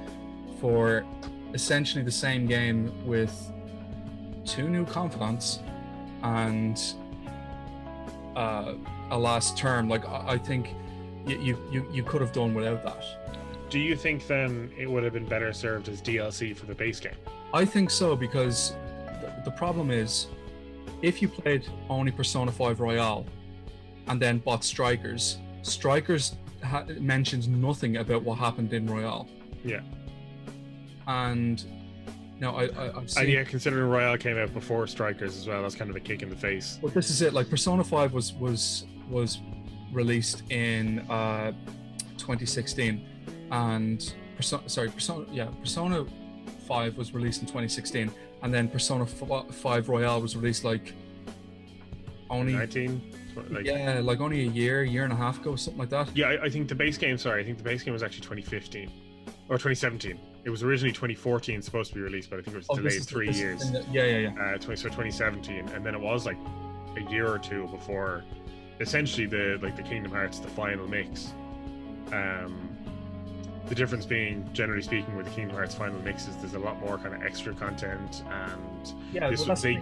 for essentially the same game with 2 new confidants and a last term. Like, I think you could have done without that. Do you think then it would have been better served as DLC for the base game? I think so, because the problem is, if you played only Persona 5 Royale and then bought Strikers mentions nothing about what happened in Royale. Yeah. And now I've seen... And yeah, considering Royale came out before Strikers as well, that's kind of a kick in the face. But this is it. Like, Persona 5 was released in 2016, and Persona 5 was released in 2016, and then Persona 5 Royale was released like only 19, like only a year and a half ago, something like that. Yeah, I think the base game. Sorry, I think the base game was actually 2015 or 2017. It was originally 2014 supposed to be released, but I think it was delayed 3 years. Yeah. 2017, and then it was like a year or two before, essentially the Kingdom Hearts, the final mix. The difference being, generally speaking, with the Kingdom Hearts final mix is there's a lot more kind of extra content, and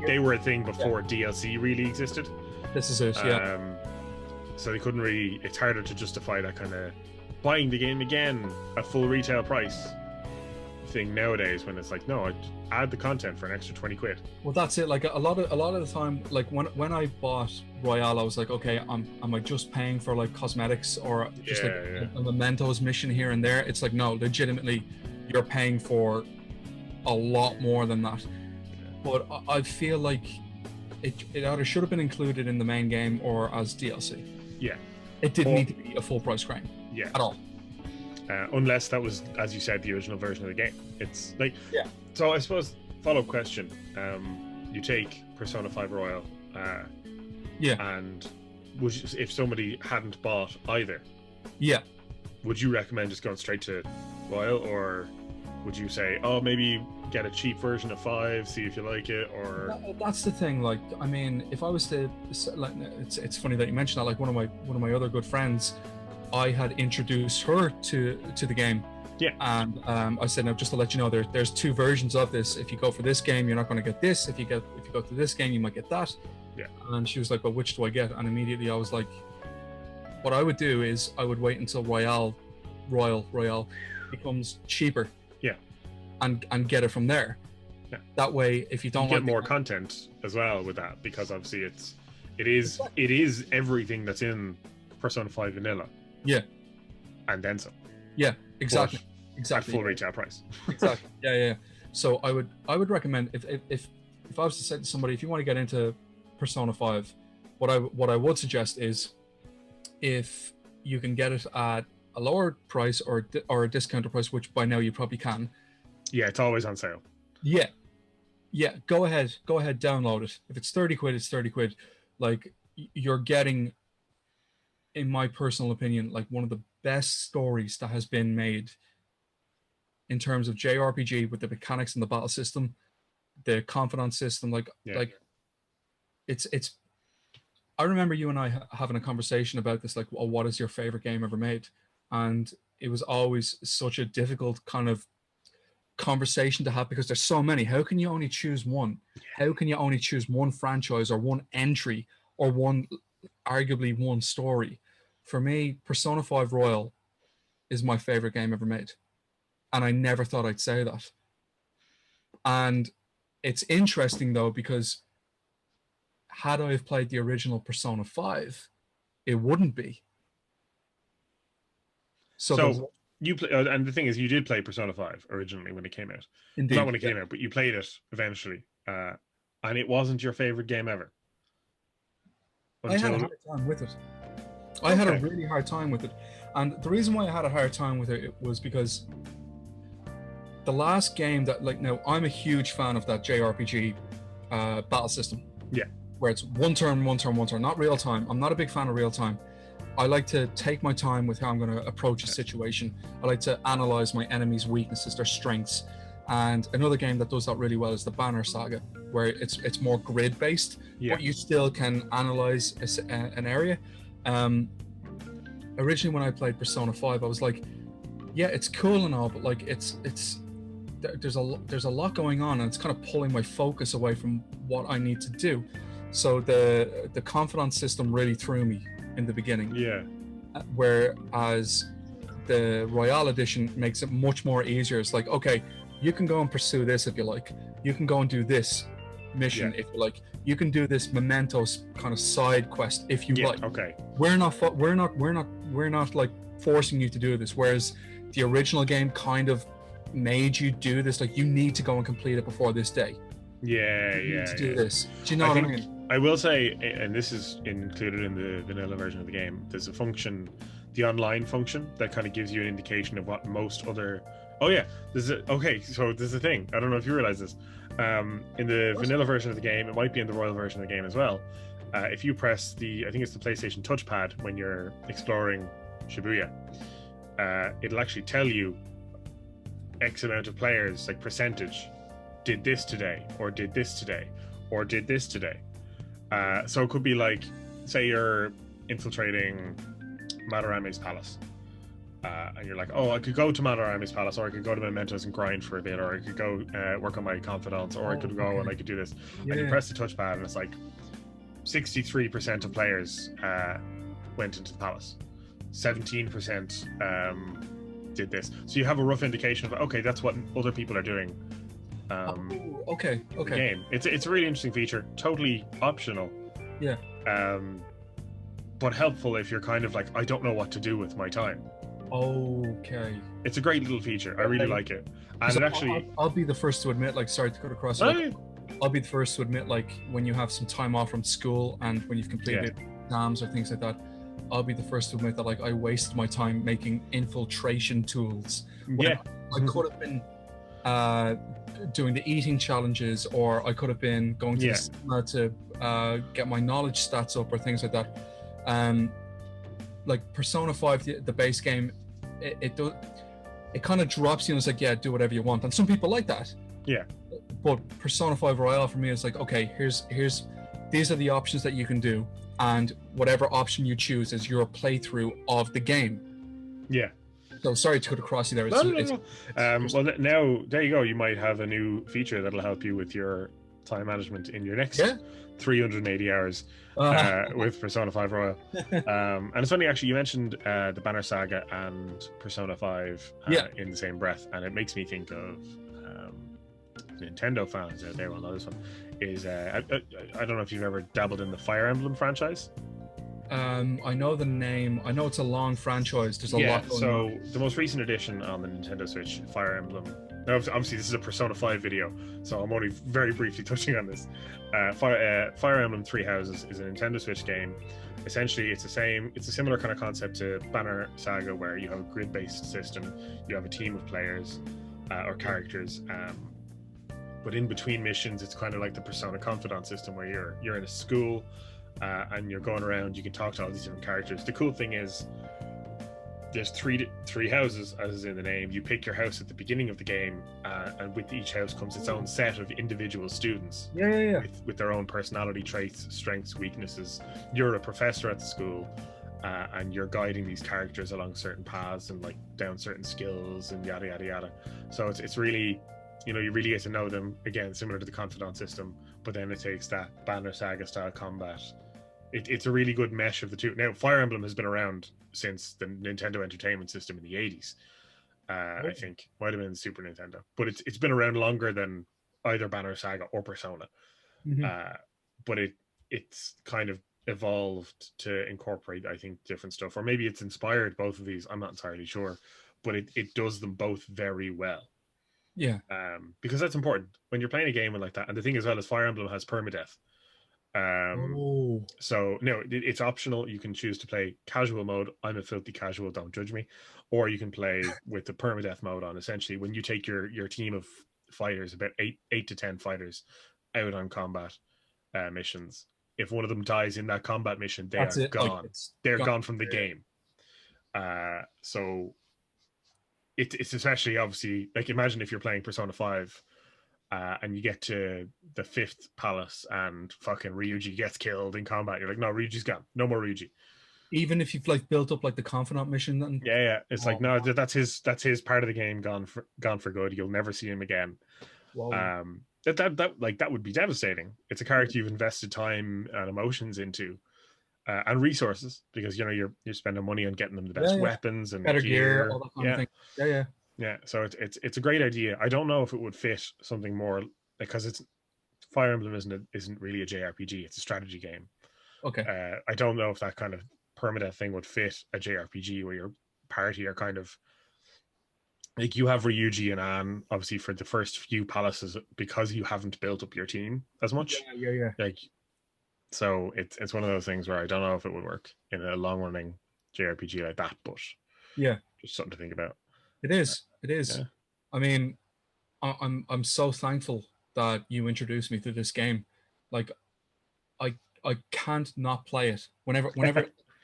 they were a thing before DLC really existed. This is it, yeah. So they couldn't really. It's harder to justify that kind of buying the game again at full retail price thing nowadays, when it's like, no, I'd add the content for an extra 20 quid. Well, that's it. Like a lot of the time, like when I bought Royale, I was like, okay, am I just paying for like cosmetics or just a mementos mission here and there? It's like, no, legitimately, you're paying for a lot more than that. But I feel like it either should have been included in the main game or as DLC. Yeah, it didn't need to be a full price game. Yeah, at all. Unless that was, as you said, the original version of the game. It's like, so I suppose, follow-up question, you take Persona 5 Royal, and would you, if somebody hadn't bought either, would you recommend just going straight to Royal, or would you say, oh, maybe get a cheap version of 5, see if you like it? Or that's the thing. Like, I mean, if I was to, like, it's funny that you mentioned that. Like, one of my other good friends, I had introduced her to the game. Yeah. And I said, now, just to let you know, there's 2 versions of this. If you go for this game, you're not going to get this. If you go to this game, you might get that. Yeah. And she was like, well, which do I get? And immediately I was like, what I would do is I would wait until Royale becomes cheaper. Yeah. And get it from there. Yeah. That way, if you don't get more content as well with that, because obviously it is everything that's in Persona 5 Vanilla. Yeah. And then some. Yeah, exactly. At full retail price. Exactly. Yeah. So I would recommend, if I was to say to somebody, if you want to get into Persona 5, what I would suggest is, if you can get it at a lower price or a discounted price, which by now you probably can. Yeah, it's always on sale. Yeah. Go ahead, download it. If it's 30 quid, it's 30 quid. Like, you're getting, in my personal opinion, like one of the best stories that has been made in terms of JRPG, with the mechanics and the battle system, the confidant system. Like it's. I remember you and I having a conversation about this, like, oh, what is your favorite game ever made? And it was always such a difficult kind of conversation to have, because there's so many. How can you only choose one? How can you only choose one franchise or one entry or arguably one story? For me, Persona 5 Royal is my favorite game ever made. And I never thought I'd say that. And it's interesting, though, because had I have played the original Persona 5, it wouldn't be. So you play, and the thing is, you did play Persona 5 originally when it came out. Indeed, not when it came out, but you played it eventually. And it wasn't your favorite game ever. I had a hard time with it. I had a really hard time with it. And the reason why I had a hard time with it was because the last game that, like, now I'm a huge fan of that JRPG battle system. Yeah. Where it's one turn, not real time. I'm not a big fan of real time. I like to take my time with how I'm going to approach a situation. I like to analyze my enemies' weaknesses, their strengths. And another game that does that really well is the Banner Saga, where it's more grid based, but you still can analyze an area. Originally, when I played Persona 5, I was like, yeah, it's cool and all, but like there's a lot going on, and it's kind of pulling my focus away from what I need to do. So the confidant system really threw me in the beginning. Yeah. Whereas the Royale Edition makes it much more easier. It's like, okay, you can go and pursue this if you like. You can go and do this mission if you like. You can do this mementos kind of side quest if you like. Okay. We're not like forcing you to do this. Whereas the original game kind of made you do this. Like, you need to go and complete it before this day. Yeah. You need to do this. Do you know what I mean? I will say, and this is included in the vanilla version of the game, there's a function, the online function, that kind of gives you an indication of what most other. Oh yeah, okay. So there's a thing. I don't know if you realize this. In the vanilla version of the game, it might be in the royal version of the game as well. If you press I think it's the PlayStation touchpad when you're exploring Shibuya, it'll actually tell you X amount of players, like percentage, did this today, or did this today, or did this today. So it could be like, say you're infiltrating Madarame's palace, and you're like, oh, I could go to Madarame's palace, or I could go to Mementos and grind for a bit, or I could go work on my confidants, or I could go and I could do this. And you press the touchpad, and it's like 63% of players went into the palace, 17% did this. So you have a rough indication of, okay, that's what other people are doing. Okay. Game. It's a really interesting feature. Totally optional. Yeah. But helpful if you're kind of like, I don't know what to do with my time. Okay. It's a great little feature. I really like it. And it actually, I'll be the first to admit, like, sorry to cut across. Like, I'll be the first to admit, like, when you have some time off from school and when you've completed exams or things like that, I'll be the first to admit that, like, I waste my time making infiltration tools. I could have been doing the eating challenges, or I could have been going to the cinema to get my knowledge stats up or things like that. Like Persona 5, the base game, it kind of drops you and it's like, yeah, do whatever you want. And some people like that. Yeah. But Persona 5 Royale for me is like, okay, these are the options that you can do, and whatever option you choose is your playthrough of the game. Yeah. So sorry to cut across you there. No. Well, now there you go. You might have a new feature that'll help you with your time management in your next 380 hours with Persona 5 Royal. And it's funny, actually, you mentioned the Banner Saga and Persona 5 in the same breath, and it makes me think of Nintendo fans out there will know this one is I don't know if you've ever dabbled in the Fire Emblem franchise. I know the name. I know it's a long franchise. There's a lot going on. The most recent edition on the Nintendo Switch, Fire Emblem. Now, obviously, this is a Persona 5 video, so I'm only very briefly touching on this. Fire Emblem Three Houses is a Nintendo Switch game. Essentially, it's a similar kind of concept to Banner Saga, where you have a grid-based system. You have a team of players or characters. But in between missions, it's kind of like the Persona Confidant system, where you're in a school and you're going around. You can talk to all these different characters. The cool thing is, there's three houses, as is in the name. You pick your house at the beginning of the game, and with each house comes its own set of individual students. With their own personality traits, strengths, weaknesses. You're a professor at the school, and you're guiding these characters along certain paths and like down certain skills and yada yada yada. So it's really, you really get to know them, again, similar to the Confidant system, but then it takes that Banner Saga style combat. It's a really good mesh of the two. Now, Fire Emblem has been around since the Nintendo Entertainment System in the 80s. I think might have been Super Nintendo, but it's been around longer than either Banner Saga or Persona. But it's kind of evolved to incorporate, I think, different stuff, or maybe it's inspired both of these. I'm not entirely sure, but it does them both very well. Yeah. Because that's important when you're playing a game like that. And the thing as well is Fire Emblem has permadeath. So no, it's optional. You can choose to play casual mode. I'm a filthy casual, don't judge me. Or you can play with the permadeath mode on. Essentially, when you take your team of fighters, about 8 to 10 fighters, out on combat missions, if one of them dies in that combat mission, they are gone. They're gone from the game. So it's especially, obviously, like, imagine if you're playing Persona 5 and you get to the 5th palace and fucking Ryuji gets killed in combat. You're like, no, Ryuji's gone. No more Ryuji. Even if you've like built up like the Confidant mission, then it's like, no, that's his part of the game gone for good. You'll never see him again. That would be devastating. It's a character you've invested time and emotions into. And resources, because you're spending money on getting them the best weapons and better gear, all that kind of thing. Yeah. So it's a great idea. I don't know if it would fit something more, because Fire Emblem isn't really a JRPG. It's a strategy game. Okay. I don't know if that kind of permadeath thing would fit a JRPG where your party are kind of like, you have Ryuji and Anne obviously for the first few palaces because you haven't built up your team as much. Yeah. Like, So it's one of those things where I don't know if it would work in a long running JRPG like that, but Yeah, just something to think about. it is. It is. Yeah. I mean, I'm so thankful that you introduced me to this game. Like, I can't not play it. Whenever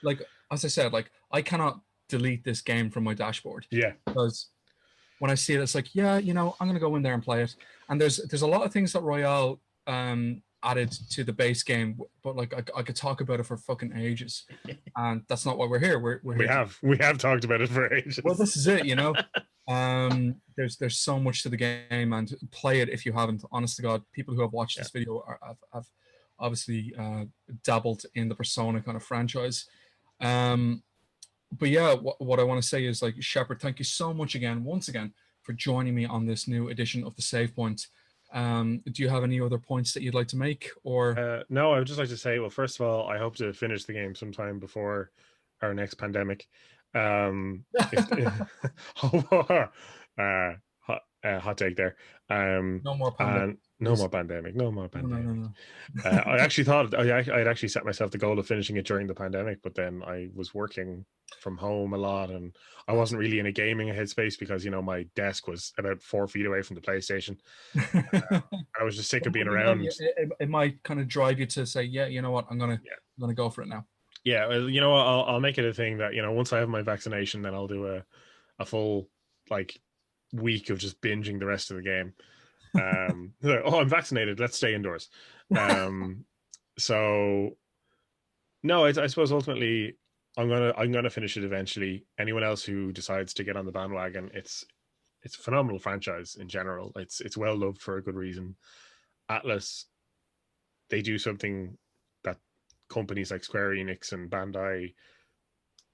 like as I said, like I cannot delete this game from my dashboard Yeah. because when I see it, it's like, yeah, I'm gonna go in there and play it. And there's a lot of things that Royale added to the base game, but like I could talk about it for fucking ages, and that's not why we're here. We're here. We have talked about it for ages. Well, this is it, there's so much to the game, and play it if you haven't. Honest to God, people who have watched this video have obviously dabbled in the Persona kind of franchise. But yeah, what I want to say is, like, Shepard, thank you so much once again, for joining me on this new edition of the Save Point. Do you have any other points that you'd like to make, or? No, I would just like to say, well, first of all, I hope to finish the game sometime before our next pandemic. Hot take there. No more pandemic. No more pandemic. No more pandemic. No. I actually thought I'd actually set myself the goal of finishing it during the pandemic, but then I was working from home a lot, and I wasn't really in a gaming headspace because my desk was about 4 feet away from the PlayStation. I was just sick of being around. It might kind of drive you to say, yeah, you know what, I'm gonna go for it now. Yeah, well, I'll make it a thing that once I have my vaccination, then I'll do a full week of just binging the rest of the game. I'm vaccinated, let's stay indoors. So no, I suppose ultimately I'm gonna finish it eventually. Anyone else who decides to get on the bandwagon, it's a phenomenal franchise in general. It's well loved for a good reason. Atlas, they do something that companies like Square Enix and Bandai,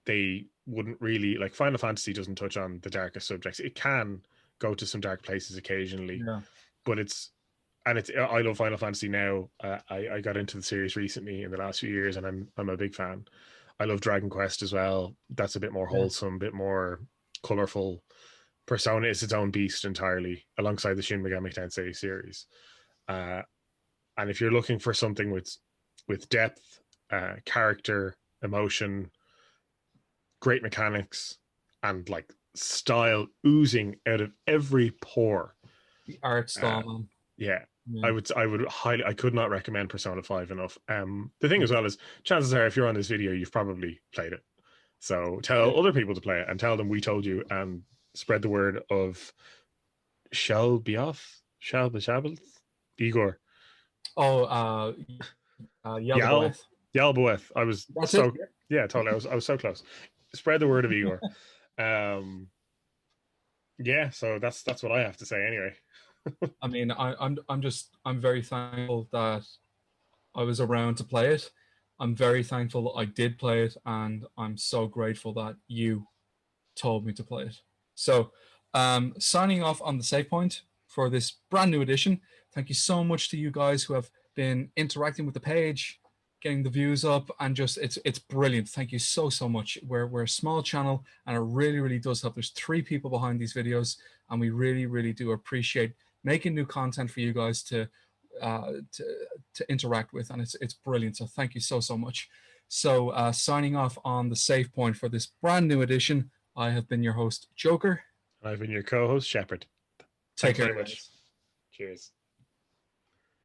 they wouldn't really like. Final Fantasy doesn't touch on the darkest subjects. It can go to some dark places occasionally, but I love Final Fantasy now. I got into the series recently in the last few years, and I'm a big fan. I love Dragon Quest as well. That's a bit more wholesome, a bit more colorful. Persona is its own beast entirely, alongside the Shin Megami Tensei series. And if you're looking for something with depth, character, emotion, great mechanics, and like style oozing out of every pore, the art style, I could not recommend Persona 5 enough. The thing as well is, chances are, if you're on this video, you've probably played it. So tell other people to play it, and tell them we told you, and spread the word of Shalbioth, Igor. Yalboeth. I was totally. I was so close. Spread the word of Igor. So that's what I have to say anyway. I mean, I'm very thankful that I was around to play it. I'm very thankful I did play it, and I'm so grateful that you told me to play it. So, signing off on the Save Point for this brand new edition. Thank you so much to you guys who have been interacting with the page, getting the views up, and just it's brilliant. Thank you so much. We're a small channel, and it really does help. There's 3 people behind these videos, and we really do appreciate making new content for you guys to interact with, and it's brilliant. So thank you so much. So signing off on the Save Point for this brand new edition, I have been your host, Joker. I've been your co-host, Shepard. Take care. Very much. Cheers.